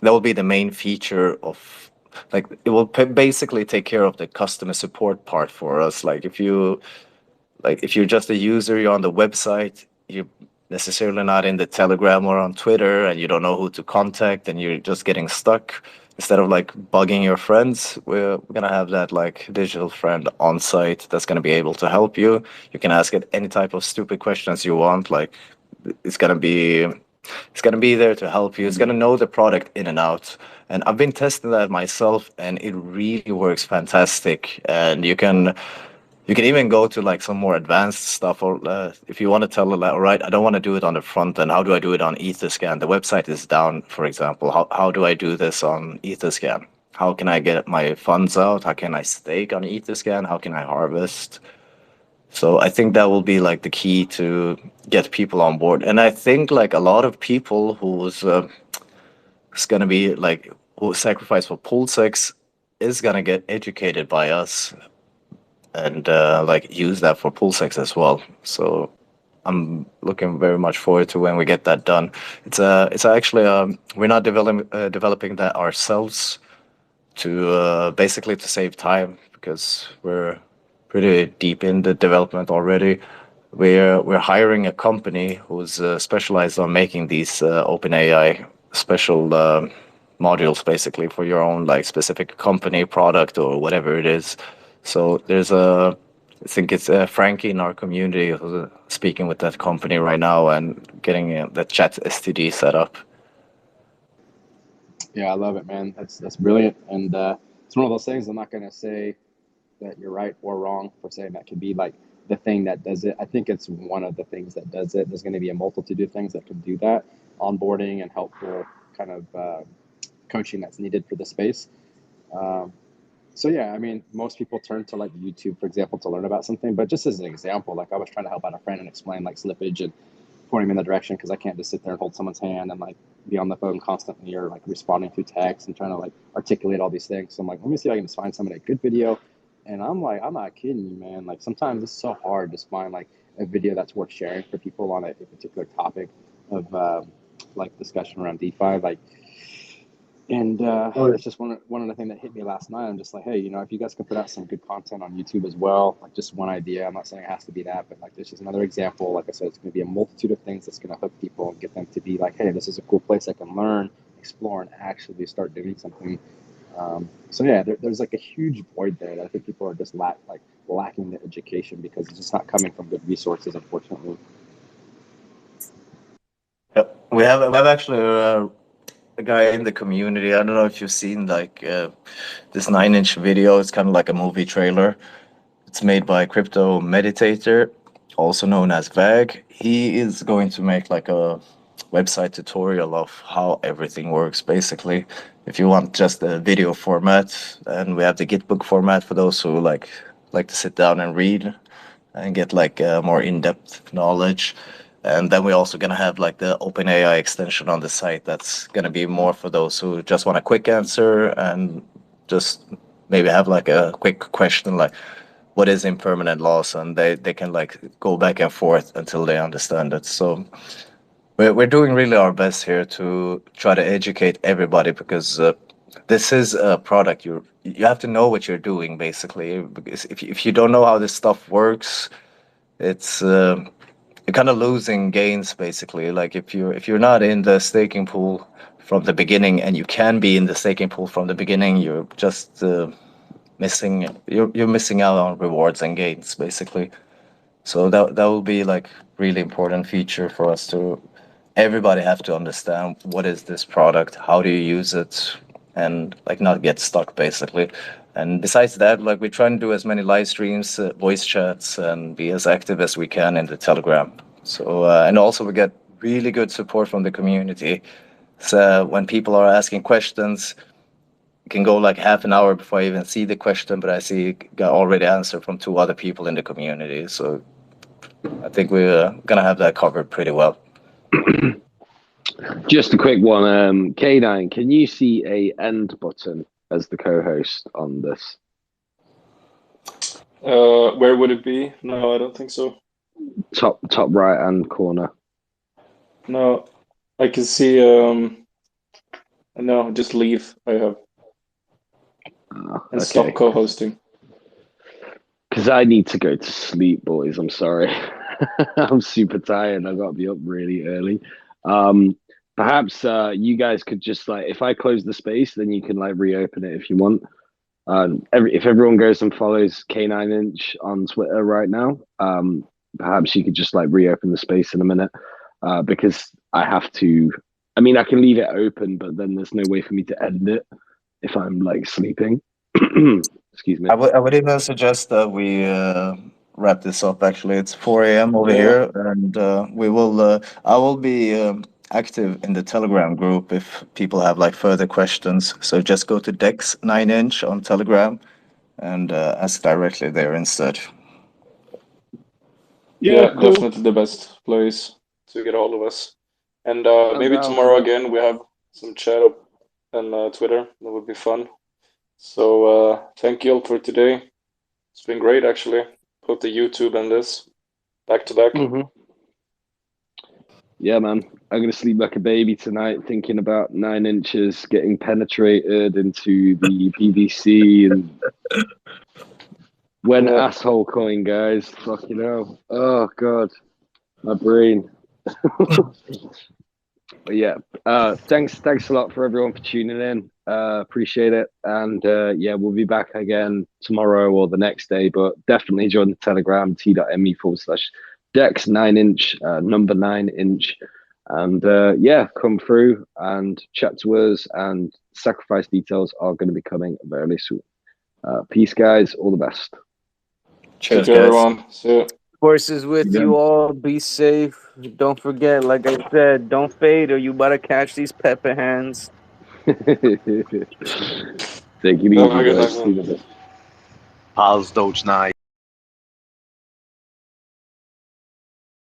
will be the main feature of, like, it will basically take care of the customer support part for us. Like if you're just a user, you're on the website, you're necessarily not in the Telegram or on Twitter, and you don't know who to contact, and you're just getting stuck. Instead of like bugging your friends, we're gonna have that like digital friend on site that's gonna be able to help you. You can ask it any type of stupid questions you want. Like it's gonna be it's gonna be there to help you. It's gonna know the product in and out. And I've been testing that myself, and it really works fantastic. And you can even go to like some more advanced stuff, or if you want to tell it, like, all right, I don't want to do it on the front end. How do I do it on Etherscan? The website is down, for example. How do I do this on Etherscan? How can I get my funds out? How can I stake on Etherscan? How can I harvest? So I think that will be like the key to get people on board. And I think like a lot of people who's gonna be like who sacrifice for pool sex is gonna get educated by us and like use that for pool sex as well. So I'm looking very much forward to when we get that done. It's actually we're not developing that ourselves to basically to save time, because we're pretty deep in the development already. We're hiring a company who's specialized on making these OpenAI special modules, basically for your own like specific company product or whatever it is. So I think it's Frankie in our community who's speaking with that company right now and getting the chat STD set up. Yeah, I love it, man. That's brilliant, and it's one of those things. I'm not gonna say that you're right or wrong for saying that could be like the thing that does it. I think it's one of the things that does it. There's going to be a multitude of things that can do that, onboarding and helpful kind of coaching that's needed for the space. Um, so yeah, I mean, most people turn to like YouTube, for example, to learn about something. But just as an example, like I was trying to help out a friend and explain like slippage and point him in the direction, because I can't just sit there and hold someone's hand and like be on the phone constantly or like responding through text and trying to like articulate all these things. So I'm like, let me see if I can just find somebody a good video. And I'm like, I'm not kidding you, man. Like sometimes it's so hard to find like a video that's worth sharing for people on a particular topic of like discussion around DeFi. Like, and it's just one of the things that hit me last night. I'm just like, hey, if you guys can put out some good content on YouTube as well, like just one idea. I'm not saying it has to be that, but like this is another example. Like I said, it's going to be a multitude of things that's going to hook people and get them to be like, hey, this is a cool place I can learn, explore, and actually start doing something. So yeah, there's like a huge void there that I think people are just lacking the education because it's just not coming from good resources, unfortunately. Yep. We have actually a guy in the community. I don't know if you've seen like this 9-inch video. It's kind of like a movie trailer. It's made by Crypto Meditator, also known as VAG. He is going to make like a website tutorial of how everything works, basically. If you want just a video format, and we have the Gitbook format for those who like to sit down and read and get like more in-depth knowledge. And then we're also gonna have like the OpenAI extension on the site that's gonna be more for those who just want a quick answer and just maybe have like a quick question like what is impermanent loss, and they can like go back and forth until they understand it. So we're doing really our best here to try to educate everybody, because this is a product you have to know what you're doing, basically, because if you don't know how this stuff works, it's you're kind of losing gains, basically. Like if you're not in the staking pool from the beginning, and you can be in the staking pool from the beginning, you're just you're missing out on rewards and gains, basically. So that will be like really important feature for us to everybody have to understand what is this product, how do you use it, and like not get stuck basically. And besides that, like we try and do as many live streams, voice chats, and be as active as we can in the Telegram. So and also we get really good support from the community. So when people are asking questions, it can go like half an hour before I even see the question, but I see got already answered from 2 other people in the community. So I think we're gonna have that covered pretty well. Just a quick one. K9, can you see a end button as the co-host on this? Where would it be? No, I don't think so. Top right hand corner. No, I can see. No, just leave. I have and stop Okay. co-hosting. Because I need to go to sleep, boys. I'm sorry. I'm super tired. I've got to be up really early. Perhaps you guys could just like, if I close the space, then you can like reopen it if you want. If everyone goes and follows K9inch on Twitter right now, perhaps you could just like reopen the space in a minute, because I have to. I mean, I can leave it open, but then there's no way for me to end it if I'm like sleeping. Excuse me. I would even suggest that we wrap this up. Actually, it's 4 a.m. over Yeah. here, and we will. I will be active in the Telegram group if people have like further questions. So just go to Dex 9inch on Telegram and ask directly there instead. Yeah, cool. definitely the best place to get a hold of us. And maybe down for tomorrow that. again we have some chat up on Twitter. That would be fun. So thank you all for today. It's been great actually. Put the YouTube and this back to back. Mm-hmm. Yeah, man. I'm gonna sleep like a baby tonight, thinking about 9inches getting penetrated into the BBC and when Yeah. asshole coin, guys. Fucking hell. Oh god, my brain. But yeah, thanks a lot for everyone for tuning in. Appreciate it, and yeah, we'll be back again tomorrow or the next day. But definitely join the Telegram t.me/Dex 9inch, number 9inch, and yeah, come through and chat to us. And sacrifice details are going to be coming very soon. Peace, guys. All the best. Cheers, Take care, guys. everyone. See you. Force is with Yeah. you all. Be safe. Don't forget, like I said, don't fade or you better catch these pepper hands. Take it Have easy, a good guys. night, See you man. in a bit. Pals Doge Night.